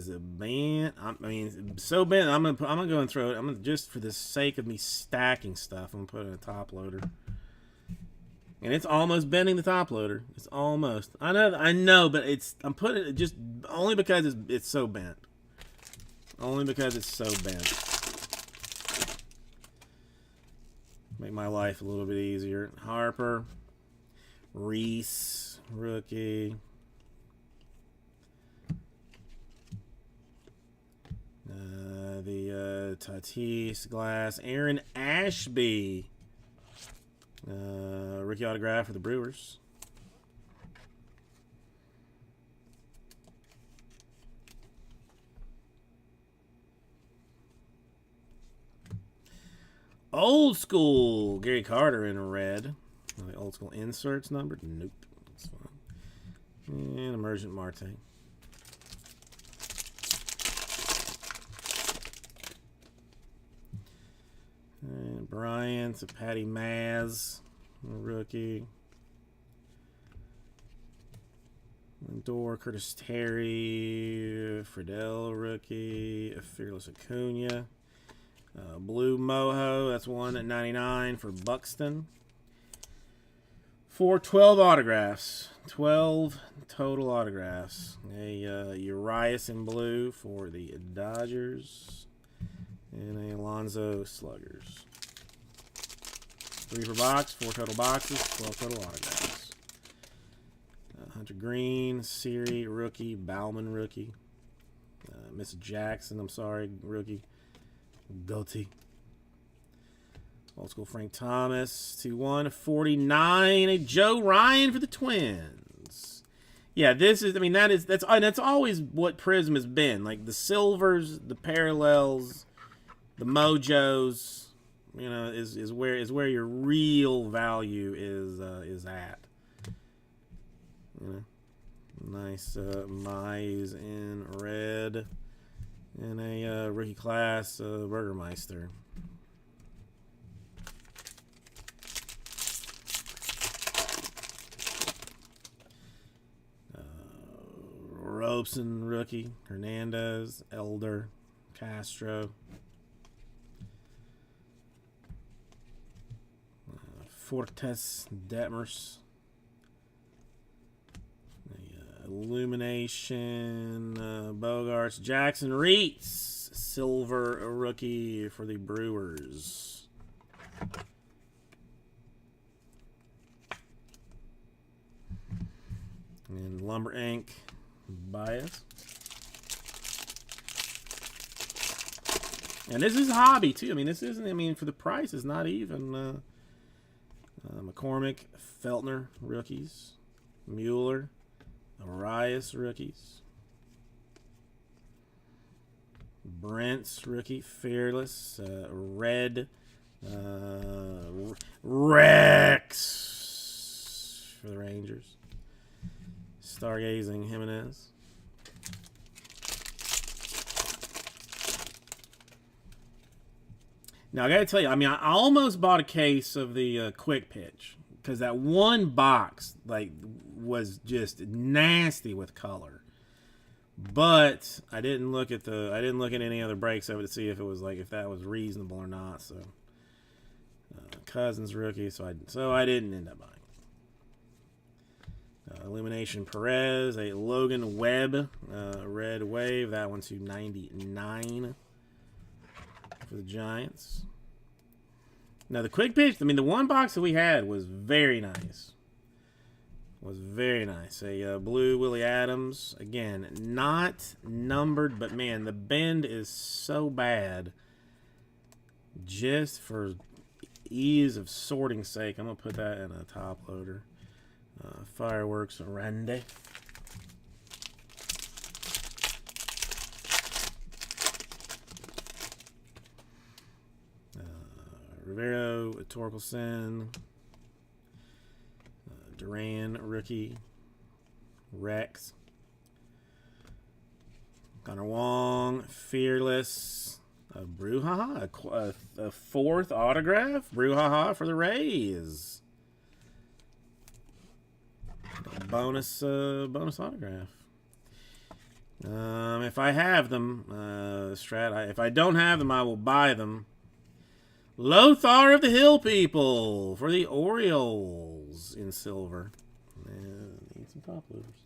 a band. I mean, so bent. I'm gonna go and throw it. I'm gonna, just for the sake of me stacking stuff, I'm gonna put it in a top loader. And it's almost bending the top loader. It's almost. I know, but I'm putting it just only because it's so bent. Only because it's so bent. Make my life a little bit easier. Harper, Reese, rookie. The Tatis Glass, Aaron Ashby, rookie autograph for the Brewers. Old school Gary Carter in red. The old school inserts numbered? Nope. That's fine. And Emergent Marte. And Bryant, Patty Maz, rookie. Lindor, Curtis Terry, Friedel, rookie. Fearless Acuna. Blue Moho, that's one at 99 for Buxton. For 12 autographs. 12 total autographs. A Urias in blue for the Dodgers. And a Alonzo Sluggers. 3 per box, 4 total boxes, 12 total autographs. Hunter Green, Siri, rookie. Bauman, rookie. Miss Jackson, I'm sorry, rookie. Goatee. Old school Frank Thomas. 2/149. A Joe Ryan for the Twins. Yeah, this is. I mean, that's always what Prism has been. Like the silvers, the parallels, the mojos. Is where your real value is at. Nice Mize in red. And a rookie class, Burgermeister. Robeson rookie. Hernandez, Elder, Castro. Fortes, Detmers. Illumination, Bogarts, Jackson Reitz, silver rookie for the Brewers. And Lumber Inc. Bias. And this is hobby too. I mean, this isn't. I mean, for the price, it's not even. McCormick, Feltner rookies, Mueller, Arias rookies, Brent's rookie, Fearless, Red, Rex for the Rangers, Stargazing Jimenez. Now, I got to tell you, I mean, I almost bought a case of the Quick Pitch because that one box, like, was just nasty with color. But I didn't look at any other breaks of it to see if it was like if that was reasonable or not. So, Cousins rookie, so I didn't end up buying. Illumination Perez, a Logan Webb, Red Wave, that one to 99 for the Giants. Now the Quick Pitch, I mean, the one box that we had was very nice. A blue Willie Adams, again, not numbered, but man, the bend is so bad. Just for ease of sorting sake, I'm gonna put that in a top loader. Fireworks Randy. Rivero, Torkelson, Duran, rookie, Rex, Connor Wong, Fearless, Brouhaha, a fourth autograph, Brouhaha for the Rays. Bonus autograph. If I have them, Strat. If I don't have them, I will buy them. Lothar of the Hill People for the Orioles in silver. And need some top loaders.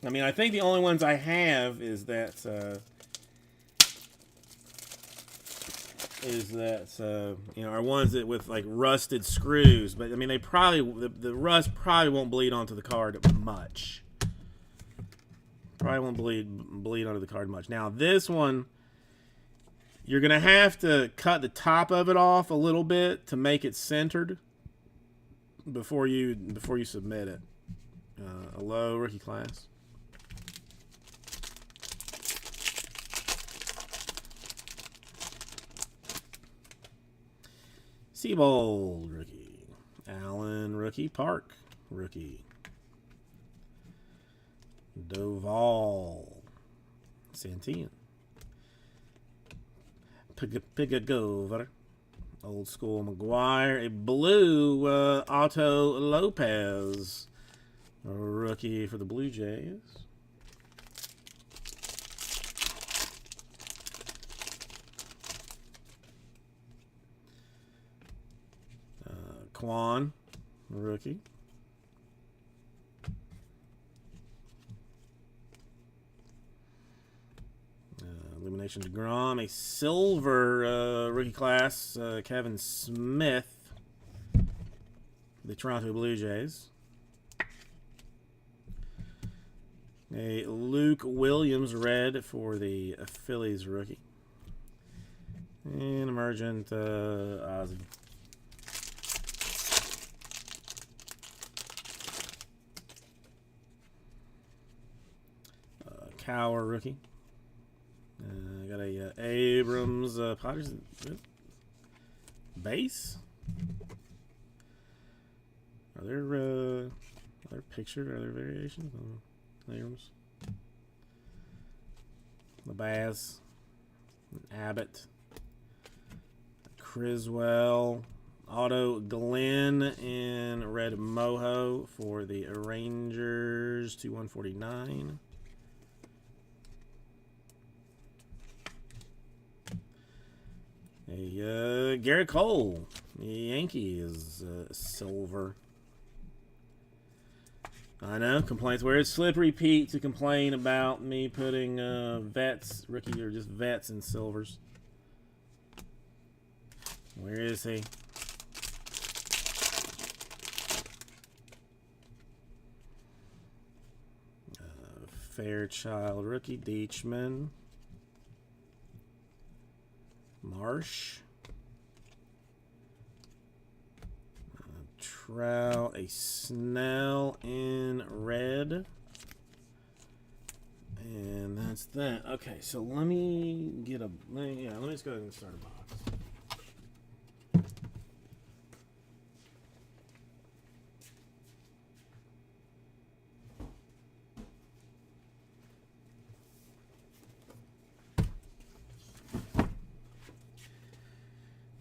I mean, I think the only ones I have is that you know, are ones that with like rusted screws. But I mean, they probably the rust probably won't bleed onto the card much. Probably won't bleed onto the card much. Now this one, you're gonna have to cut the top of it off a little bit to make it centered before you submit it. A low rookie class. Seabold rookie, Allen rookie, Park rookie. Doval, Santillan, Pigagover, old school McGuire, a blue Otto Lopez, a rookie for the Blue Jays. Quan, rookie. Illumination DeGrom, a silver rookie class, Kevin Smith, the Toronto Blue Jays. A Luke Williams red for the Phillies rookie. And emergent Ozzie. Cower rookie. Got a Abrams Padres base. Are there variations on Abrams? LeBaz, Abbott, Criswell, Auto Glenn in red moho for the Rangers to 149. Garrett Cole, Yankees, silver. I know, complaints. Where's Slippery Pete to complain about me putting vets, rookie, or just vets in silvers? Where is he? Fairchild rookie, Deachman. Marsh. Trout, a Snell in red. And that's that. Okay, so let me get a... Yeah, let me just go ahead and start a box.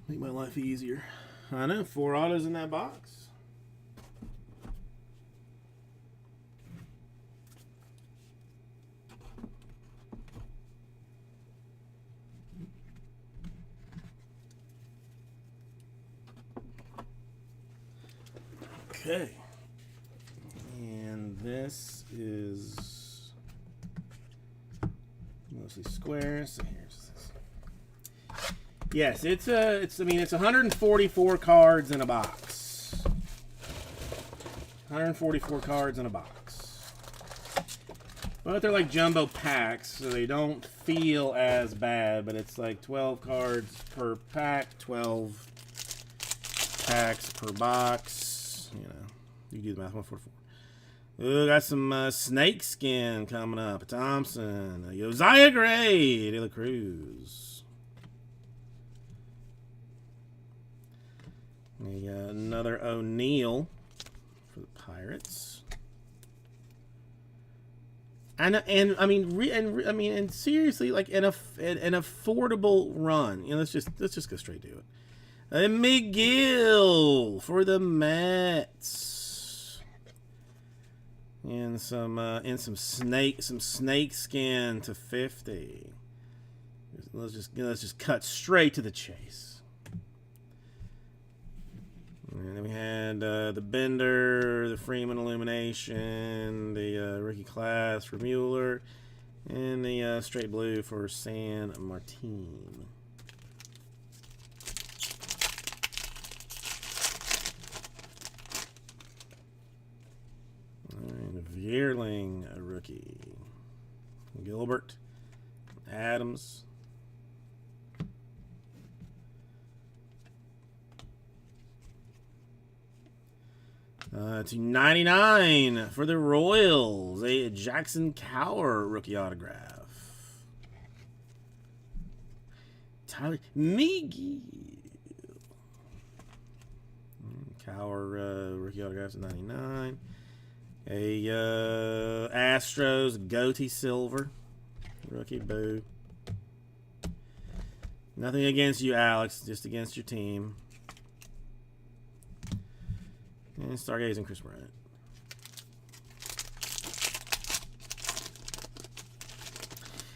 Make my life easier. I know, 4 autos in that box. Okay. And this is mostly squares. So here's this. Yes, it's I mean, it's 144 cards in a box. 144 cards in a box. But they're like jumbo packs, so they don't feel as bad, but it's like 12 cards per pack, 12 packs per box. You know, you do the math. 144. Ooh, got some snake skin coming up. Thompson, Josiah Gray, De La Cruz. We got another O'Neal for the Pirates. And I mean, and seriously, like an affordable run. You know, let's just go straight to it. McGill for the Mets. And some snake skin to 50. Let's just cut straight to the chase. And then we had the Bender, the Freeman Illumination, the rookie class for Mueller, and the straight blue for San Martin. Yearling, a rookie. Gilbert. Adams. To 99 for the Royals. A Jackson Cower rookie autograph. Tyler Miggy. Cower rookie autographs at 99. A Astros Goatee Silver rookie. Boo. Nothing against you, Alex, just against your team. And Stargazing Chris Bryant.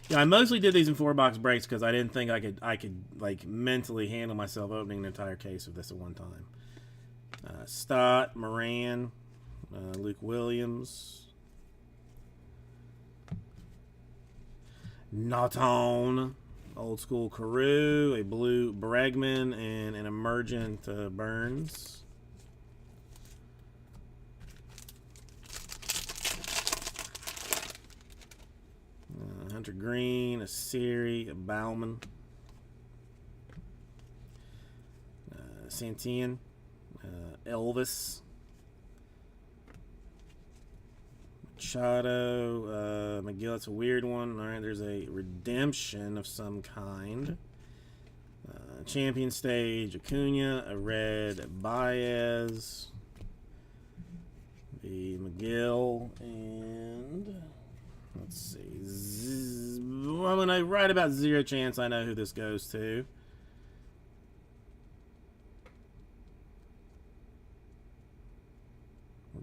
Yeah, I mostly did these in 4-box breaks because I didn't think I could like mentally handle myself opening an entire case of this at one time. Stott, Moran. Luke Williams. Naughton. Old school Carew. A blue Bregman. And an emergent Burns. Hunter Green. A Siri. A Bauman. Santian. Elvis. Machado, McGill, it's a weird one. All right, there's a redemption of some kind. Champion Stage, Acuna, a red Baez, the McGill, and let's see. I'm gonna write about 0 chance I know who this goes to.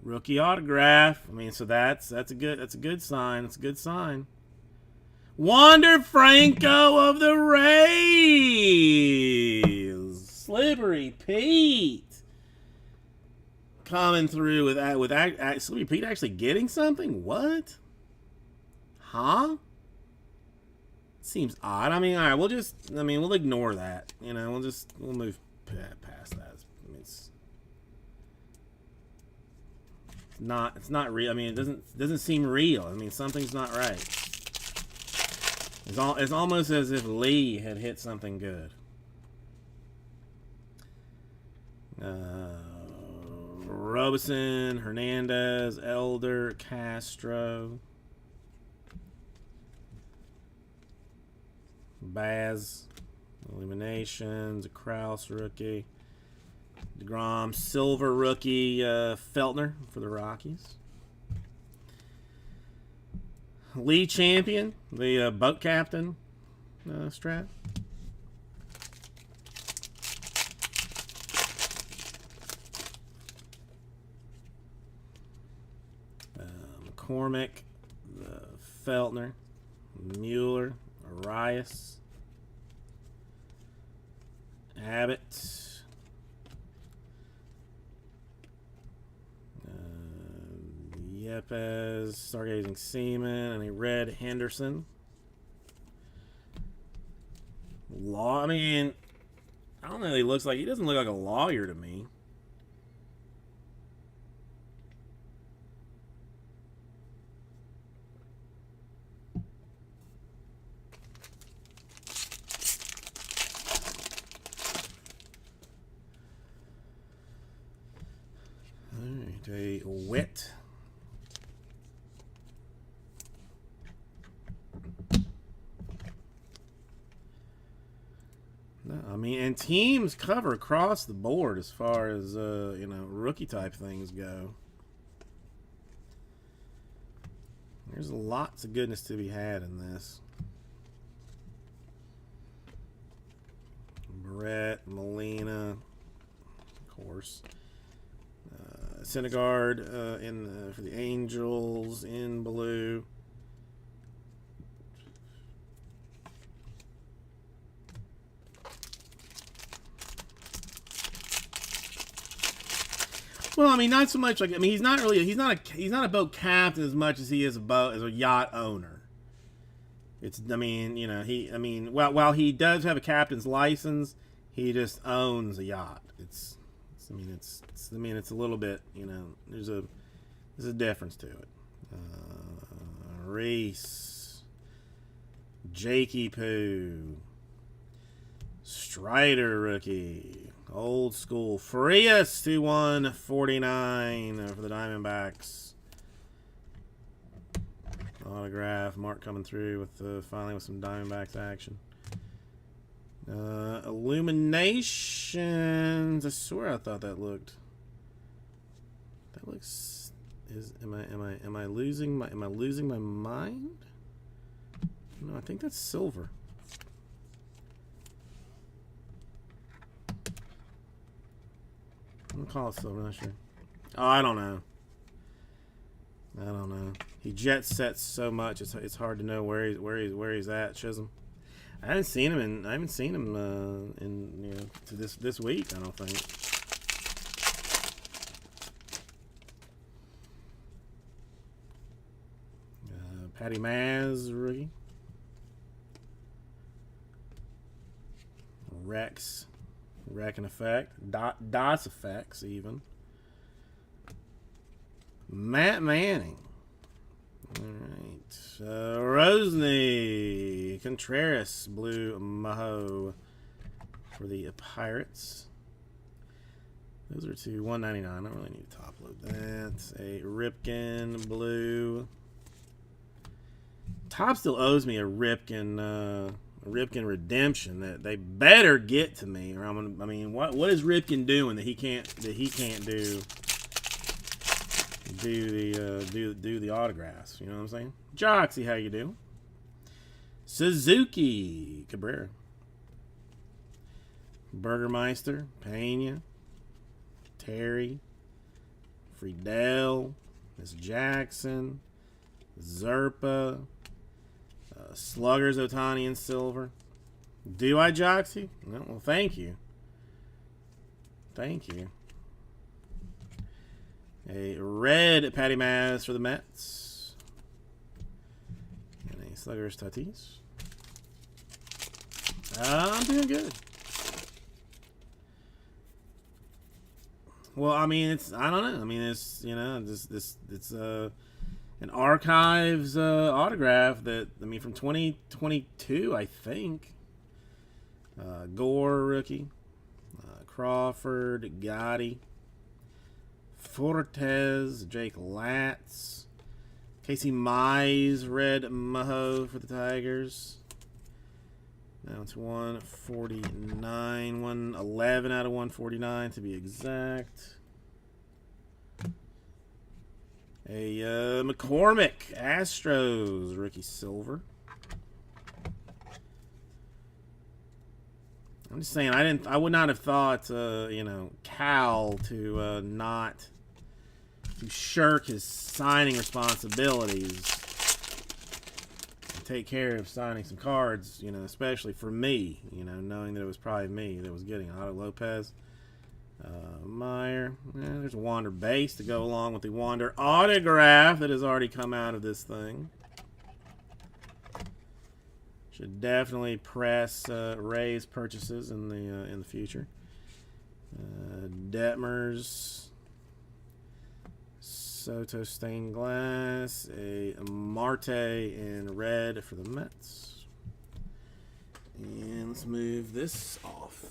Rookie autograph. I mean, so that's a good sign. That's a good sign. Wander Franco of the Rays. Slippery Pete coming through with Slippery Pete actually getting something. What? Huh? Seems odd. I mean, all right. We'll ignore that. You know, we'll move past that. I mean, it's not real. I mean, it doesn't seem real. I mean, something's not right. It's almost as if Lee had hit something good. Robeson, Hernandez, Elder, Castro, Baz, eliminations, a Krause rookie, DeGrom, silver rookie, Feltner for the Rockies. Lee Champion, the boat captain strap. McCormick, Feltner, Mueller, Arias, Abbott, Yepes, Stargazing Seaman, and a Red Henderson. I mean, I don't know. He doesn't look like a lawyer to me. All right, a Witt. No, I mean, and teams cover across the board as far as rookie type things go. There's lots of goodness to be had in this. Brett, Molina, of course. Syndergaard for the Angels in blue. Well, I mean, not so much like, I mean, he's not a boat captain as much as he is a yacht owner. While he does have a captain's license, he just owns a yacht. It's a little bit, there's a difference to it. Reese, Jakey Poo, Strider rookie, old school, Frias 2/149 for the Diamondbacks. Autograph, Mark coming through with finally with some Diamondbacks action. Illuminations. I swear I thought that looked. That looks. Am I losing my mind? No, I think that's silver. I'm gonna call it silver. Not sure. Oh, I don't know. He jet sets so much. It's hard to know where he's at. Chisholm. I haven't seen him in to this week. I don't think. Patty Maz rookie. Rex and Effect. Dots effects even. Matt Manning. All right. Rosny Contreras, blue Maho for the Pirates. Those are two 199. I don't really need to top load that. A Ripken blue. Top still owes me a Ripken redemption that they better get to me, or what is Ripken doing that he can't do the autographs? You know what I'm saying? Joxy, how you do? Suzuki Cabrera, Burgermeister, Pena, Terry, Friedel, Miss Jackson, Zerpa, Sluggers, Otani, and Silver. Do I, Joxy? No, well, thank you. Thank you. A red Patty Maz for the Mets. And a Sluggers Tatis. I'm doing good. Well, I mean, I don't know. I mean, it's, it's an Archives autograph that, I mean, from 2022, I think. Gore rookie. Crawford, Gotti, Fortes, Jake Latz, Casey Mize, red Maho for the Tigers. Now it's 149, 111 out of 149 to be exact. A McCormick, Astros, rookie silver. I'm just saying, I would not have thought, Cal to not to shirk his signing responsibilities and take care of signing some cards, especially for me, knowing that it was probably me that was getting Otto Lopez, Meyer. There's a Wander base to go along with the Wander autograph that has already come out of this thing. Should definitely press Rays purchases in the future. Detmers, Soto stained glass, a Marte in red for the Mets, and let's move this off.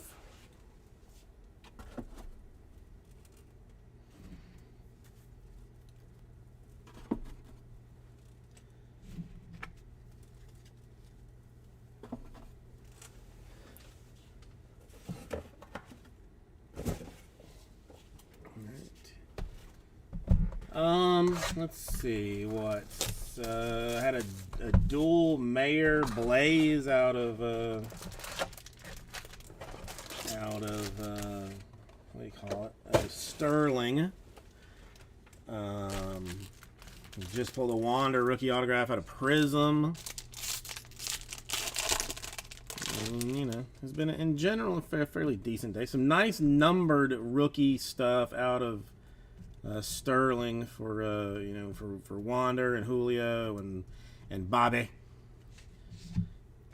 Let's see what I had a dual Mayor Blaze out of what do you call it? Sterling. Just pulled a Wander rookie autograph out of Prism. And, it's been in general a fairly decent day. Some nice numbered rookie stuff out of Sterling for for Wander and Julio and Bobby.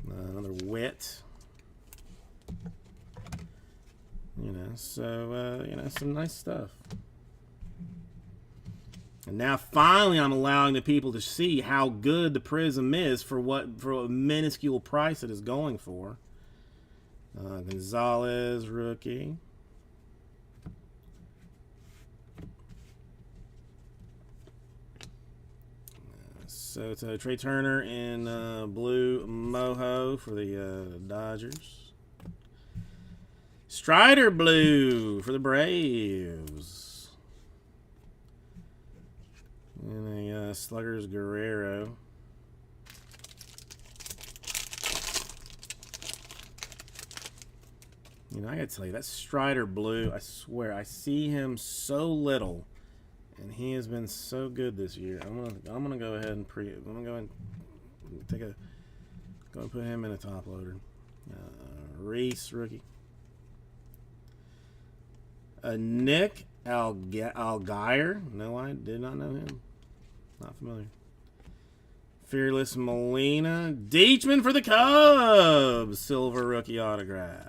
Another Wit. Some nice stuff. And now finally I'm allowing the people to see how good the Prism is for a minuscule price it is going for. Gonzalez rookie. So Trey Turner in blue Moho for the Dodgers. Strider blue for the Braves. And a Sluggers Guerrero. I gotta tell you, that Strider blue, I swear, I see him so little. And he has been so good this year. I'm gonna go ahead and go and put him in a top loader. Reese rookie. Nick Algier. No, I did not know him. Not familiar. Fearless Molina. Deachman for the Cubs. Silver rookie autograph.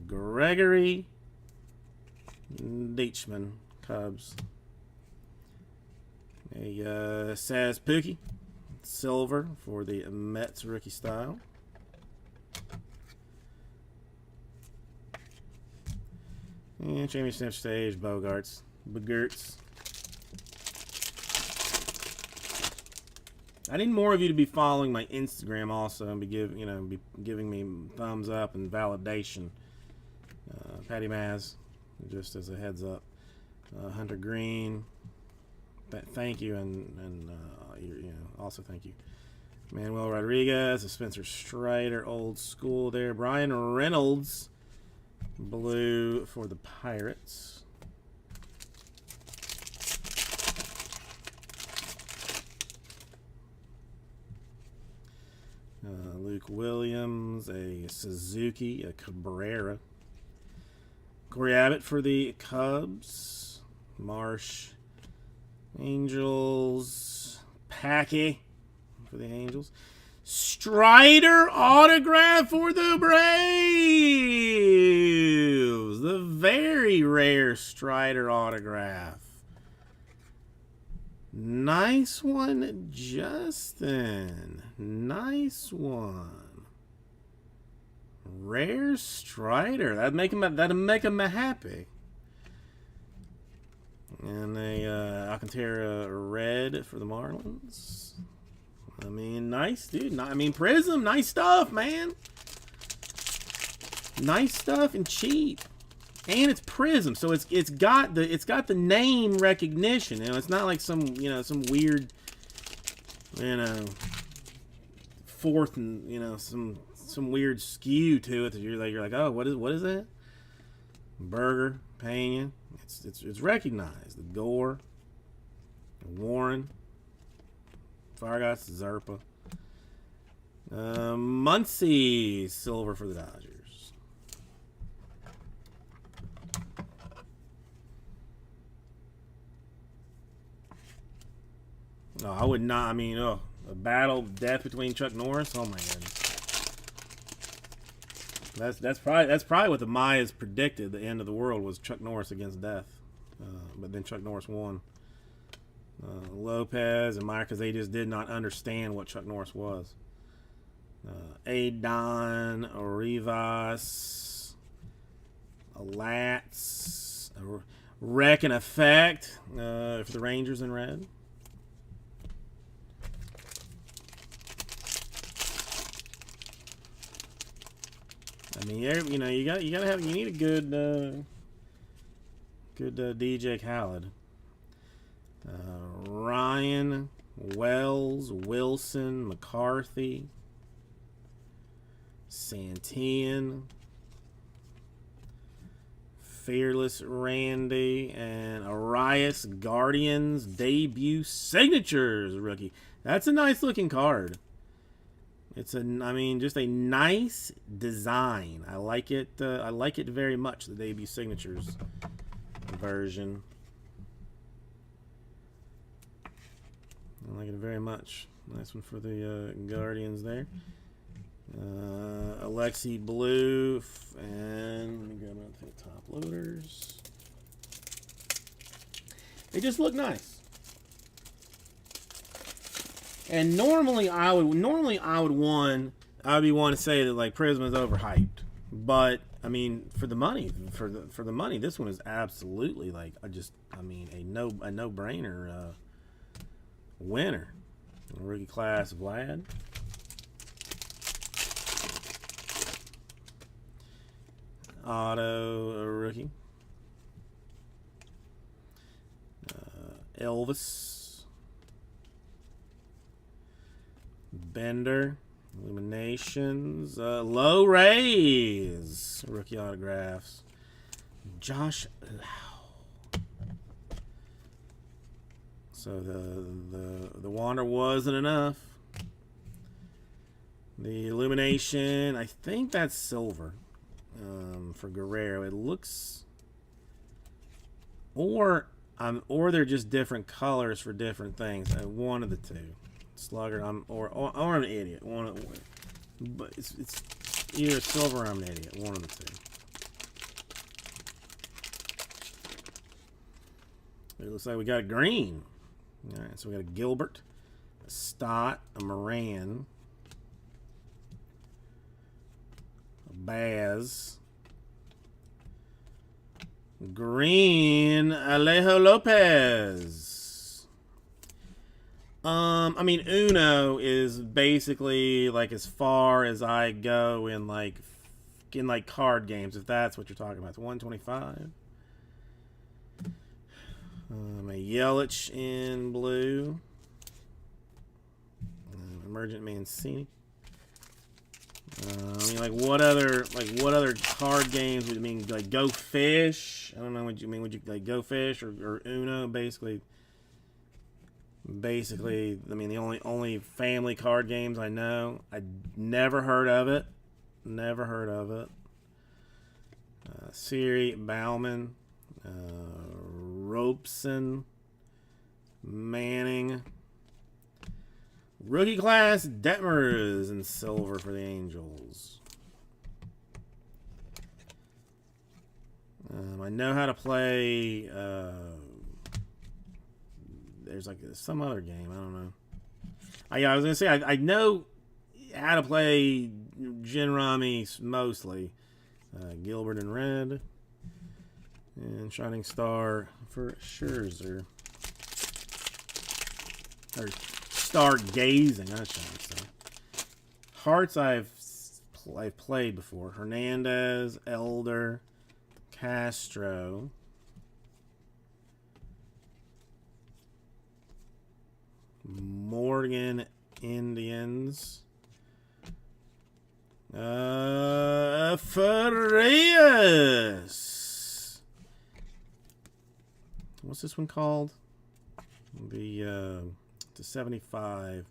Gregory Deachman, Cubs. A Saz Pookie, silver for the Mets rookie style. And championship stage Bogarts. I need more of you to be following my Instagram also and be giving me thumbs up and validation. Patty Maz, just as a heads up. Hunter Green, thank you, and also thank you. Manuel Rodriguez, a Spencer Strider, old school there. Brian Reynolds, Blue for the Pirates. Luke Williams, a Suzuki, a Cabrera. Corey Abbott for the Cubs. Marsh, Angels. Packy for the Angels. Strider autograph for the Braves. The very rare Strider autograph. Nice one, Justin. Nice one. Rare Strider. That'd make him happy. And a Alcantara red for the Marlins. I mean, nice, dude. I mean, Prism, nice stuff, man. Nice stuff and cheap. And it's Prism, so it's got the name recognition. You know, it's not like some weird, fourth and some weird skew to it that you're like, oh, what is that? Burger, Pena. It's recognized. The Gore, Warren, Fargas, Zerpa, Muncy, silver for the Dodgers. No, I would not. I mean, a battle, death between Chuck Norris. Oh my goodness. That's probably what the Mayas predicted. The end of the world was Chuck Norris against death, but then Chuck Norris won. Lopez and Meyer, because they just did not understand what Chuck Norris was. Adon, Rivas, Latz, Wreck and Effect for the Rangers in red. I mean, you need a good DJ Khaled. Ryan, Wells, Wilson, McCarthy, Santian, Fearless Randy, and Arias Guardians debut signatures rookie. That's a nice looking card. It's just a nice design. I like it. I like it very much. The debut signatures version. I like it very much. Nice one for the Guardians there. Alexi Blue and let me grab another thing. Top loaders. They just look nice. And normally I would be one to say that like Prism is overhyped, but I mean for the money, this one is absolutely like a no brainer winner. Rookie class Vlad. Auto rookie. Elvis. Bender, Illuminations, Low Rays, rookie autographs, Josh Lau. So the Wander wasn't enough. The Illumination, I think that's silver for Guerrero. It looks, or they're just different colors for different things. One of the two. Slugger, or I'm an idiot. But it's either silver or I'm an idiot. One of the two. It looks like we got a green. All right, so we got a Gilbert, a Stott, a Moran, a Baz, green, Alejo Lopez. I mean, Uno is basically like as far as I go in like card games, if that's what you're talking about. It's 125. A Yelich in blue. Emergent Mancini. I mean, like what other card games would you mean? Like Go Fish? I don't know what you mean. Would you like Go Fish or Uno? Basically, I mean the only family card games I know. I never heard of it. Never heard of it. Siri Bauman, Robeson, Manning. Rookie class, Detmers in silver for the Angels. I know how to play. There's like some other game. I don't know. I was gonna say I know how to play Gin Rummy mostly. Gilbert in red and Shining Star for Scherzer. Or Stargazing, I shouldn't say. Hearts I've played before. Hernandez, Elder, Castro. Morgan Indians. Farias. What's this one called? The 75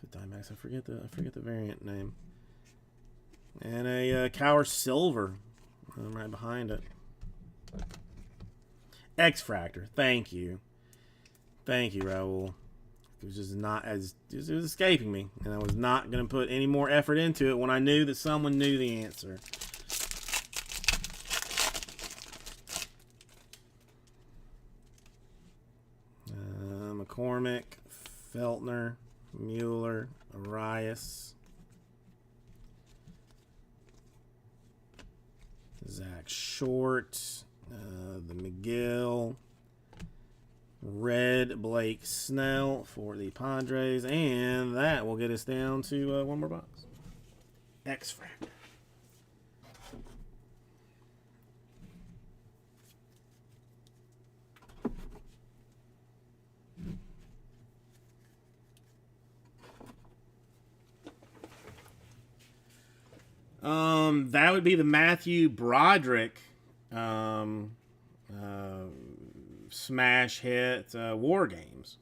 Dimax. I forget the variant name. And a Cower Silver. I'm right behind it. X-Fractor. Thank you, Raul. It was just not as it was escaping me, and I was not going to put any more effort into it when I knew that someone knew the answer. McCormick, Feltner, Mueller, Arias, Zach Short, the McGill, Red Blake Snell for the Padres, and that will get us down to one more box. X-Fractor. That would be the Matthew Broderick smash hit War Games.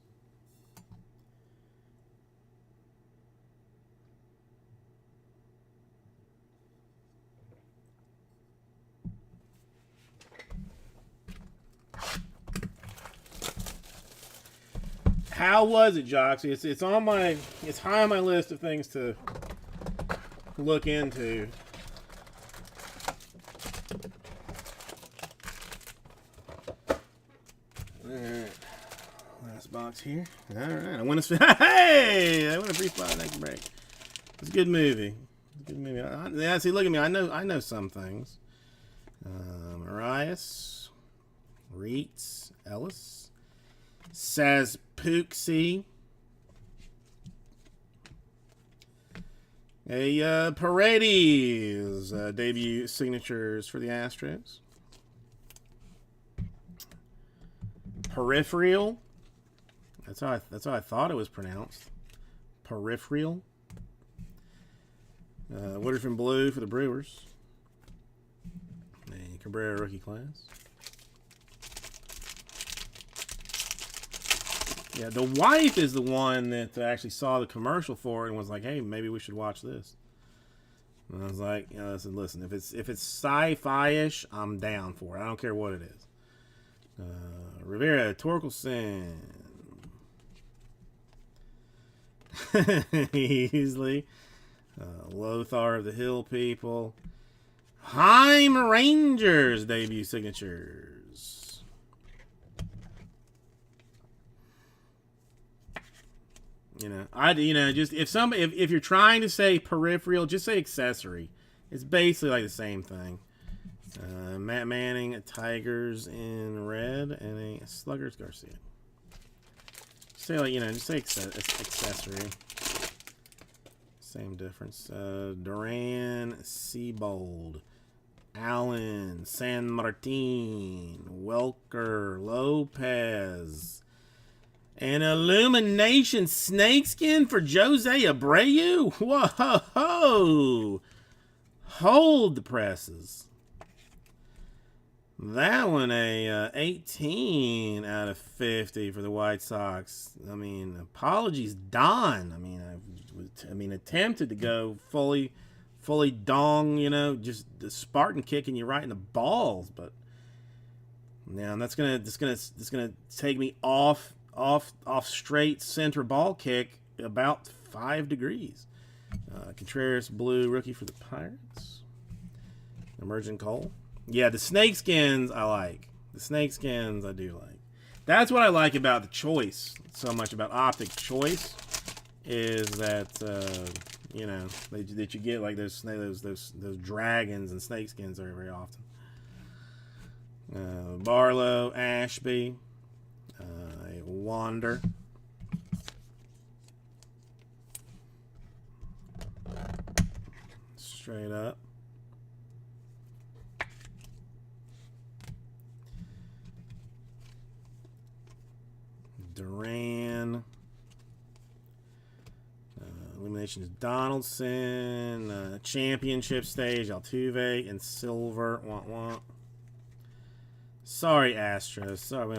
How was it, Joxy? It's high on my list of things to look into. Alright. Last box here. Alright. I win a hey! I win a free spot next break. It's a good movie. Yeah, see, look at me. I know some things. Arias, Reitz, Ellis, Saz Pooksy. Paredes debut signatures for the Astros. Peripheral. That's how I thought it was pronounced. Peripheral. Wooderson Blue for the Brewers. And Cabrera rookie class. Yeah, the wife is the one that actually saw the commercial for it and was like, "Hey, maybe we should watch this." And I was like, listen, if it's sci-fi-ish, I'm down for it. I don't care what it is. Rivera, Torkelson, Easley, Lothar of the Hill People, Heim Rangers debut signatures. Just if you're trying to say peripheral, just say accessory. It's basically like the same thing. Matt Manning, Tigers in red, and a Sluggers Garcia. Say just say accessory. Same difference. Duran, Seabold, Allen, San Martin, Welker, Lopez. An Illumination Snakeskin for Jose Abreu. Whoa! Hold the presses. That one a 18 out of 50 for the White Sox. I mean, apologies, Don. I mean, attempted to go fully dong, you know, just the Spartan kicking you right in the balls, but now that's gonna take me off straight center ball kick about 5 degrees. Contreras blue rookie for the Pirates. Emerging Cole. Yeah, the snakeskins I like. The snakeskins I do like. That's what I like about the choice so much about Optic Choice is that you know that you get like those dragons and snakeskins very very often. Barlow, Ashby, Wander. Straight up. Duran. Illumination is Donaldson. Championship stage, Altuve and Silver. Want. Sorry, Astros. Sorry,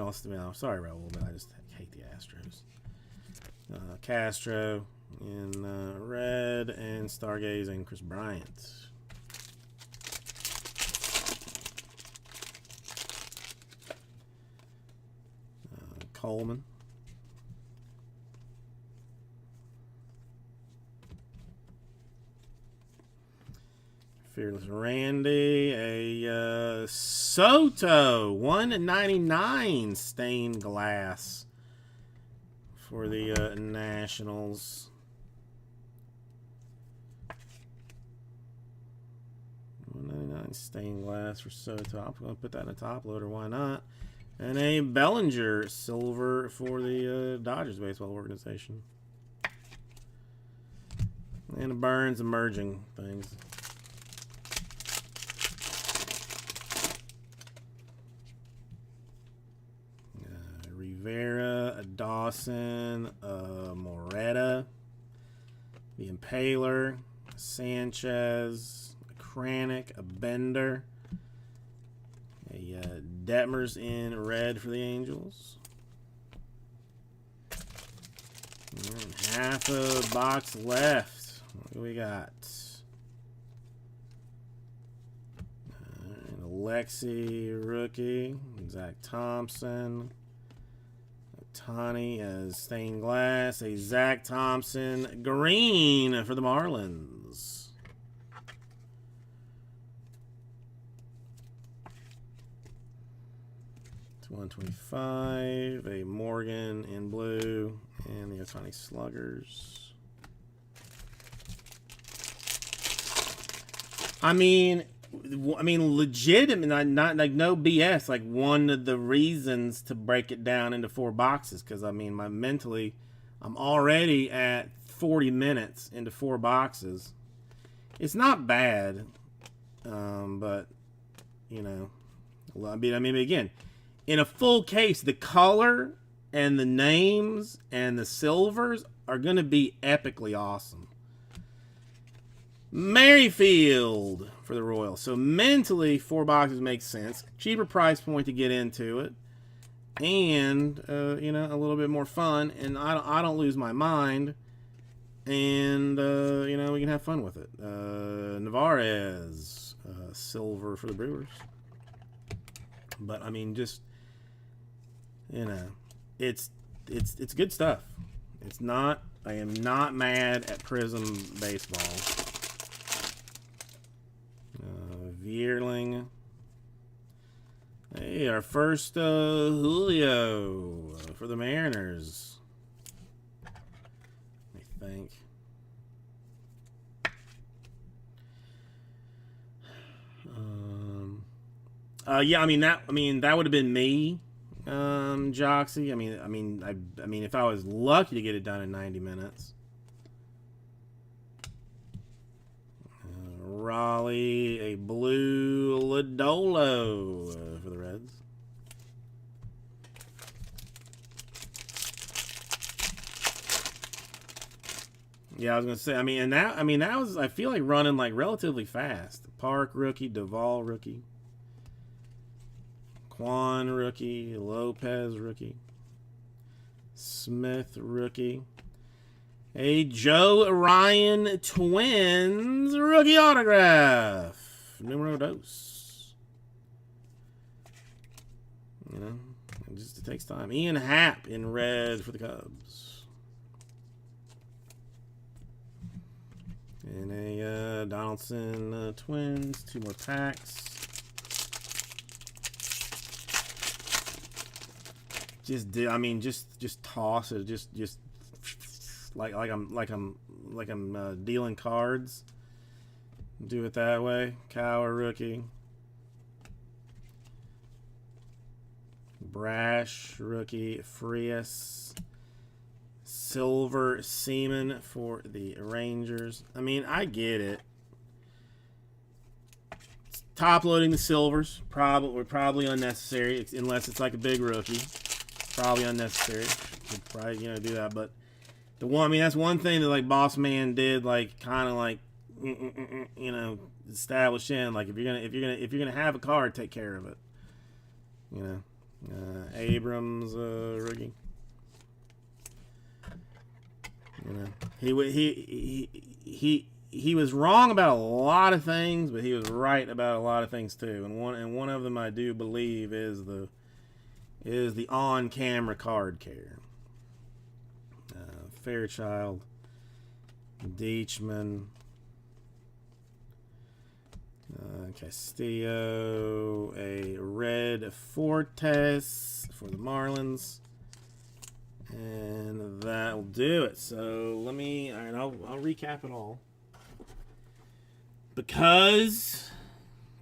sorry, Raul, but I just hate the Astros. Castro in red and Stargazing Chris Bryant. Coleman. Fearless Randy, a Soto 199 stained glass for the Nationals. 199 stained glass for Soto. I'm going to put that in a top loader. Why not? And a Bellinger silver for the Dodgers baseball organization. And a Burns emerging things. Rivera, a Dawson, a Moreta, the Impaler, a Sanchez, a Kranick, a Bender, a Detmers in red for the Angels. And half a box left. What do we got? Alexi, rookie. Zach Thompson. Tani as stained glass. A Zach Thompson green for the Marlins. It's 125. A Morgan in blue. And the Otani Sluggers. I mean, legit. Not like no BS. Like one of the reasons to break it down into 4 boxes, because mentally, I'm already at 40 minutes into 4 boxes. It's not bad, but you know, again, in a full case, the color and the names and the silvers are going to be epically awesome. Merrifield for the Royals. So mentally, 4 boxes makes sense. Cheaper price point to get into it, and you know, a little bit more fun. And I don't lose my mind, and you know, we can have fun with it. Navarez, silver for the Brewers. But I mean, just you know, it's good stuff. It's not. I am not mad at Prism baseball. Vierling. Hey, our first Julio for the Mariners. I think. Yeah, that would have been me, Joxy. I mean, if I was lucky to get it done in 90 minutes. Raleigh, a blue Lodolo for the Reds. Yeah, I was gonna say. That was. I feel like running like relatively fast. Park rookie, Duvall rookie, Quan rookie, Lopez rookie, Smith rookie, a Joe Ryan Twins rookie autograph, numero dos. You know, it takes time. Ian Happ in red for the Cubs. And a Donaldson Twins, 2 more packs. Just toss it. Just like I'm dealing cards. Do it that way. Cowher rookie. Brash rookie. Frias. Silver Seaman for the Rangers. I mean, I get it. Top loading the silvers, probably unnecessary unless it's like a big rookie. Probably unnecessary. Could probably do that, but that's one thing that like Boss Man did, like kind of like establish in, like if you're gonna have a card, take care of it. Abrams rookie. He was wrong about a lot of things, but he was right about a lot of things too. And one of them I do believe is the on-camera card care. Fairchild, Deachman, Castillo, a red Fortes for the Marlins. And that'll do it. So I'll recap it all. Because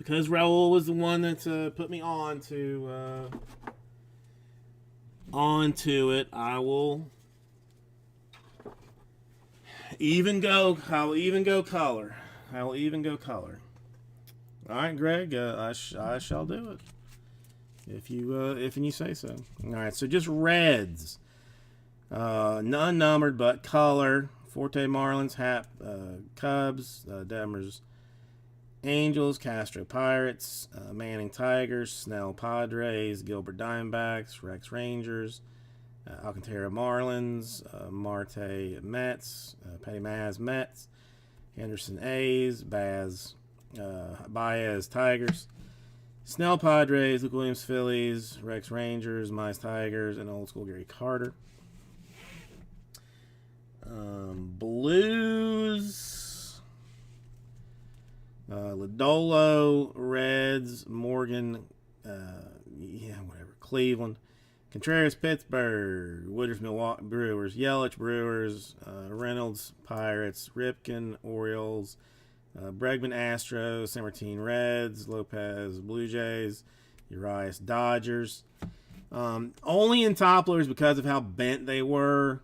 Raul was the one that put me onto it, I'll even go color. All right, Greg, I shall do it. If you say so. All right, so just reds. None numbered, but color. Forte Marlins, Happ Cubs, Detmers Angels, Castro Pirates, Manning Tigers, Snell Padres, Gilbert Diamondbacks, Rex Rangers, Alcantara Marlins, Marte Mets, Petty Maz Mets, Henderson A's, Baez Tigers, Snell Padres, Luke Williams Phillies, Rex Rangers, Mize Tigers, and old school Gary Carter. Blues, Lodolo, Reds, Morgan, Cleveland, Contreras, Pittsburgh, Woodruff, Milwaukee Brewers, Yelich, Brewers, Reynolds, Pirates, Ripken, Orioles, Bregman, Astros, San Martin, Reds, Lopez, Blue Jays, Urias, Dodgers. Only in top loaders because of how bent they were.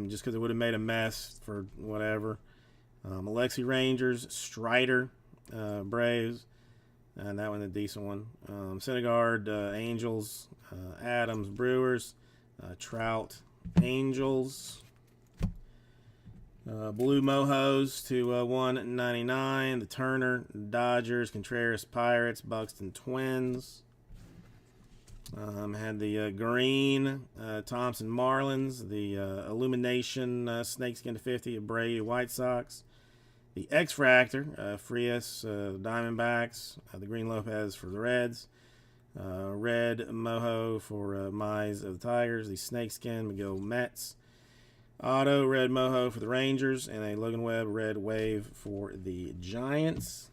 Just because it would have made a mess for whatever. Alexi Rangers, Strider, Braves, and that one a decent one. Syndergaard, Angels, Adams, Brewers, Trout, Angels. Blue Mohos to 199. The Turner, Dodgers, Contreras, Pirates, Buxton, Twins. Had the green Thompson Marlins, the Illumination Snakeskin to 50 of Brady White Sox, the X-Fractor Frias Diamondbacks, the green Lopez for the Reds, red Moho for Mize of the Tigers, the Snakeskin McGill Mets, auto red Moho for the Rangers, and a Logan Webb red Wave for the Giants.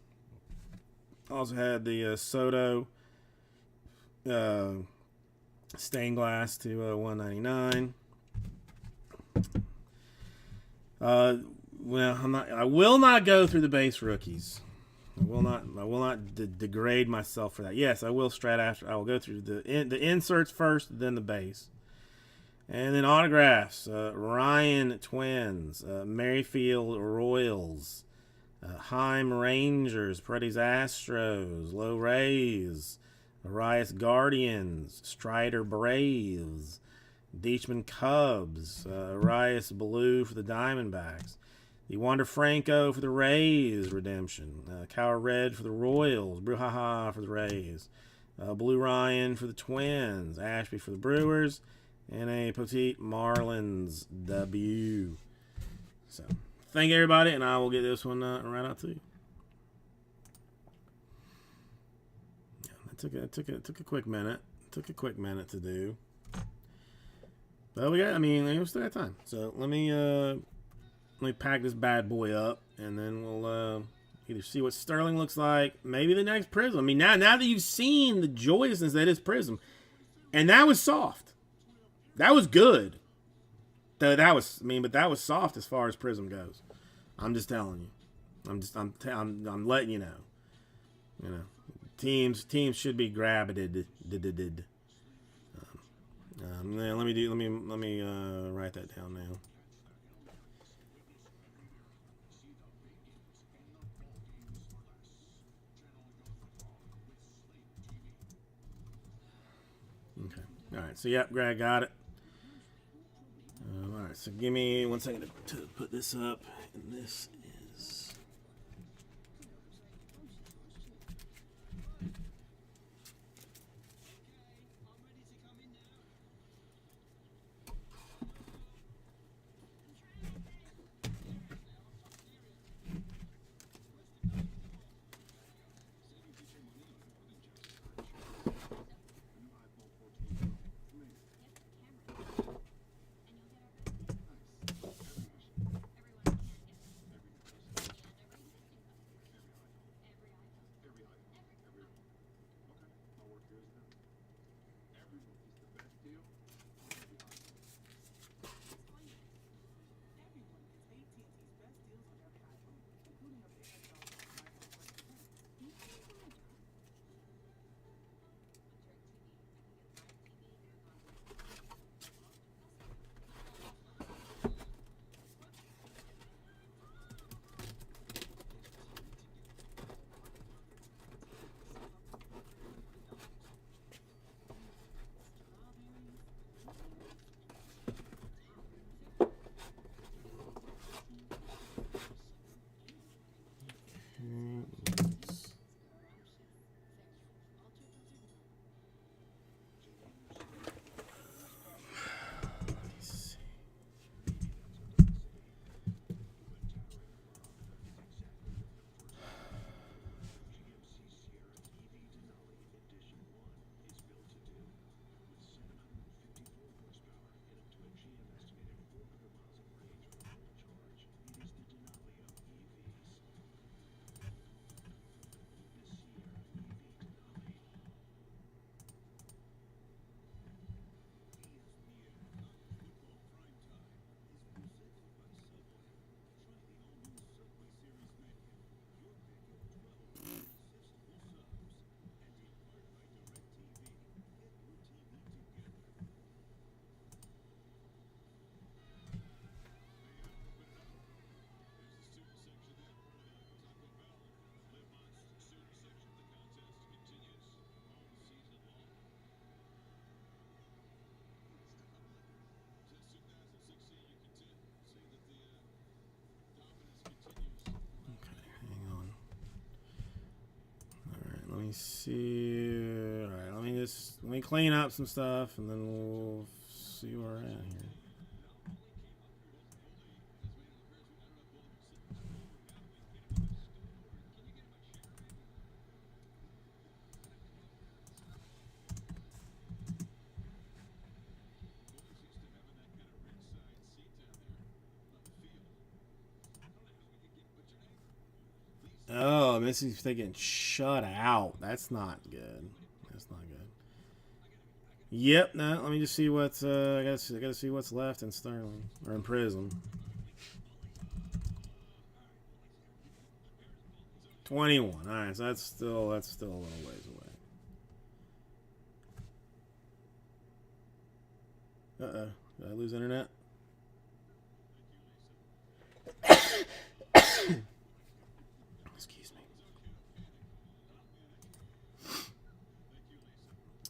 Also had the Soto stained glass to 199. I will not go through the base rookies. I will not degrade myself for that. Yes, I will strat after. I will go through the inserts first, then the base, and then autographs. Ryan Twins, Merrifield Royals, Heim Rangers, Paredes Astros, Low Rays, Arias Guardians, Strider Braves, Deachman Cubs, Arias Blue for the Diamondbacks, The Wander Franco for the Rays redemption. Kyle Red for the Royals. Bruhaha for the Rays. Blue Ryan for the Twins. Ashby for the Brewers. And a Poteet Marlins debut. So, thank everybody, and I will get this one right out to you. Yeah, it took a quick minute. Took a quick minute to do. But we got, I mean, we still got time. So let me pack this bad boy up, and then we'll either see what Sterling looks like, maybe the next Prism. I mean, now that you've seen the joyousness that is Prism, and that was soft. That was good. That was, I mean, but that was soft as far as Prism goes. I'm just telling you. I'm letting you know. You know, teams should be grabbed. Let me write that down now. Okay. All right. So yep, Greg got it. All right. So give me 1 second to put this up, and this is. Let me see. All right, let me clean up some stuff, and then we'll see where we're at here. Oh, Missy's getting shut out. That's not good. That's not good. Yep. No, let me just see what's. I gotta see what's left in Sterling or in Prism. 21. All right, so that's still a little ways away. Did I lose internet? Excuse me.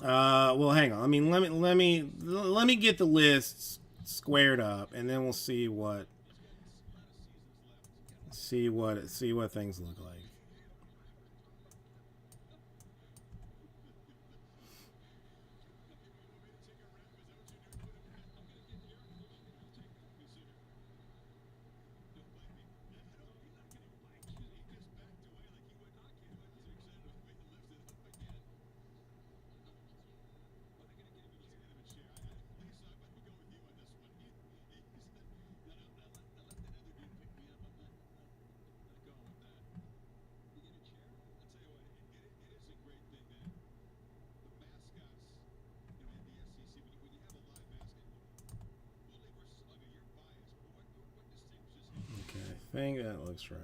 Well, hang on. I mean, let me get the lists squared up, and then we'll see what. See what things look like. I think that looks right.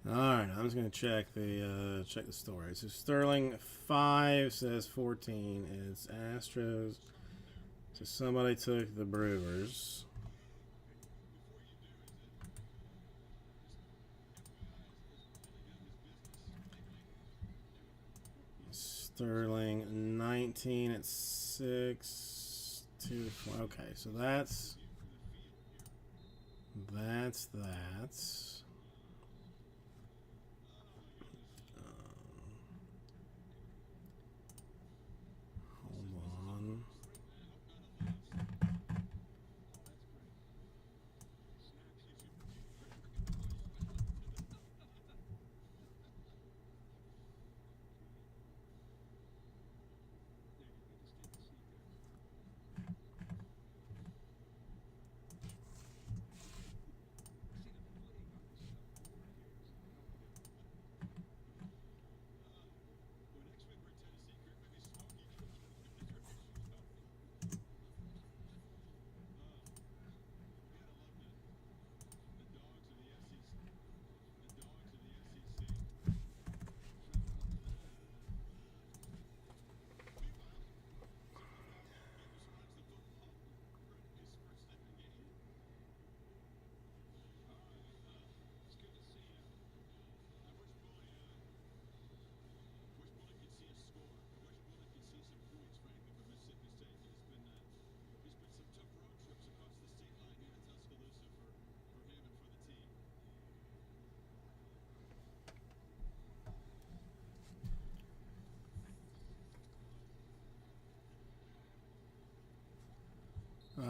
All right, I'm just gonna check the story. So Sterling 5 says 14. It's Astros. So somebody took the Brewers. Sterling 19 at 6 2 4. Okay, so that's that. Hold on.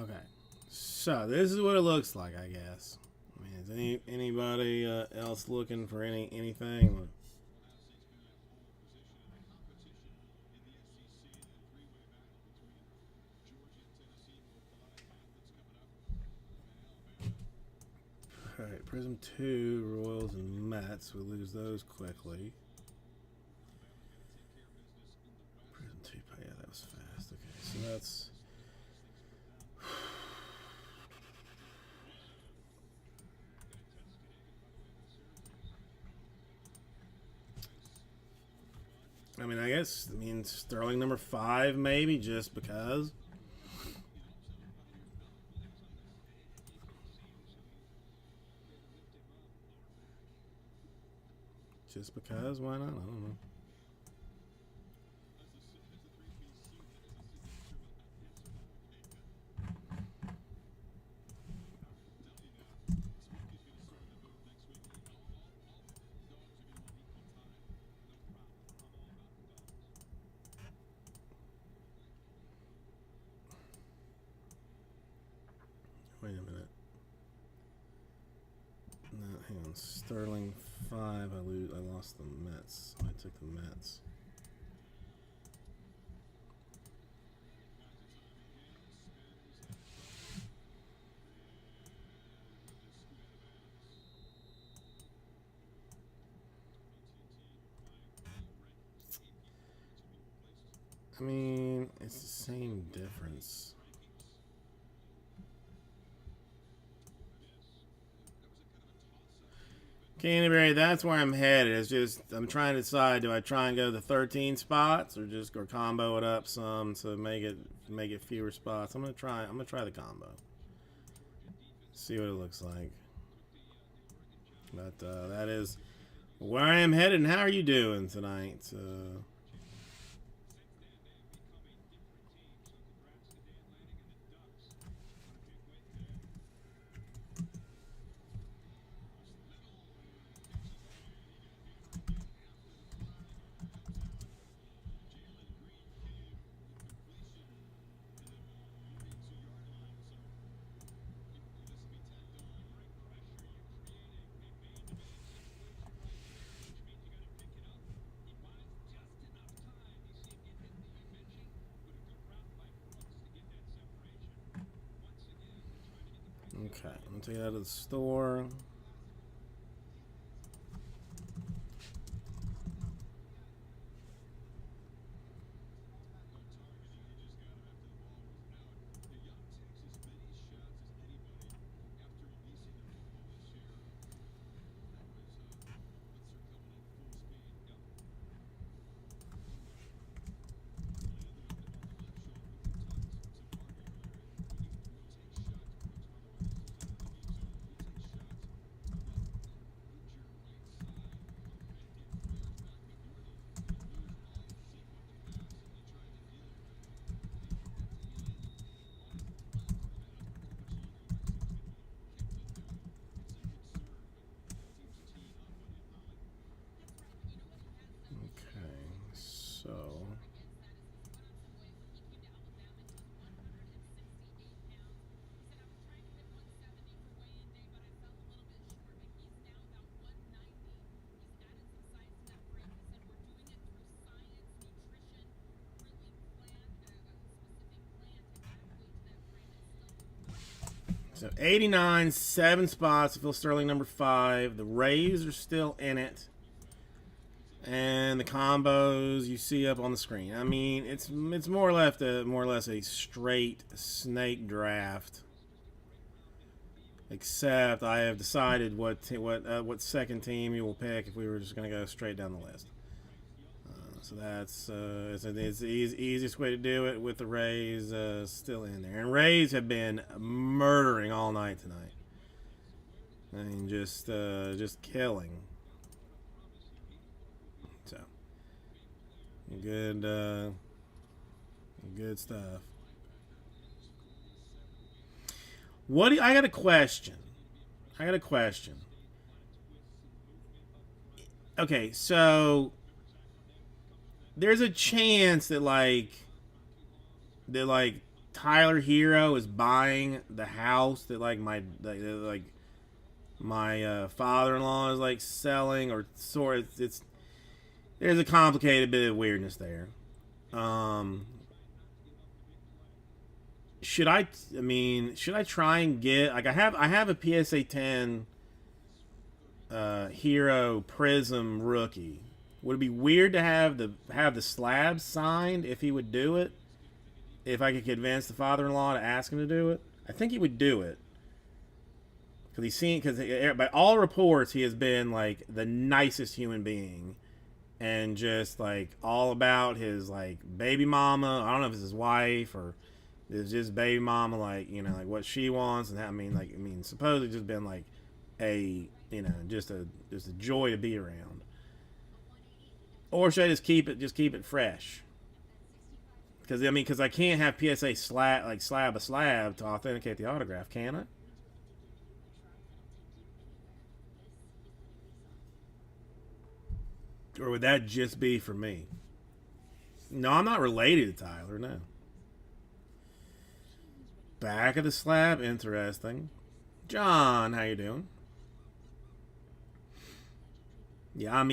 Okay, so this is what it looks like, I guess. I mean, is anybody else looking for anything? All right, Prism 2, Royals and Mets. We lose those quickly. Prism 2, yeah, that was fast. Okay, so that's. I mean, I guess, Sterling number 5, maybe, just because. Just because, why not? I don't know. Wait a minute. No, hang on. Sterling 5. I lost the Mets. I took the Mets. I mean, it's the same difference. Canterbury, that's where I'm headed. It's just I'm trying to decide: do I try and go the 13 spots, or just go combo it up some to make it fewer spots? I'm gonna try the combo. See what it looks like. But that is where I am headed and how are you doing tonight? Okay, I'm gonna take it out of the store. Okay, so So 89, 7 spots. Phil Sterling, number 5. The Rays are still in it. And the combos you see up on the screen. I mean, it's more or less a straight snake draft. Except I have decided what second team you will pick if we were just going to go straight down the list. So that's it's the easiest way to do it with the Rays still in there. And Rays have been murdering all night tonight. I mean, just killing. So good stuff. I got a question. Okay, so there's a chance that Tyler Hero is buying the house that my father-in-law is selling, or sort of, it's there's a complicated bit of weirdness there. Should I try and get I have a PSA 10 Hero Prism rookie. Would it be weird to have the slab signed if he would do it? If I could convince the father-in-law to ask him to do it, I think he would do it. Because by all reports, he has been the nicest human being, and just all about his baby mama. I don't know if it's his wife or it's just baby mama, what she wants, and supposedly just been just a joy to be around. Or should I just keep it fresh? Because I can't have PSA slab a slab to authenticate the autograph, can I? Or would that just be for me? No, I'm not related to Tyler. No. Back of the slab, interesting. John, how you doing? Yeah, the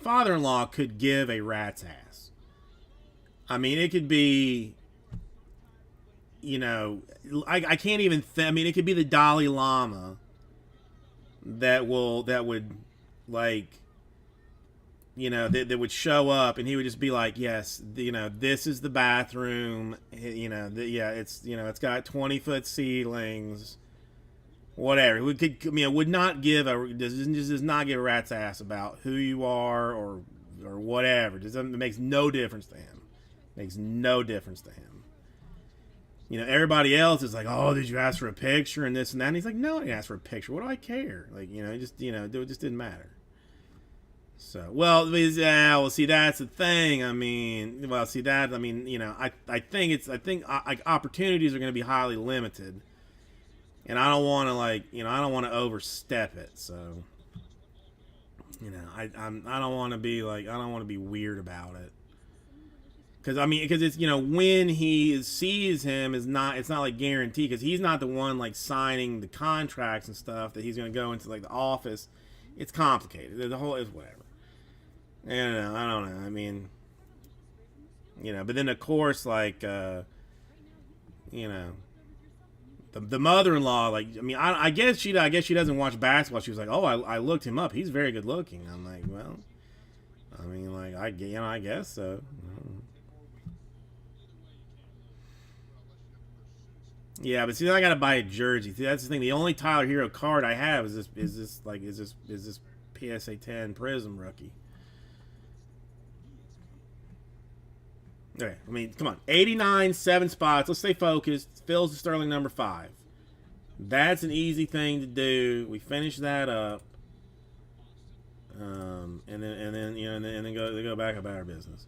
father-in-law could give a rat's ass. It could be, I can't even. It could be the Dalai Lama that would that would show up, and he would just be like, yes, this is the bathroom. It's got 20-foot ceilings. Whatever. Would not give does not give a rat's ass about who you are or whatever. It makes no difference to him. Makes no difference to him. everybody else is like, oh, did you ask for a picture and this and that? And he's like, no, I didn't ask for a picture. What do I care? Like, it just didn't matter. So, well, see, that's the thing. I mean, well, see that. I mean, I think opportunities are going to be highly limited, and I don't want to I don't want to overstep it. So, I don't want to be I don't want to be weird about it. Because it's when he sees him it's not like guaranteed, because he's not the one like signing the contracts and stuff that he's going to go into like the office. It's complicated. The whole is whatever. I don't know. I mean, but then of course the mother-in-law, I guess she doesn't watch basketball. She was like, oh, I looked him up. He's very good looking. I'm like, well, I mean, I guess so. Yeah, but see, I gotta buy a jersey. See, that's the thing. The only Tyler Hero card I have is this PSA 10 Prism rookie. Okay, I mean, come on, 89, 7 spots. Let's stay focused. Phil's the Sterling number 5. That's an easy thing to do. We finish that up, and then go back about our business.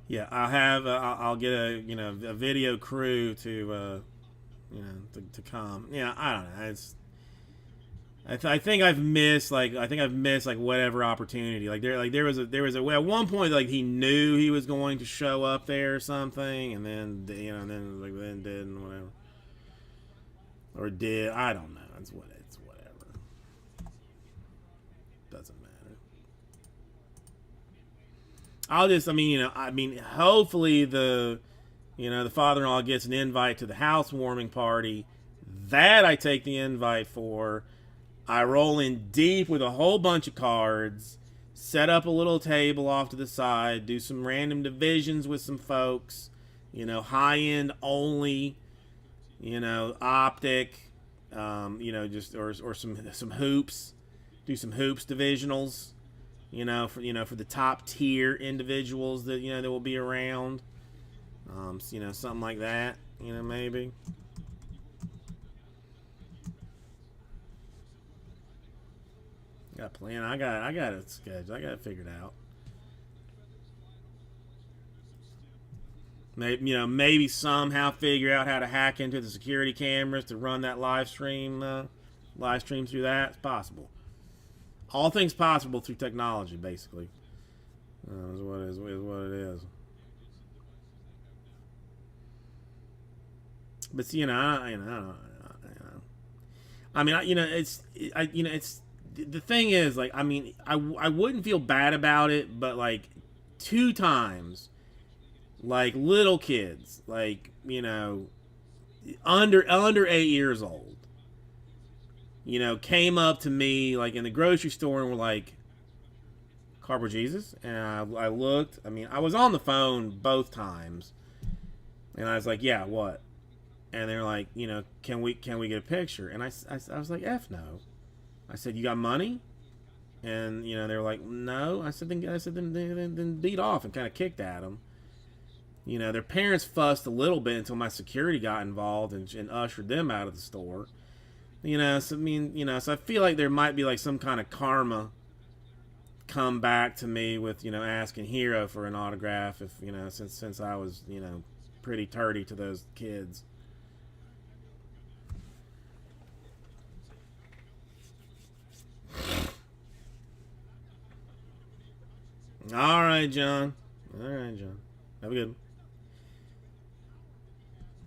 Yeah, I'll get a video crew to come. Yeah, I don't know. I think I've missed whatever opportunity. There was at one point he knew he was going to show up there or something, and then then didn't, whatever, or did, I don't know. It's whatever. Doesn't matter. Hopefully the father-in-law gets an invite to the housewarming party. That I take the invite for. I roll in deep with a whole bunch of cards, set up a little table off to the side, do some random divisions with some folks, high-end only, optic, or some hoops, do some hoops divisionals, for the top tier individuals that that will be around, something like that, maybe. Got a plan. I got it scheduled. I got it figured out. Maybe somehow figure out how to hack into the security cameras to run that live stream through that. It's possible. All things possible through technology, basically. Is what it is. But see, it's the thing is, I wouldn't feel bad about it, but 2 times, little kids, under 8 years old, came up to me in the grocery store and were like, "Cardboard Jesus," and I looked. I was on the phone both times, and I was like, "Yeah, what?" And they're like, "Can we get a picture?" And I was like, "F no." I said, "You got money?" And they were like, "No." I said, then beat off, and kind of kicked at them. Their parents fussed a little bit until my security got involved and ushered them out of the store. So I feel like there might be some kind of karma come back to me with asking Hero for an autograph, if since I was pretty turdy to those kids. All right, John. Have a good one.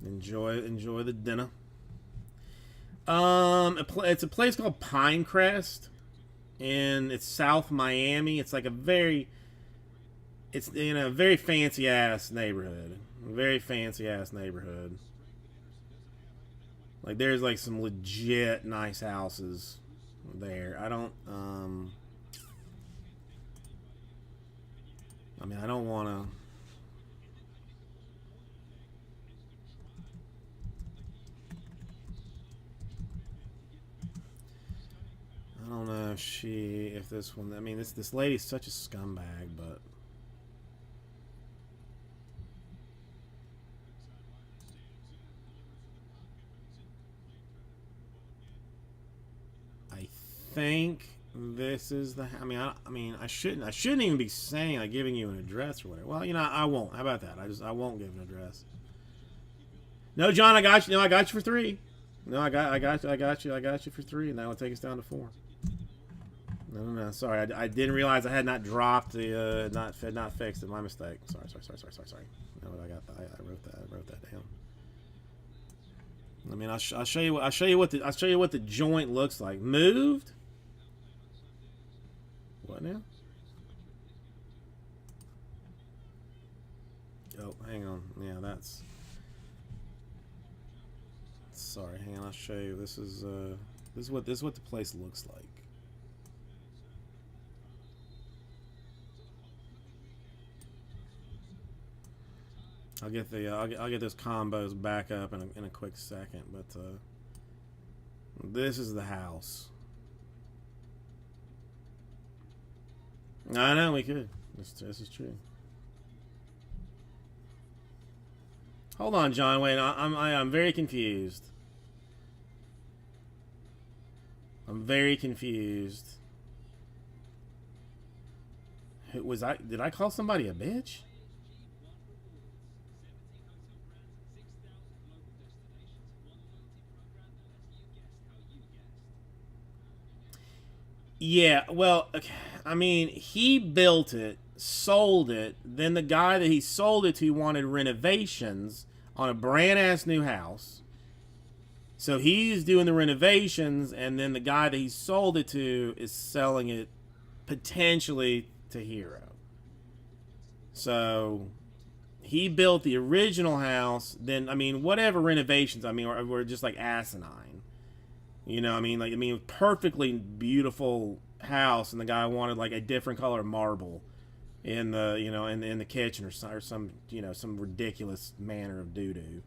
Enjoy the dinner. It's a place called Pinecrest, and it's South Miami. It's very fancy ass neighborhood. Very fancy ass neighborhood. There's some legit nice houses there. I don't want to. I don't know if this one. This lady's such a scumbag, but think this is the. I shouldn't even be saying like giving you an address or whatever. Well, I won't. How about that? I won't give an address. No, John, I got you. No, I got you for 3. No, I got you for 3, and that will take us down to 4. No. Sorry, I didn't realize I had not dropped the not fixed it. My mistake. Sorry. No, I wrote that down. I mean, I'll show you what the joint looks like. Moved. What now? Oh, hang on. Yeah, that's. Sorry, hang on. I'll show you. This is what the place looks like. I'll get those combos back up in a quick second, but this is the house. I know we could. This is true. Hold on, John. Wait, I'm very confused. I'm very confused. Did I call somebody a bitch? Yeah, well, I mean, he built it, sold it, then the guy that he sold it to wanted renovations on a brand ass new house. So he's doing the renovations, and then the guy that he sold it to is selling it potentially to Hero. So he built the original house, then, I mean, whatever renovations, I mean, were just like asinine. Perfectly beautiful house, and the guy wanted like a different color marble in the, in the kitchen or some ridiculous manner of doo doo.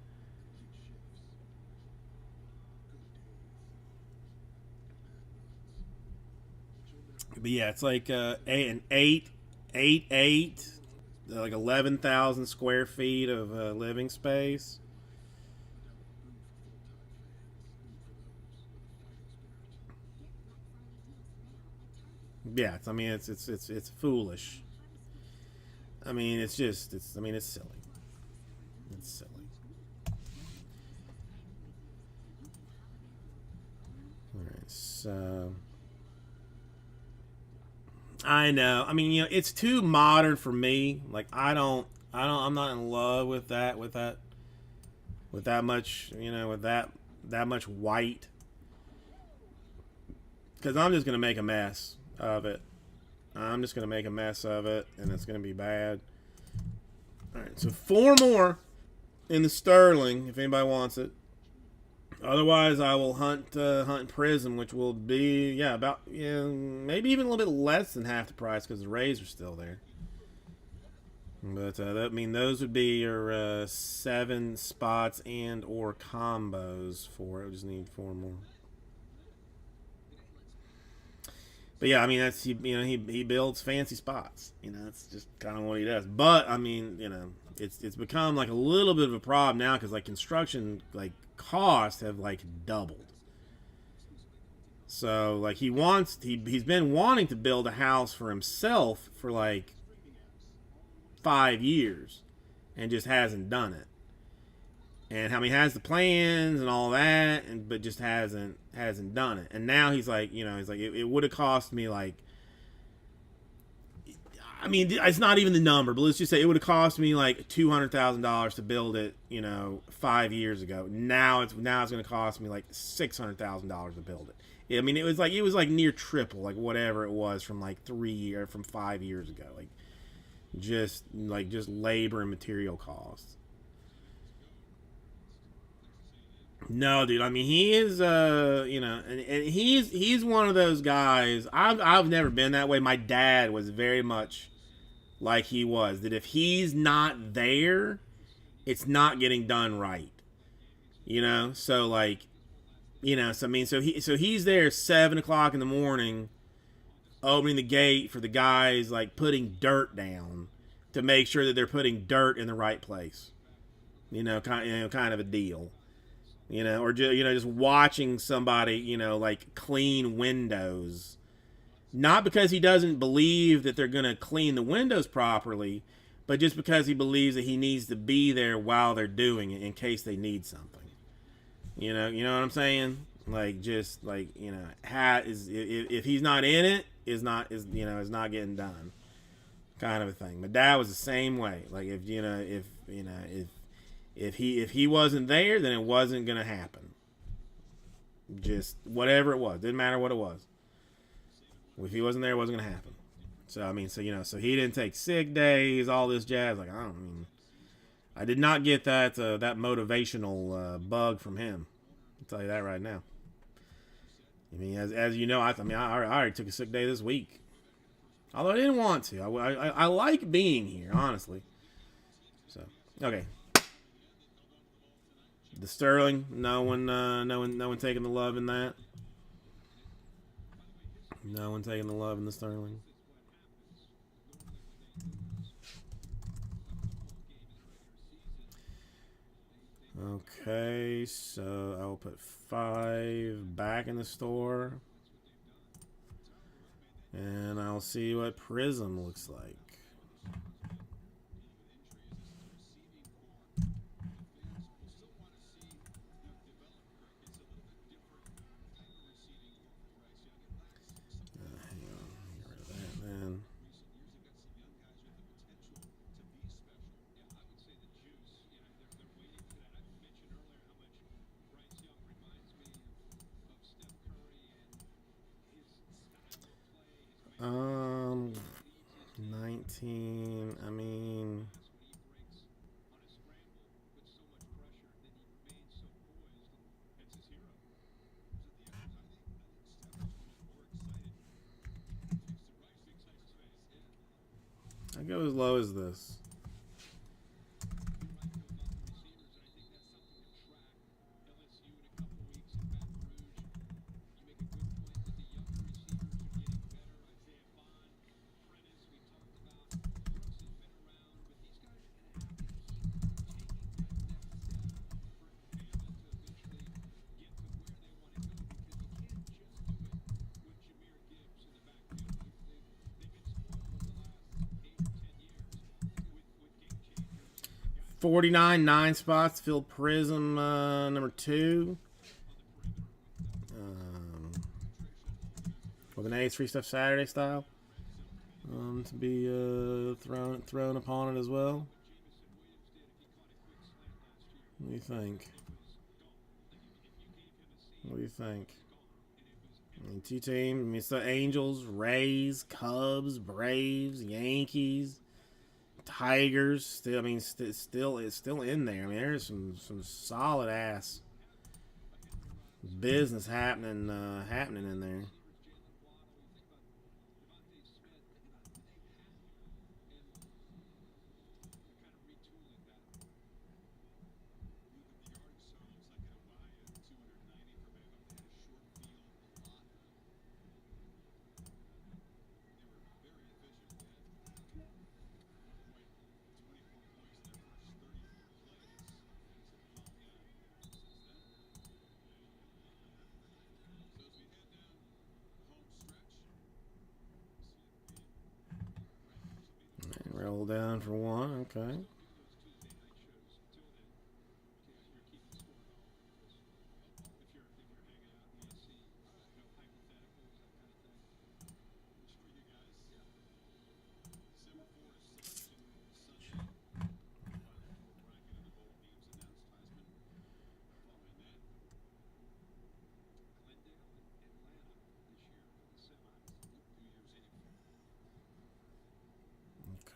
But yeah, it's like an eight, like 11,000 square feet of living space. Yeah, it's foolish. I mean, it's silly. It's silly. All right, so I know. I mean, it's too modern for me. Like, I'm not in love with that much, with that much white. Because I'm just gonna make a mess of it. I'm just gonna make a mess of it, and it's gonna be bad. All right, so 4 more in the Sterling if anybody wants it. Otherwise, I will hunt Prism, which will be about maybe even a little bit less than half the price because the Rays are still there. But those would be your 7 spots and or combos for it. I just need 4 more. But yeah, I mean that's he builds fancy spots. That's just kind of what he does. But I mean, it's become like a little bit of a problem now because like construction costs have doubled. So like he's been wanting to build a house for himself for 5 years and just hasn't done it. And he has the plans and all that, but just hasn't done it. And now he's like, it would have cost me it's not even the number, but let's just say it would have cost me $200,000 to build it, 5 years ago. Now it's going to cost me $600,000 to build it. I mean, it was near triple, whatever it was from 5 years ago, just labor and material costs. No, dude. I mean, he is, and he's one of those guys. I've never been that way. My dad was very much like he was. That if he's not there, it's not getting done right. So so he's there 7 o'clock in the morning, opening the gate for the guys putting dirt down to make sure that they're putting dirt in the right place. Kind of a deal. or just watching somebody, like clean windows. Not because he doesn't believe that they're going to clean the windows properly, but just because he believes that he needs to be there while they're doing it in case they need something. You know what I'm saying? Like, just like, if he's not in it, is not getting done, kind of a thing. My dad was the same way. Like, if he wasn't there, then it wasn't gonna happen. Just whatever it was, didn't matter what it was. If he wasn't there, it wasn't gonna happen. So I mean, so he didn't take sick days, all this jazz. Like, I did not get that motivational bug from him. I'll tell you that right now. I mean, as you know, I already took a sick day this week. Although I didn't want to. I like being here, honestly. So, okay. The Sterling, no one taking the love in that. No one taking the love in the Sterling. Okay, so I will put 5 back in the store. And I'll see what Prism looks like. Hang on, get rid of that then. Um, 19. I mean, I go as low as this. $49, 9 spots. Phil Prism, number 2. With an Ace Free Stuff Saturday style. To be thrown upon it as well. What do you think? What do you think? I mean, 2 teams. I mean, it's the Angels, Rays, Cubs, Braves, Yankees, Tigers. Still, I mean, it's still in there. I mean, there's some solid ass business happening in there. Roll down for 1. Okay.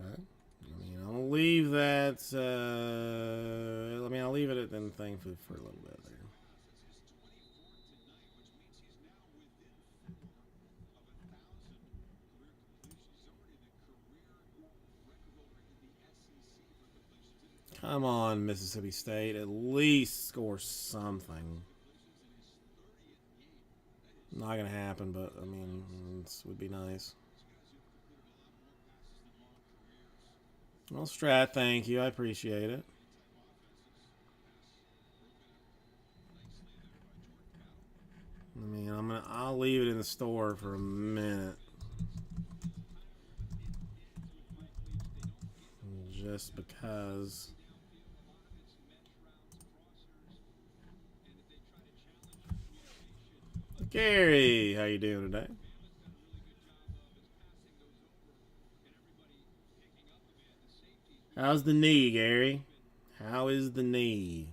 Okay. I mean, I'll leave that. I'll leave it at them thing for a little bit there. Come on, Mississippi State. At least score something. Not gonna happen, but I mean, it would be nice. Well, Strat, thank you. I appreciate it. I'll leave it in the store for a minute. Just because. Gary, how you doing today? How's the knee, Gary? How is the knee?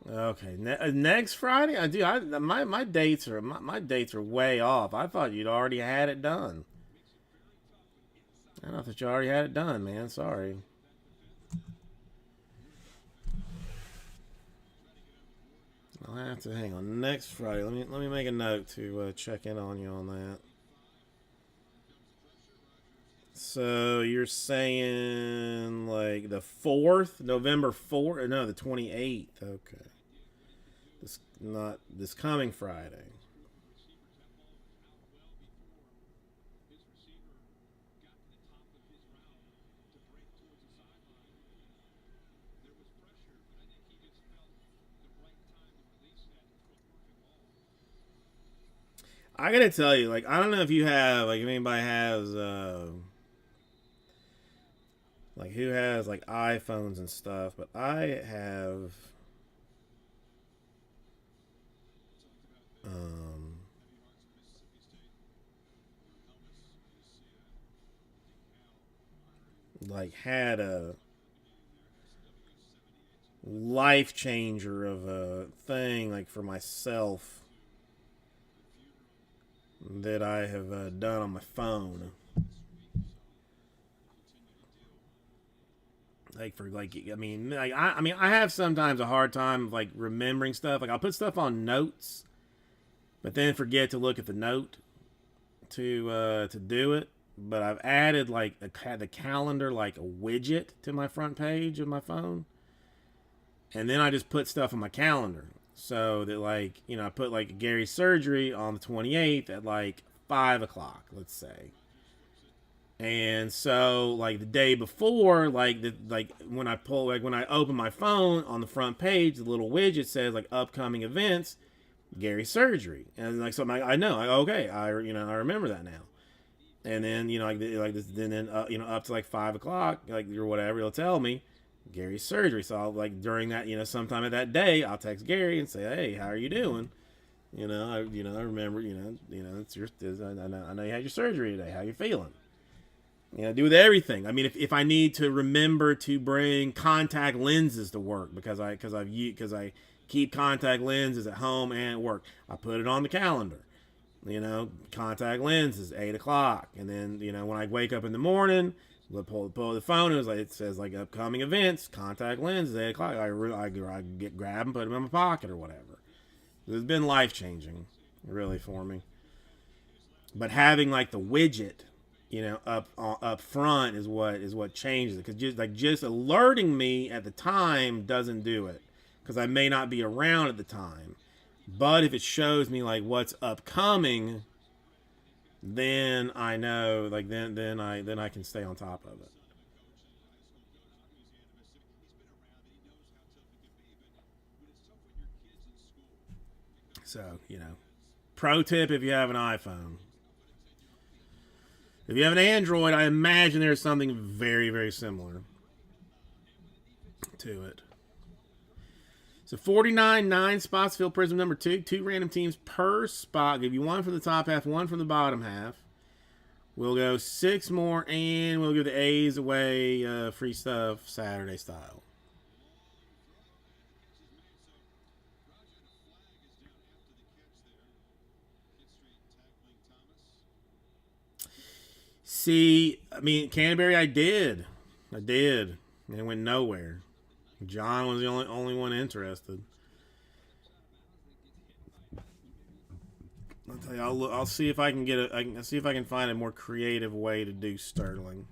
Okay, next Friday. My dates are my dates are way off. I thought you'd already had it done. I thought you already had it done, man. Sorry. I'll have to hang on next Friday. Let me make a note to check in on you on that. So you're saying like the 4th, November 4th? No, the 28th. Okay. Not this coming Friday. I gotta tell you, like, I don't know if you have, like, if anybody has, like, who has, like, iPhones and stuff, but I have, um, like, had a life changer of a thing, like, for myself that I have done on my phone. Like for like, I mean, I have sometimes a hard time like remembering stuff. Like I'll put stuff on notes, but then forget to look at the note to do it. But I've added like the calendar like a widget to my front page of my phone, and then I just put stuff on my calendar so that like I put like Gary's surgery on the 28th at like 5 o'clock, let's say. And so like the day before, like when I open my phone on the front page, the little widget says like upcoming events, Gary surgery, and like so I know like, okay, I remember that now. And then like this, then up to like 5 o'clock, like or whatever, it'll tell me Gary's surgery. So I'll like during that sometime of that day, I'll text Gary and say, hey, how are you doing? I remember it's your I know you had your surgery today. How you feeling? Do with everything. I mean, if I need to remember to bring contact lenses to work because I keep contact lenses at home and at work, I put it on the calendar. Contact lenses 8 o'clock, and then when I wake up in the morning, pull the phone. It says like upcoming events, contact lenses 8 o'clock. I grab them, put them in my pocket or whatever. It's been life changing, really for me. But having like the widget up front is what changes it, because just alerting me at the time doesn't do it, because I may not be around at the time. But if it shows me like what's upcoming, then I know, like then I can stay on top of it. So pro tip: if you have an iPhone, if you have an Android, I imagine there's something very, very similar to it. So 49, 9 spots fill Prism number 2. 2 random teams per spot. Give you one from the top half, one from the bottom half. We'll go 6 more, and we'll give the A's away free stuff Saturday style. See, I mean, Canterbury, I did, and it went nowhere. John was the only one interested. I'll see if I can get I'll see if I can find a more creative way to do Sterling.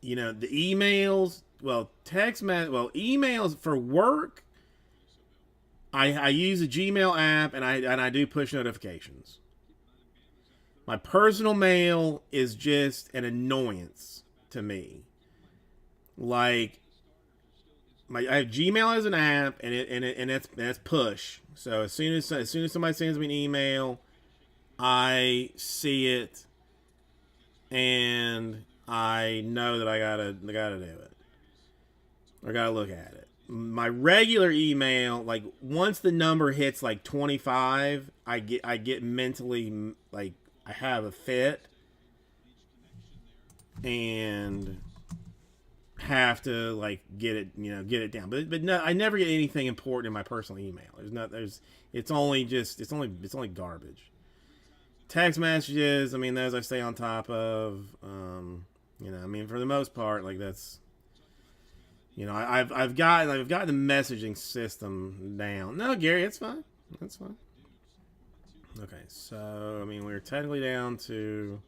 You know, the emails, emails for work. I use a Gmail app and I do push notifications. My personal mail is just an annoyance to me. Like I have Gmail as an app and that's push. So as soon as somebody sends me an email, I see it and I know that I gotta do it. I gotta look at it. My regular email, like once the number hits like 25, I get mentally like I have a fit and have to like get it down. But no, I never get anything important in my personal email. It's only garbage. Text messages, I mean, those I stay on top of. I mean, for the most part, like that's, I've got the messaging system down. No, Gary, it's fine. That's fine. Okay, so I mean, we're technically down to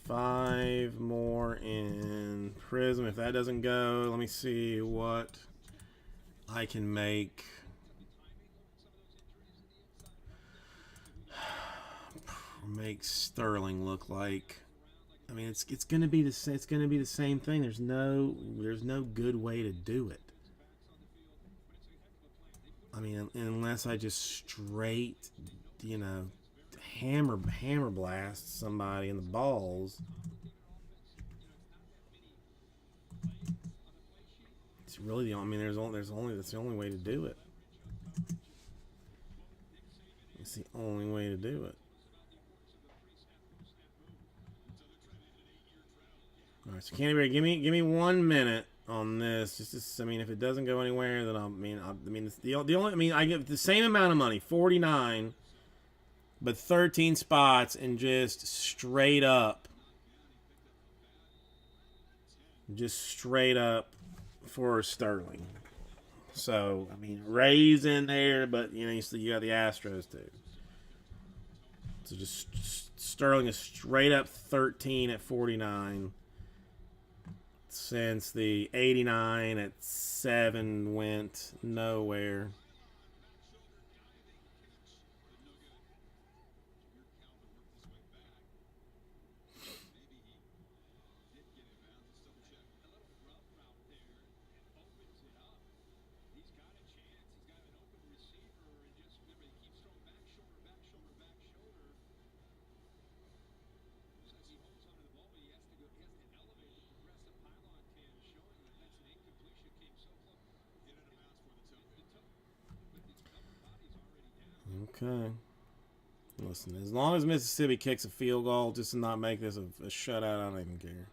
5 more in Prism. If that doesn't go, let me see what I can make. Make Sterling look like. I mean, it's gonna be the same thing. There's no good way to do it. I mean, unless I just straight, hammer blast somebody in the balls. It's really the only. I mean, that's the only way to do it. It's the only way to do it. All right, so Canterbury, give me 1 minute on this. I mean, if it doesn't go anywhere, then I get the same amount of money, 49, but 13 spots and just straight up for Sterling. So I mean, Rays in there, but you got the Astros too. So just Sterling is straight up 13 at 49. Since the 89 at 7 went nowhere. Okay. Listen, as long as Mississippi kicks a field goal just to not make this a shutout, I don't even care.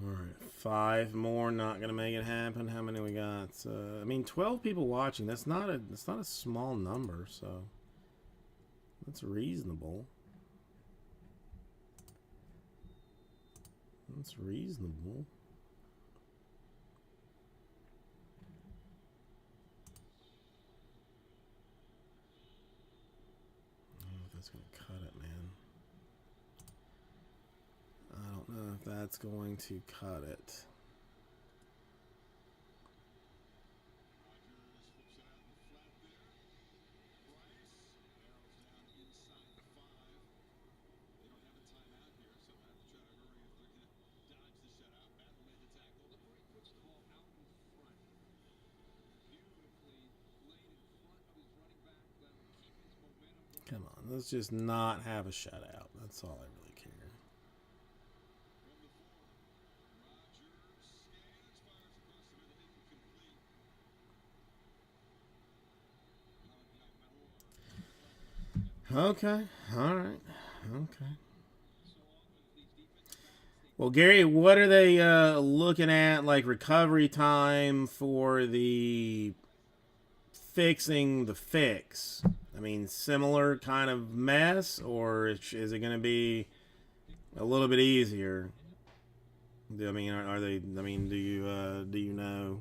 All right, 5 more, not going to make it happen. How many we got? I mean, 12 people watching. That's not a small number, so that's reasonable. That's reasonable. I don't know if that's going to cut it, man. I don't know if that's going to cut it. Come on, let's just not have a shutout. That's all I really care. Okay, all right, okay. Well, Gary, what are they looking at, like recovery time for the fixing the fix? I mean, similar kind of mess, or is it going to be a little bit easier? I mean, are they? I mean, do you know?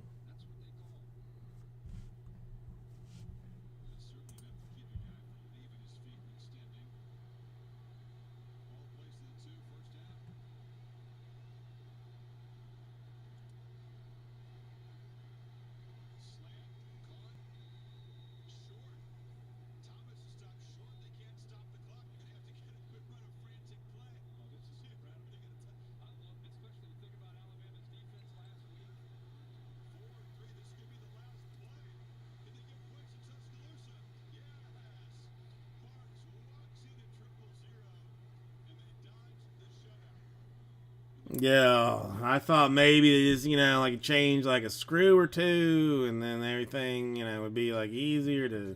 Yeah, I thought maybe they just, like change like a screw or two, and then everything, would be like easier to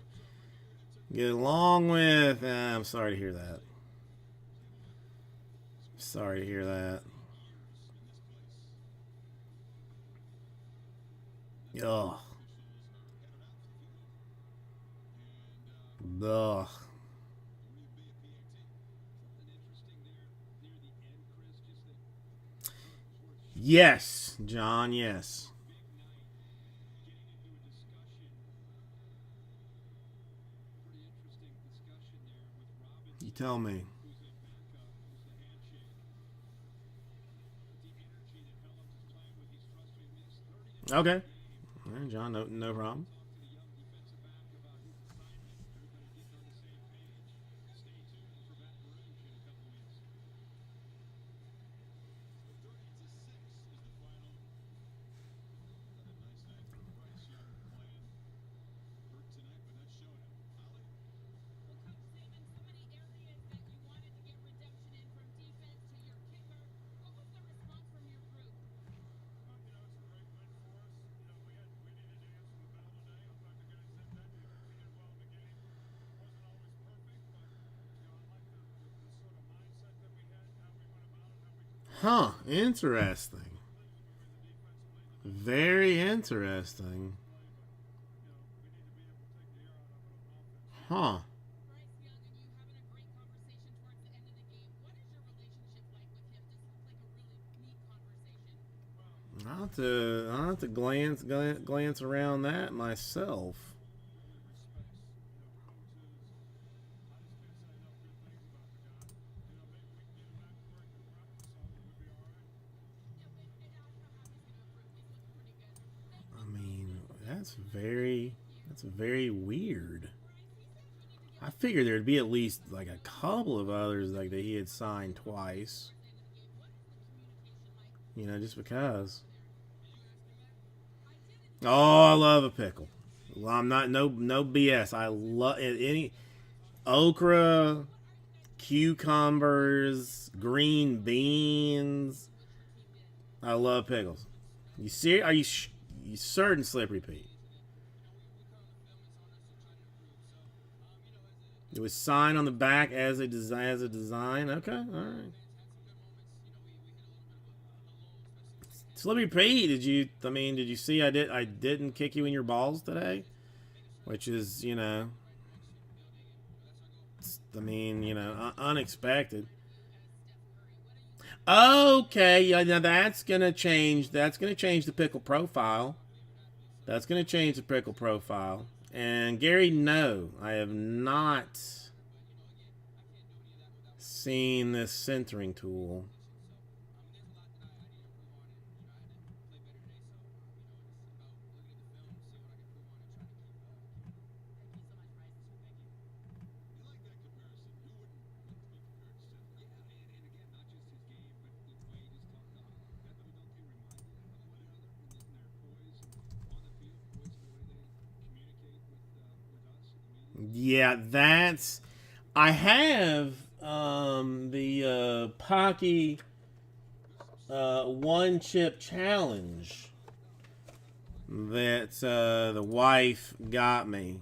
get along with. I'm sorry to hear that. Sorry to hear that. Ugh. Ugh. Yes, John, yes. You tell me. Okay. All right, John, no problem. Huh, interesting. Very interesting. Huh. I'll have to glance around that myself. I mean, that's very weird. I figured there'd be at least like a couple of others like that he had signed twice. Just because. Oh, I love a pickle. Well, I'm not no BS. I love any okra, cucumbers, green beans. I love pickles. You see? Are you certain, Slippery Pete? It was signed on the back as a design. As a design. Okay, all right. Slippery Pete, did you? I mean, did you see? I didn't kick you in your balls today, which is I mean, unexpected. Okay, yeah, now that's gonna change. That's gonna change the pickle profile. That's gonna change the pickle profile. And Gary, no, I have not seen this centering tool. Yeah, that's. I have the Pocky one chip challenge that the wife got me.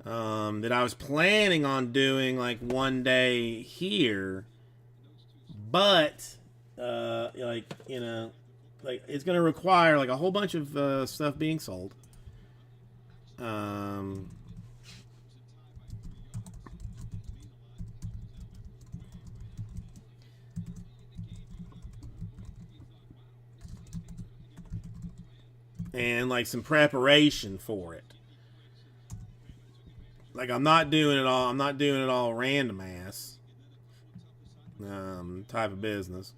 That I was planning on doing like one day here, but like like it's gonna require like a whole bunch of stuff being sold. Um, and like some preparation for it. Like I'm not doing it all. I'm not doing it all random ass type of business.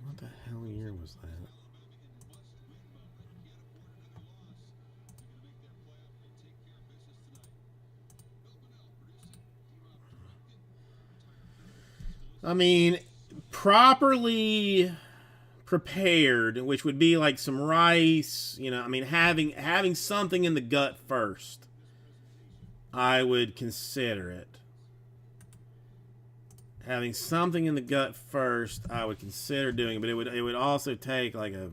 What the hell year was that? I mean, properly prepared, which would be like some rice. You know, I mean, having something in the gut first. I would consider it. Having something in the gut first, I would consider doing it, but it would also take like a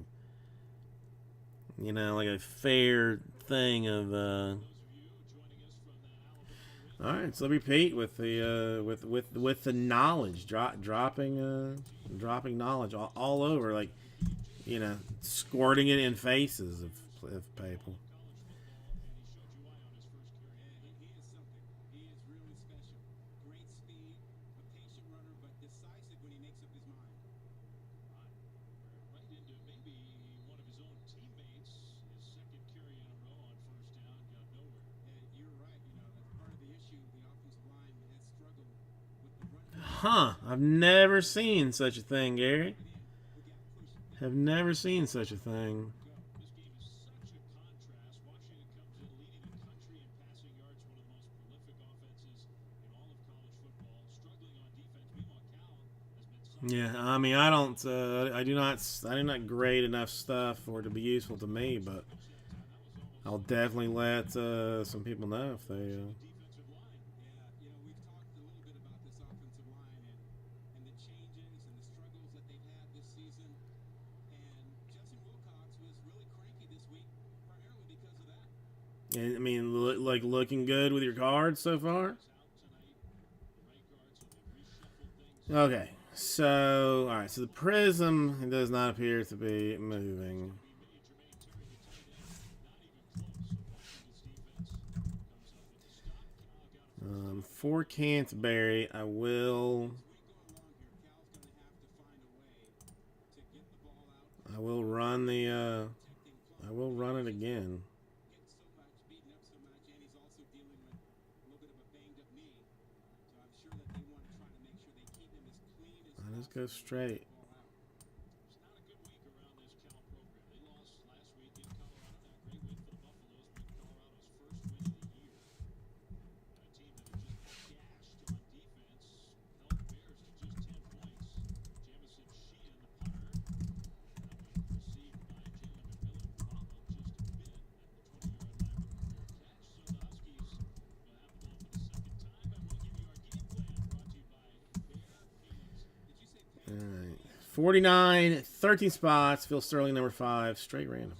like a fair thing of all right, so repeat with the with the knowledge, dropping knowledge all over, like squirting it in faces of people. Huh? I've never seen such a thing, Gary. Have never seen such a thing. Yeah, I mean, I don't, I do not grade enough stuff for it to be useful to me, but I'll definitely let some people know if they. And, I mean, like looking good with your cards so far. Okay, so all right, so the prism does not appear to be moving. For Canterbury, I will run the I will run it again. I just go straight. All right. 49, 13 spots. Phil Sterling, number 5. Straight random.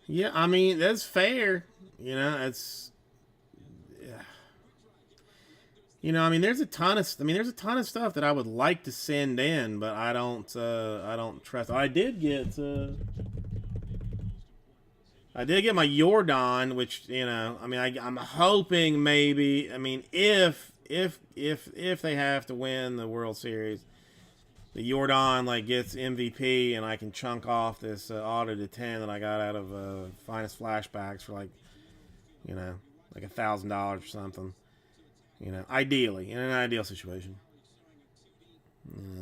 Yeah, I mean, that's fair. It's. Yeah. I mean, there's a ton of stuff that I would like to send in, but I don't trust. I did get my Jordan, which I mean, I'm hoping maybe. I mean, if they have to win the World Series, the Jordan like gets MVP, and I can chunk off this auto to 10 that I got out of Finest Flashbacks for you know like $1,000 or something. Ideally in an ideal situation,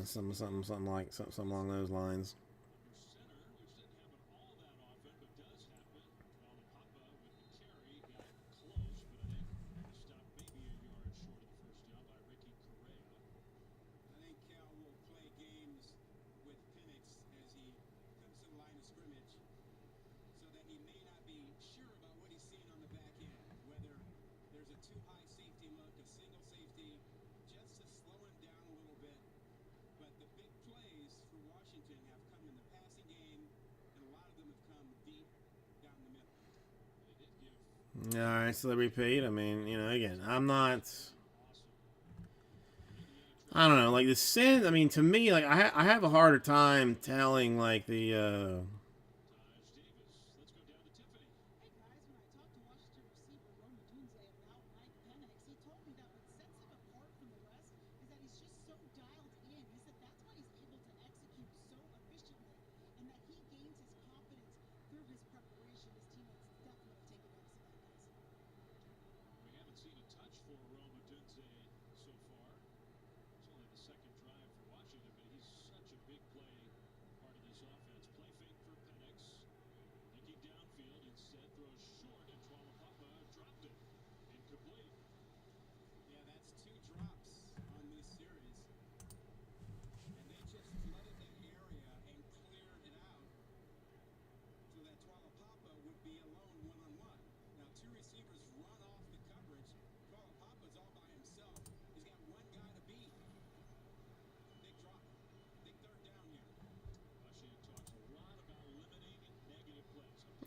something along those lines. All right, so repeat. I mean, again, I'm not. I don't know, like the sin. I mean, to me, like I have a harder time telling like the.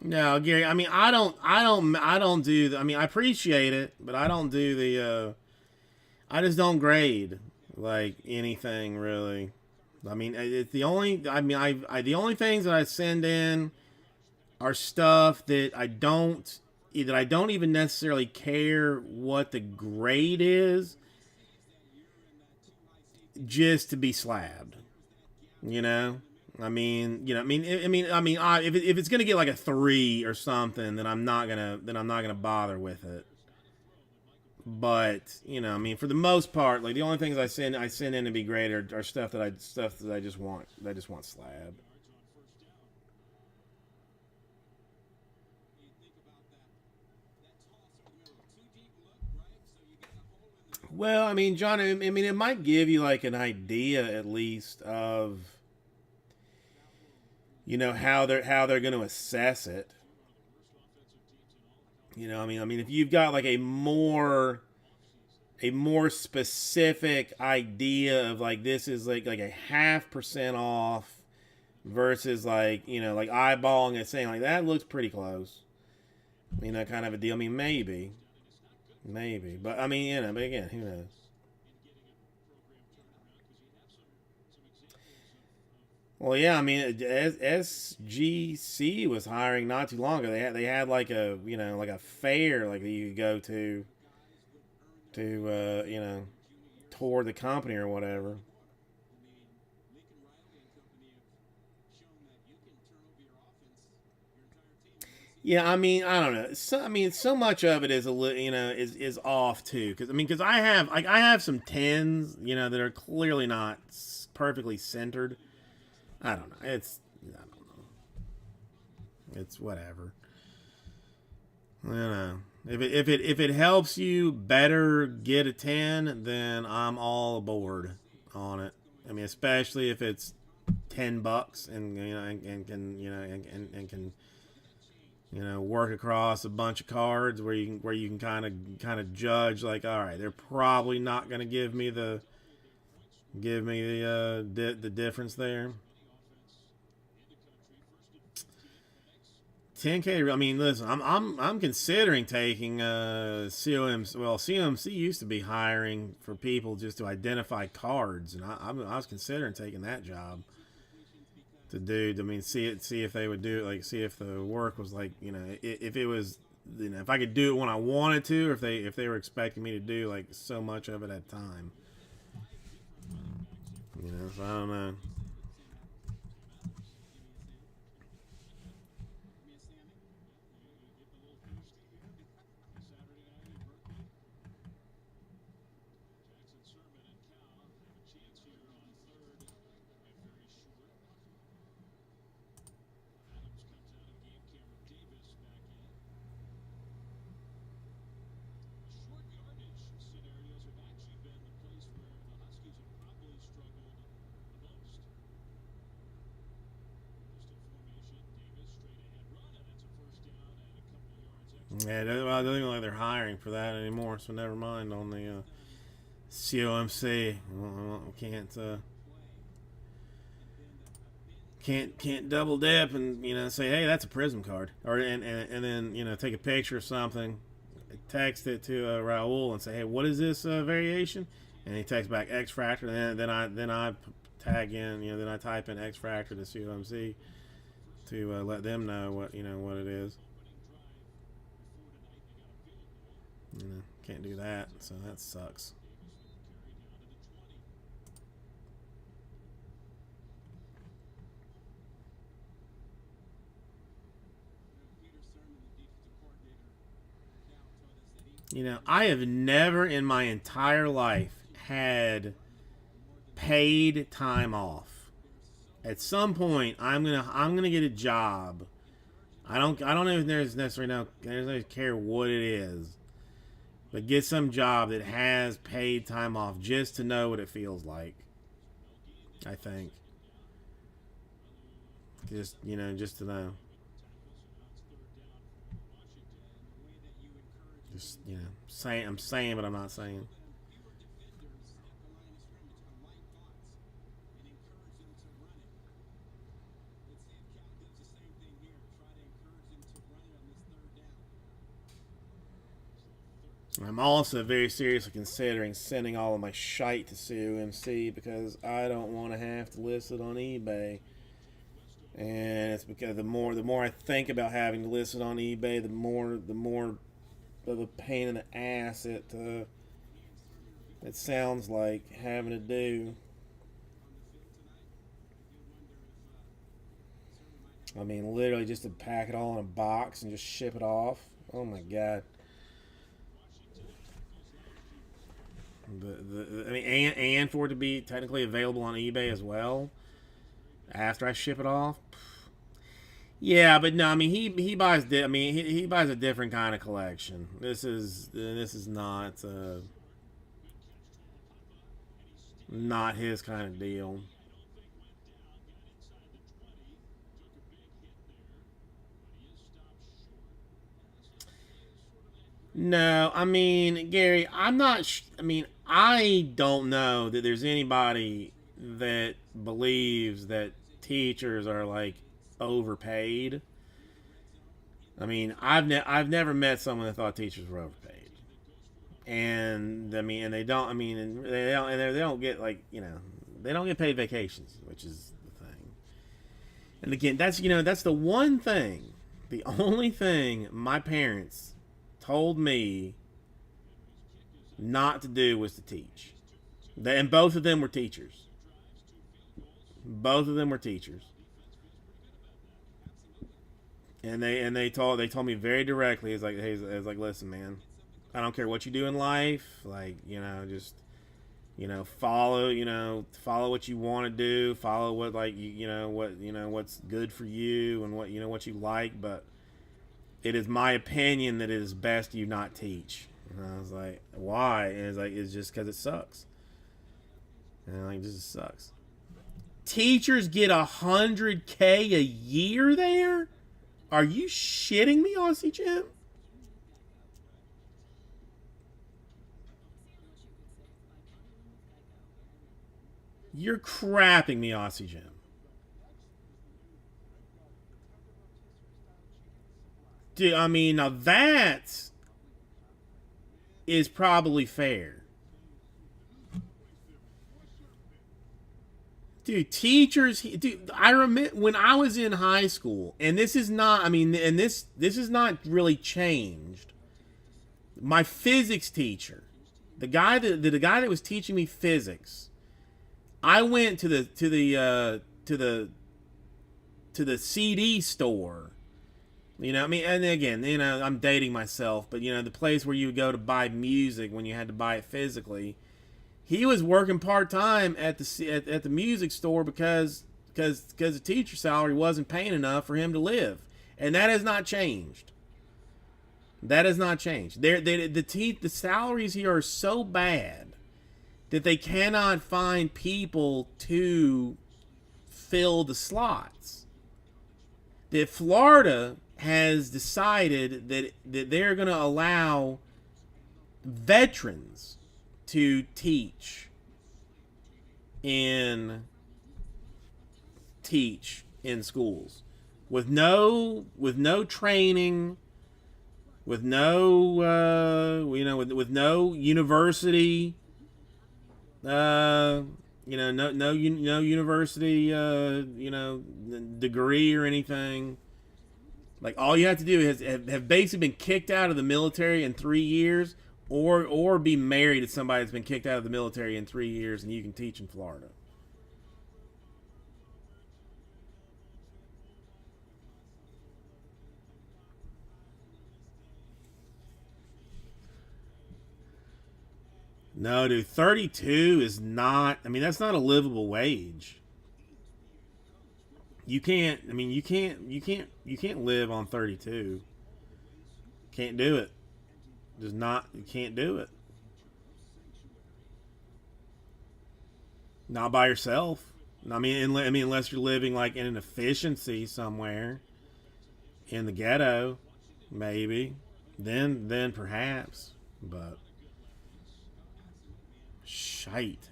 No, Gary. I mean, I don't do. I mean, I appreciate it, but I don't do the. I just don't grade like anything really. I mean, it's the only. I mean, the only things that I send in are stuff that I don't even necessarily care what the grade is, just to be slabbed. You know. If it's gonna get like a 3 or something, then I'm not gonna bother with it. But I mean, for the most part, like the only things I send in to be graded are stuff that I just want slabbed. Well, I mean, John, I mean, it might give you like an idea at least of how they're going to assess it. I mean, if you've got like a more specific idea of like this is like a 0.5% off versus like like eyeballing it saying like that looks pretty close, kind of a deal. I mean, maybe, but I mean, but again, who knows? Well, yeah, I mean, SGC was hiring not too long ago. They had like a like a fair like that you could go to tour the company or whatever. Yeah, I mean, I don't know. I mean, so much of it is a little, is off too. Because I mean, because I have some tens, that are clearly not perfectly centered. I don't know. I don't know. It's whatever. If it helps you better get a 10, then I'm all aboard on it. I mean, especially if it's $10 and and can and can work across a bunch of cards where you can kind of judge like, all right, they're probably not going to give me the difference there. 10K. I mean, listen, I'm considering taking COMC. Well, COMC used to be hiring for people just to identify cards, and I was considering taking that job to do. I mean, see if they would do it. Like, see if the work was like, if it was, if I could do it when I wanted to, or if they were expecting me to do like so much of it at a time. So I don't know. Yeah, well, I don't even like they're hiring for that anymore. So never mind on the COMC. Can't can't double dip and say, hey, that's a Prism card, or and then take a picture of something, text it to Raul and say, hey, what is this variation? And he texts back X Fractor, and then I tag in, then I type in X Fractor to COMC to let them know what what it is. Can't do that, so that sucks. I have never in my entire life had paid time off. At some point, I'm gonna get a job. I don't know if there's necessarily I don't care what it is, but get some job that has paid time off just to know what it feels like. I think. Just just to know. Just I'm saying, but I'm not saying. I'm also very seriously considering sending all of my shite to COMC because I don't want to have to list it on eBay. And it's because the more I think about having to list it on eBay, the more of a pain in the ass it sounds like having to do. I mean, literally just to pack it all in a box and just ship it off. Oh my god. I mean, and for it to be technically available on eBay as well after I ship it off. Yeah, but no, I mean he buys. He buys a different kind of collection. This is not his kind of deal. No, I mean, Gary, I'm not. I mean, I don't know that there's anybody that believes that teachers are like overpaid. I mean, I've never met someone that thought teachers were overpaid, and I mean, and they don't. I mean, and they don't get like they don't get paid vacations, which is the thing. And again, that's the one thing, the only thing my parents told me not to do was to teach. And both of them were teachers. Both of them were teachers. And they told me very directly, it's like, hey, it's like, listen, man, I don't care what you do in life, like, just follow what you want to do, follow what what's good for you and what you like, but it is my opinion that it is best you not teach. And I was like, why? And it's like, it's just because it sucks. And I'm like, this just sucks. Teachers get $100K a year there? Are you shitting me, Aussie Jim? You're crapping me, Aussie Jim. Dude, I mean, now that is probably fair. Dude, teachers, dude, I remember when I was in high school, and this is not, I mean, and this is not really changed. My physics teacher, the guy that was teaching me physics, I went to the CD store. I mean, and again, I'm dating myself, but the place where you would go to buy music when you had to buy it physically. He was working part time at the music store because the teacher salary wasn't paying enough for him to live, and that has not changed. That has not changed. The salaries here are so bad that they cannot find people to fill the slots. That Florida has decided that they're going to allow veterans to teach in schools with no training, with no with no university, no university degree or anything. Like, all you have to do is have basically been kicked out of the military in 3 years, or be married to somebody that's been kicked out of the military in 3 years, and you can teach in Florida. No, dude, 32 is not. I mean, that's not a livable wage. You can't. I mean, you can't live on 32. Can't do it. Just not. You can't do it. Not by yourself. Unless you're living like in an efficiency somewhere in the ghetto, maybe. Then perhaps. But shite.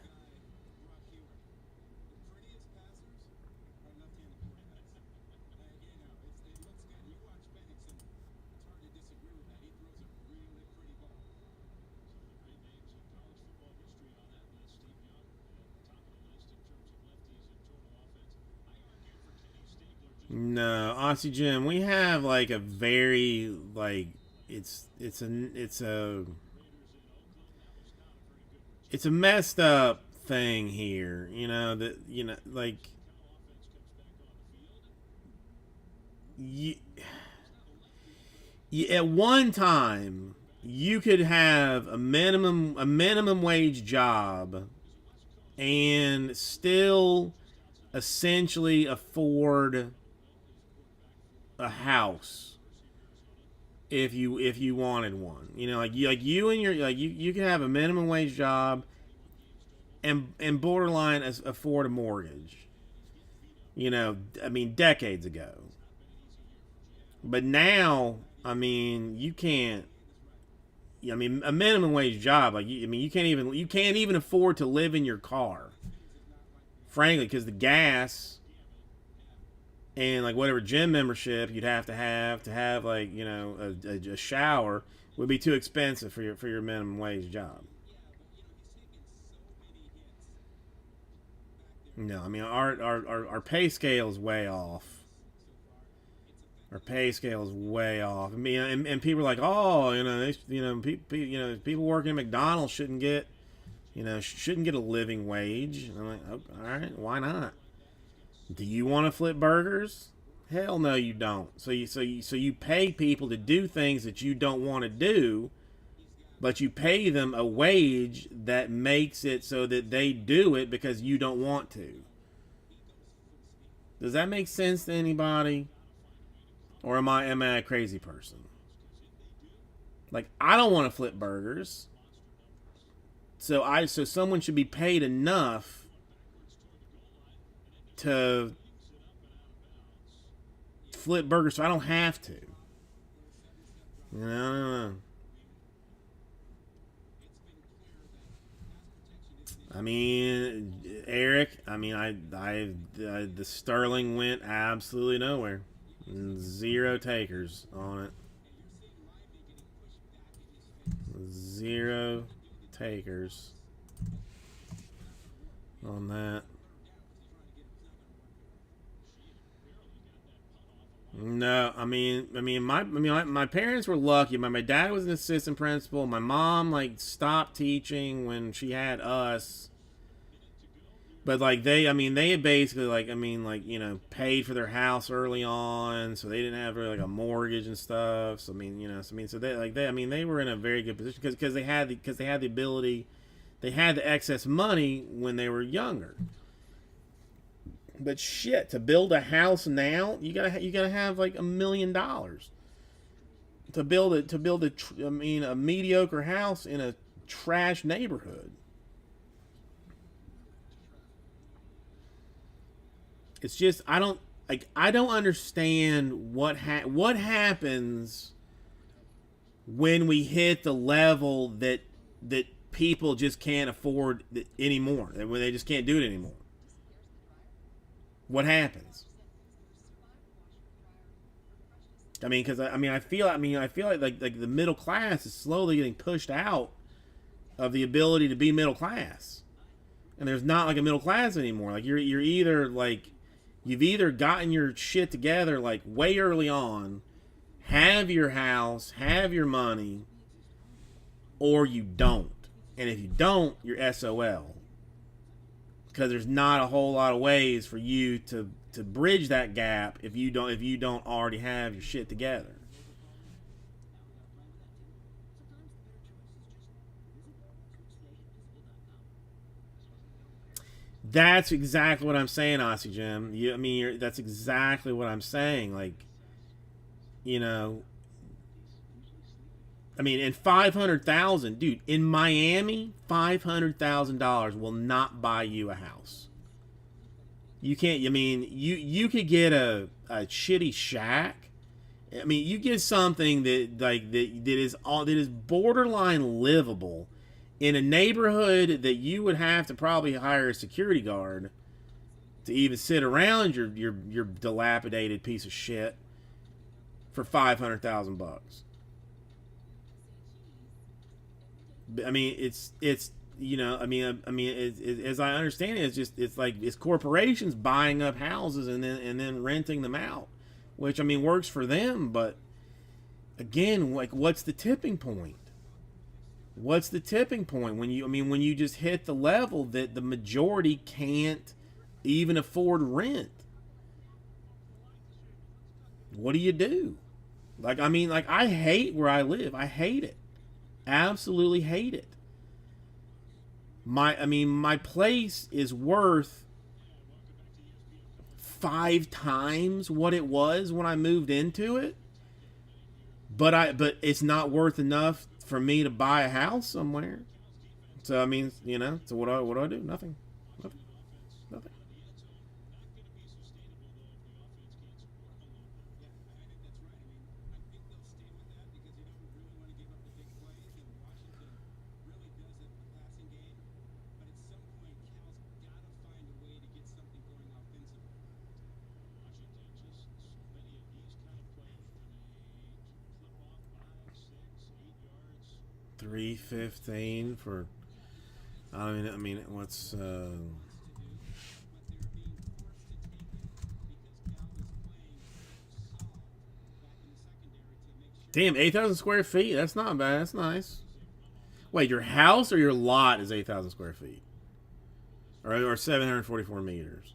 No, Aussie Jim, we have like a very like it's a messed up thing here. That like you, at one time you could have a minimum wage job and still essentially afford a house if you wanted one. Like you and your like you can have a minimum wage job and borderline afford a mortgage. Decades ago. But now, you can't. A minimum wage job, like you can't even afford to live in your car. Frankly, because the gas and like whatever gym membership you'd have to have like a shower would be too expensive for your minimum wage job. No, our pay scale is way off. Our pay scale is way off. And people are like, oh, people working at McDonald's shouldn't get a living wage. And I'm like, oh, all right, why not? Do you want to flip burgers? Hell no, you don't. So you pay people to do things that you don't want to do, but you pay them a wage that makes it so that they do it because you don't want to. Does that make sense to anybody? Or am I a crazy person? Like, I don't want to flip burgers. So someone should be paid enough to flip burgers so I don't have to. No. Eric, the Sterling went absolutely nowhere. Zero takers on it. Zero takers on that. No, my parents were lucky. My dad was an assistant principal. My mom like stopped teaching when she had us. But like they had basically paid for their house early on, so they didn't have really like a mortgage and stuff. So so they were in a very good position because they had the ability, they had the excess money when they were younger. But shit, to build a house now, you gotta have like $1 million to build a mediocre house in a trash neighborhood. It's just I don't understand what happens when we hit the level that people just can't afford anymore, when they just can't do it anymore. What happens? I mean, because I feel like the middle class is slowly getting pushed out of the ability to be middle class, and there's not like a middle class anymore. Like you're either like you've either gotten your shit together like way early on, have your house, have your money, or you don't. And if you don't, you're SOL. Because there's not a whole lot of ways for you to bridge that gap if you don't already have your shit together. That's exactly what I'm saying, Aussie Jim. That's exactly what I'm saying. Like, you know, I mean, and 500,000, dude, in Miami, $500,000 will not buy you a house. You can't. I mean, you could get a shitty shack. I mean, you get something that is borderline livable in a neighborhood that you would have to probably hire a security guard to even sit around your dilapidated piece of shit for $500,000. I mean, it's as I understand it, it's corporations buying up houses and then renting them out, which I mean works for them, but again, like what's the tipping point? What's the tipping point when you just hit the level that the majority can't even afford rent? What do you do? Like I hate where I live. I hate it. Absolutely hate it. My place is worth 5 times what it was when I moved into it. But it's not worth enough for me to buy a house somewhere. So I mean, so what do I do? Nothing. Nothing. Nothing. $315 for. What's damn 8,000 square feet? That's not bad. That's nice. Wait, your house or your lot is 8,000 square feet, or 744 meters?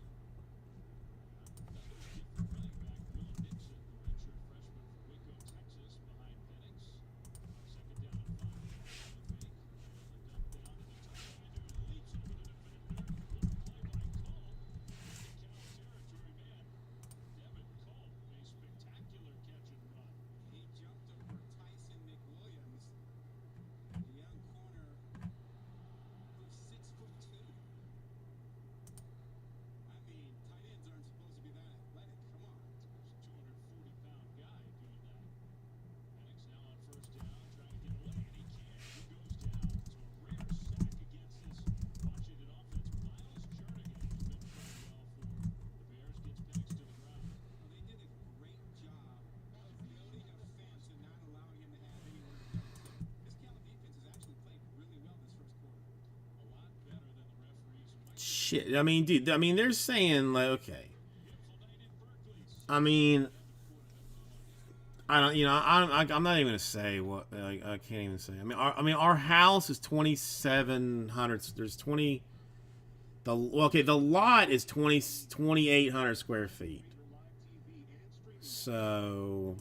Shit. I mean, dude. I mean, they're saying like, okay. I mean, I don't. I'm not even gonna say what. I can't even say. Our house is 2,700. There's 20. The lot is 2,800 square feet. So.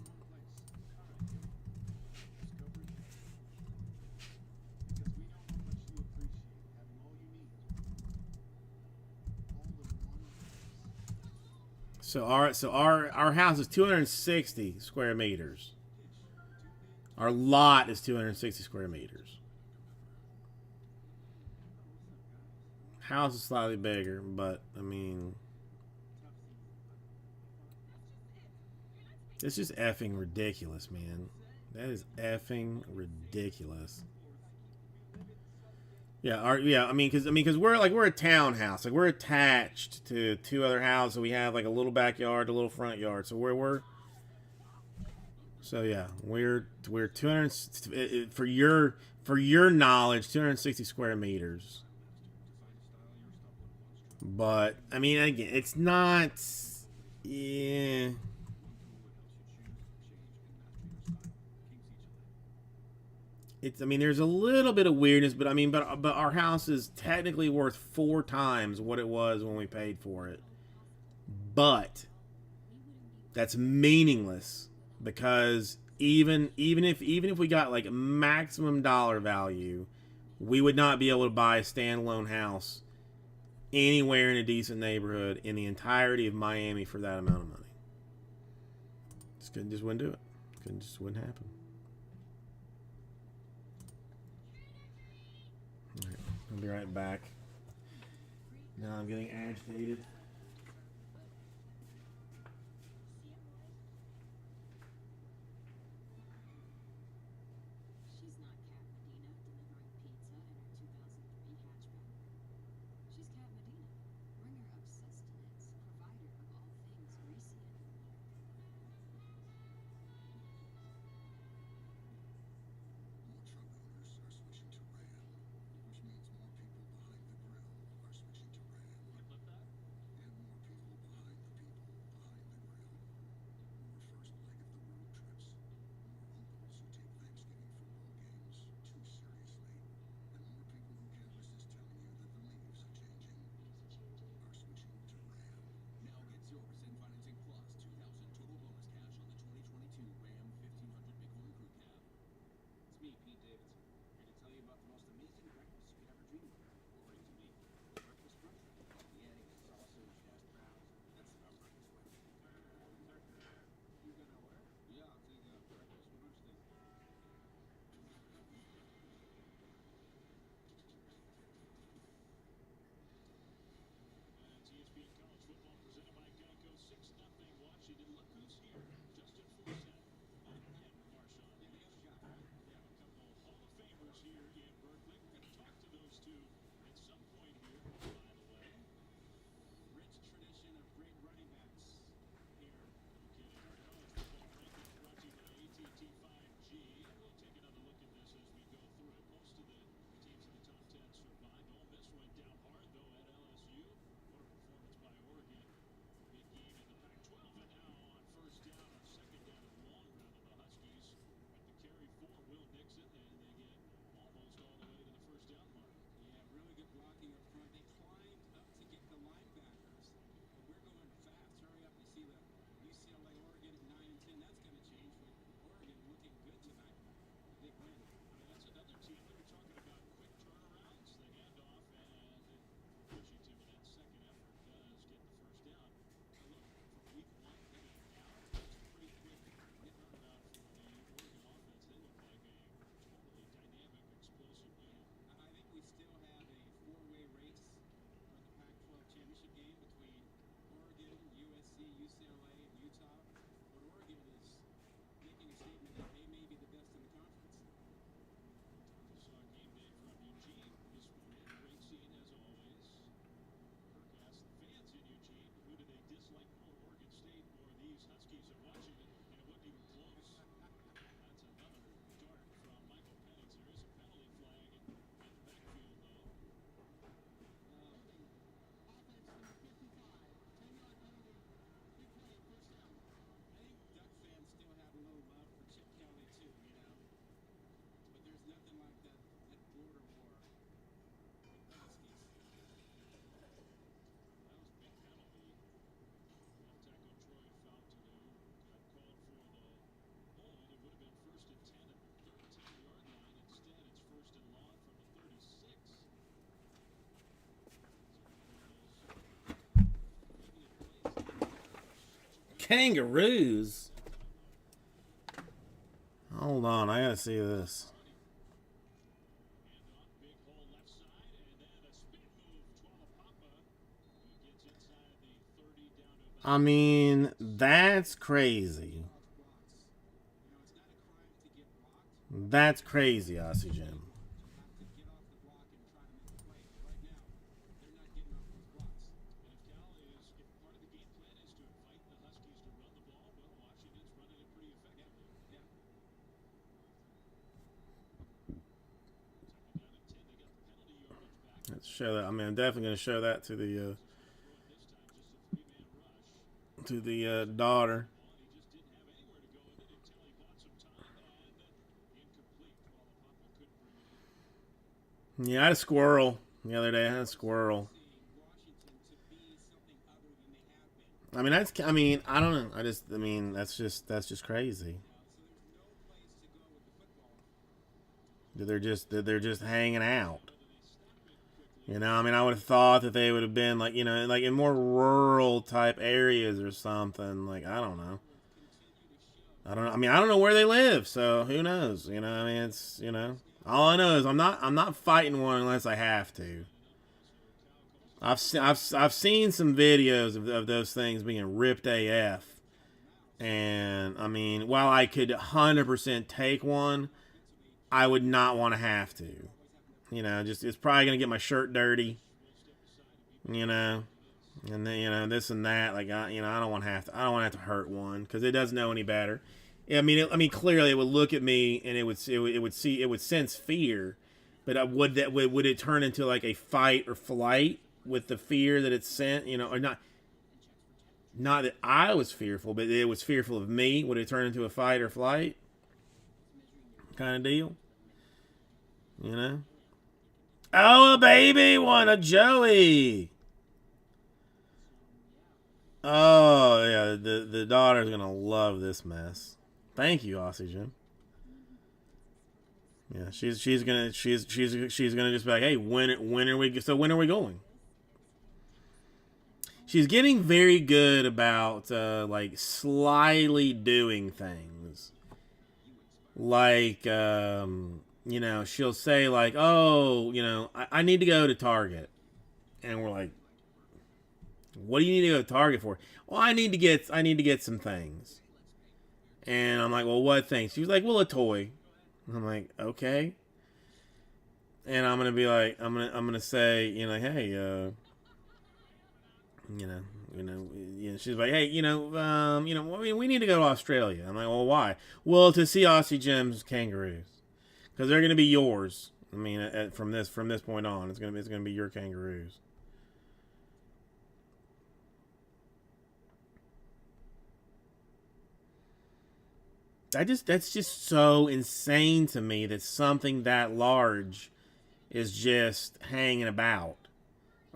So our house is 260 square meters. Our lot is 260 square meters. House is slightly bigger, but I mean, it's just effing ridiculous, man. That is effing ridiculous. Yeah, because we're a townhouse, like we're attached to 2 other houses. So we have like a little backyard, a little front yard. So we're So yeah, we're 200 for your knowledge, 260 square meters. But I mean, again, it's not. Yeah, it's. I mean, there's a little bit of weirdness, but I mean, but our house is technically worth 4 times what it was when we paid for it. But that's meaningless because even if we got like maximum dollar value, we would not be able to buy a standalone house anywhere in a decent neighborhood in the entirety of Miami for that amount of money. Just wouldn't do it. Just wouldn't happen. All right, I'll be right back. Now I'm getting agitated. Kangaroos. Hold on, I gotta see this. I mean, that's crazy. That's crazy, Aussie Jim. show that. I mean, I'm definitely gonna show that to the daughter. Yeah, I had a squirrel the other day. I had a squirrel. I mean, that's. I mean, I don't know. I just. I mean, that's just crazy. They're just hanging out. You know, I mean, I would have thought that they would have been like, like in more rural type areas or something. Like, I don't know. I don't know. I mean, I don't know where they live, so who knows? I mean, it's, all I know is I'm not fighting one unless I have to. I've seen some videos of those things being ripped AF, and I mean, while I could 100% take one, I would not want to have to. Just it's probably gonna get my shirt dirty. You know, and then this and that. Like I don't want to have to. I don't want to have to hurt one because it doesn't know any better. I mean, clearly it would look at me and it would sense fear, but would it turn into like a fight or flight with the fear that it sent? Or not. Not that I was fearful, but it was fearful of me. Would it turn into a fight or flight kind of deal? Oh, a baby one, a Joey. Oh yeah, the daughter's gonna love this mess. Thank you, Aussie Jim. Yeah, she's gonna just be like, hey, when are we going? She's getting very good about like slyly doing things. Like she'll say like, oh, I need to go to Target, and we're like, what do you need to go to Target for? Well, I need to get some things. And I'm like, well, what things? She was like, well, a toy. I'm like, okay. And I'm gonna be like, I'm gonna say, hey, she's like, hey, we need to go to Australia. I'm like, well, why? Well, to see Aussie Jim's kangaroos, because they're gonna be yours. I mean, from this point on, it's gonna be your kangaroos. That's just so insane to me that something that large is just hanging about,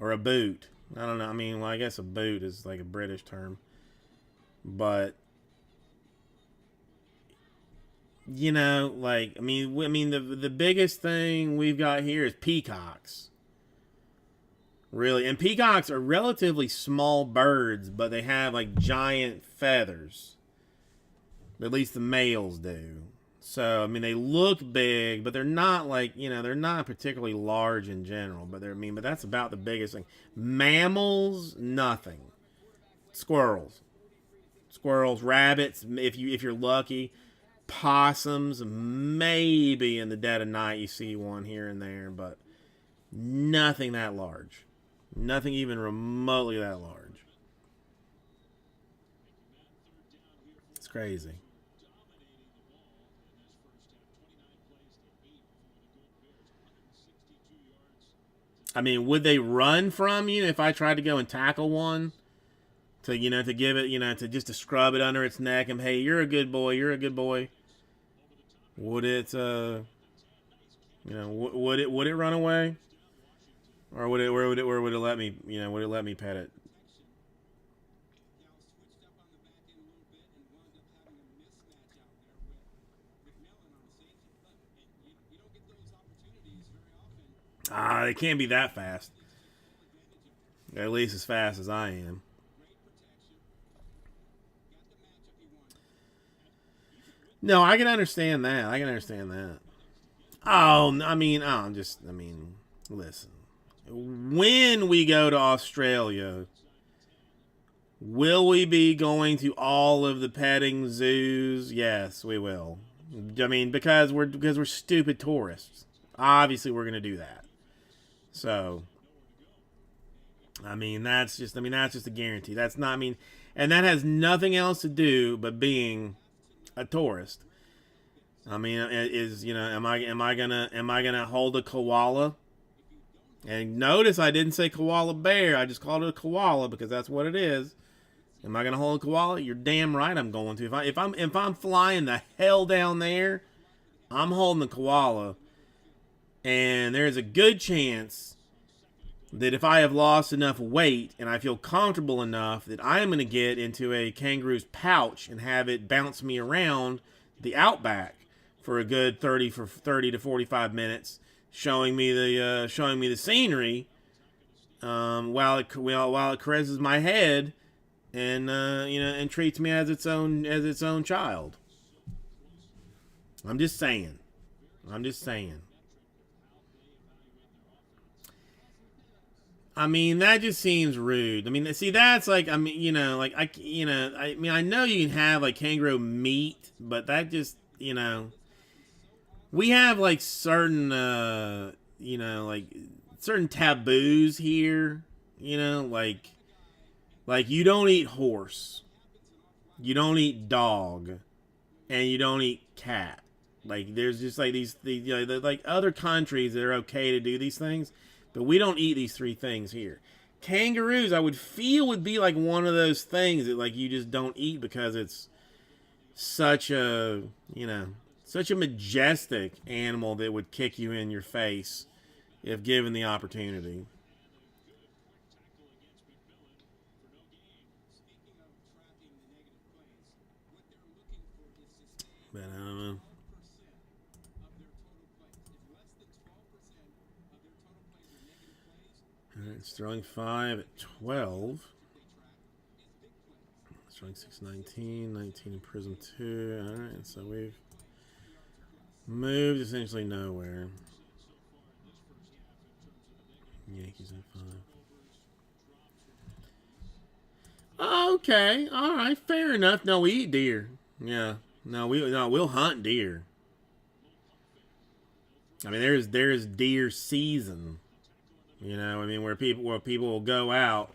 or a boot. I don't know. I mean, well, I guess a boot is like a British term, but like the biggest thing we've got here is peacocks. Really, and peacocks are relatively small birds, but they have like giant feathers. At least the males do. So, I mean, they look big, but they're not like, they're not particularly large in general. But but that's about the biggest thing. Mammals, nothing. Squirrels, rabbits, if you're lucky. Possums, maybe in the dead of night you see one here and there, but nothing that large. Nothing even remotely that large. It's crazy. I mean, would they run from you if I tried to go and tackle one? To give it, to scrub it under its neck and, hey, you're a good boy, Would it, would it run away? Or would it let me, would it let me pet it? They can't be that fast. At least as fast as I am. No, I can understand that. Oh, listen. When we go to Australia, will we be going to all of the petting zoos? Yes, we will. I mean, because we're stupid tourists. Obviously, we're going to do that. So, that's just a guarantee. That's not, and that has nothing else to do but being a tourist. Am I gonna hold a koala And notice I didn't say koala bear. I just called it a koala because that's what it is. Am I gonna hold a koala? You're damn right I'm going to. If I'm flying the hell down there, I'm holding the koala. And there's a good chance that if I have lost enough weight and I feel comfortable enough that I am going to get into a kangaroo's pouch and have it bounce me around the outback for a good 30 to 45 minutes, showing me the scenery, while it caresses my head and and treats me as its own child. I'm just saying. I mean, that just seems rude. I mean, see, that's like, I mean, I know you can have like kangaroo meat, but that just, we have like certain, like certain taboos here, like you don't eat horse, you don't eat dog, and you don't eat cat. Like, there's just like these like other countries that are okay to do these things, but we don't eat these three things here. Kangaroos, I would feel, would be like one of those things that like you just don't eat because it's such a such a majestic animal that would kick you in your face if given the opportunity. But I don't know. All right, it's throwing 5 at 12. Strike 6, 19, 19 in Prism 2. Alright, so we've moved essentially nowhere. Yankees at 5. Okay, alright, fair enough. No, we eat deer. Yeah. We'll hunt deer. I mean, there's deer season. I mean, where people will go out,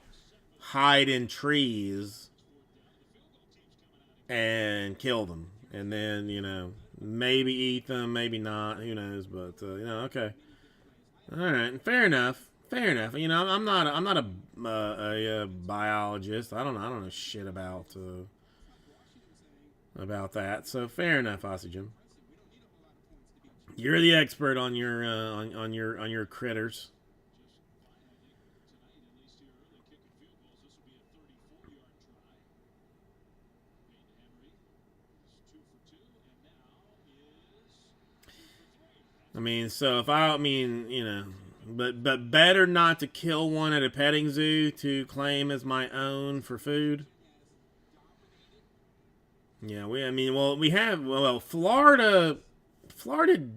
hide in trees, and kill them, and then maybe eat them, maybe not. Who knows? But okay, all right, fair enough. Fair enough. I'm not a biologist. I don't know shit about that. So fair enough, Oxygen. You're the expert on your on your critters. I mean, so if I mean, but better not to kill one at a petting zoo to claim as my own for food. Yeah, we have, Florida.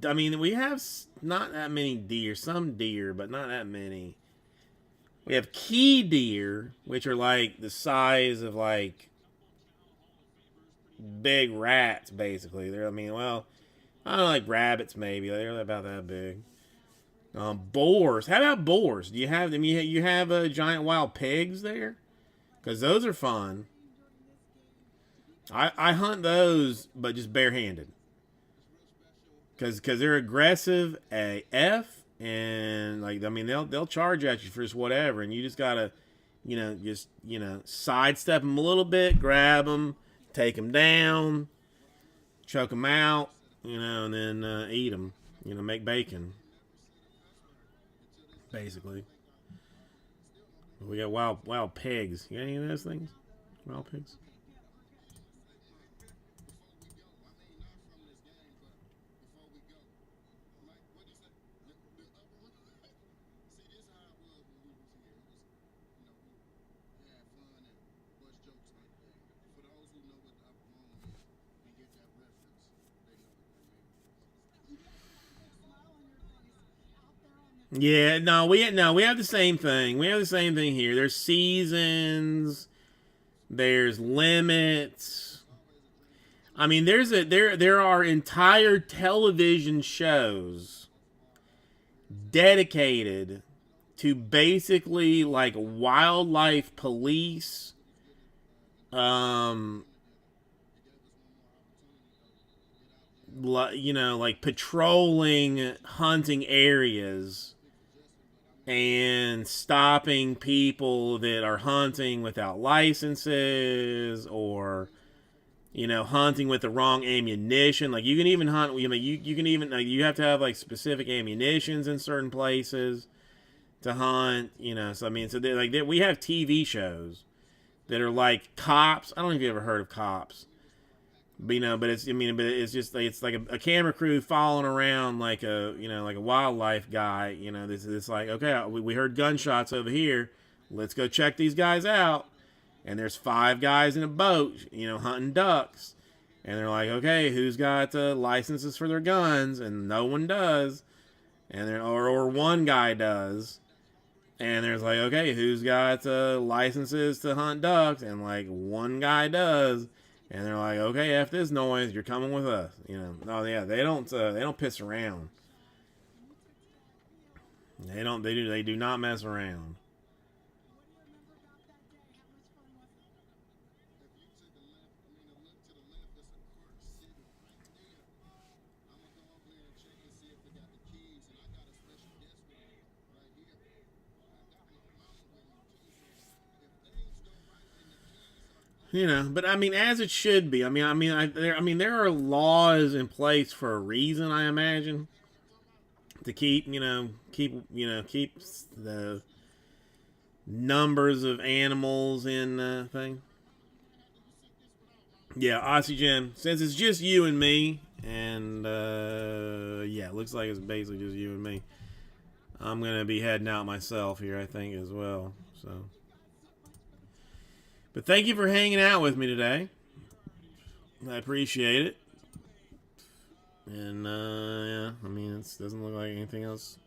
I mean, we have not that many deer. Some deer, but not that many. We have key deer, which are like the size of like big rats, basically. They're, I mean, well, I don't know, like rabbits maybe. They're about that big. Boars. How about boars? Do you have them? You have giant wild pigs there? Because those are fun. I hunt those, but just barehanded. Because they're aggressive AF, and like, I mean, they'll charge at you for just whatever, and you just gotta sidestep them a little bit, grab them, take them down, choke them out, and then eat them. Make bacon, basically. We got wild pigs. You got any of those things? Wild pigs. Yeah, no, we have the same thing. We have the same thing here. There's seasons. There's limits. I mean, there are entire television shows dedicated to basically like wildlife police, um, like patrolling hunting areas and stopping people that are hunting without licenses, or hunting with the wrong ammunition. Like, you can even hunt. You can even, like, you have to have like specific ammunitions in certain places to hunt. So I mean, so we have TV shows that are like Cops. I don't know if you ever heard of Cops. But, it's just like, it's like a camera crew following around like like a wildlife guy. This like, okay, we heard gunshots over here. Let's go check these guys out. And there's 5 guys in a boat, hunting ducks. And they're like, okay, who's got licenses for their guns? And no one does. And or one guy does. And there's like, okay, who's got licenses to hunt ducks? And like one guy does. And they're like, okay, F this noise, you're coming with us. Oh yeah, they don't piss around. They do not mess around. But I mean, as it should be. There are laws in place for a reason, I imagine, to keep the numbers of animals in thing. Yeah, Oxygen. Since it's just you and me, and yeah, it looks like it's basically just you and me. I'm gonna be heading out myself here, I think, as well. So. But thank you for hanging out with me today. I appreciate it. And, yeah, I mean, it doesn't look like anything else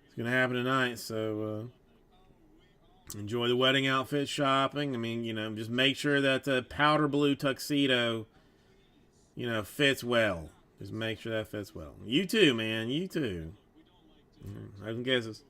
is going to happen tonight. So, enjoy the wedding outfit shopping. I mean, just make sure that the powder blue tuxedo, fits well. Just make sure that fits well. You too, man. You too. Hugs and kisses.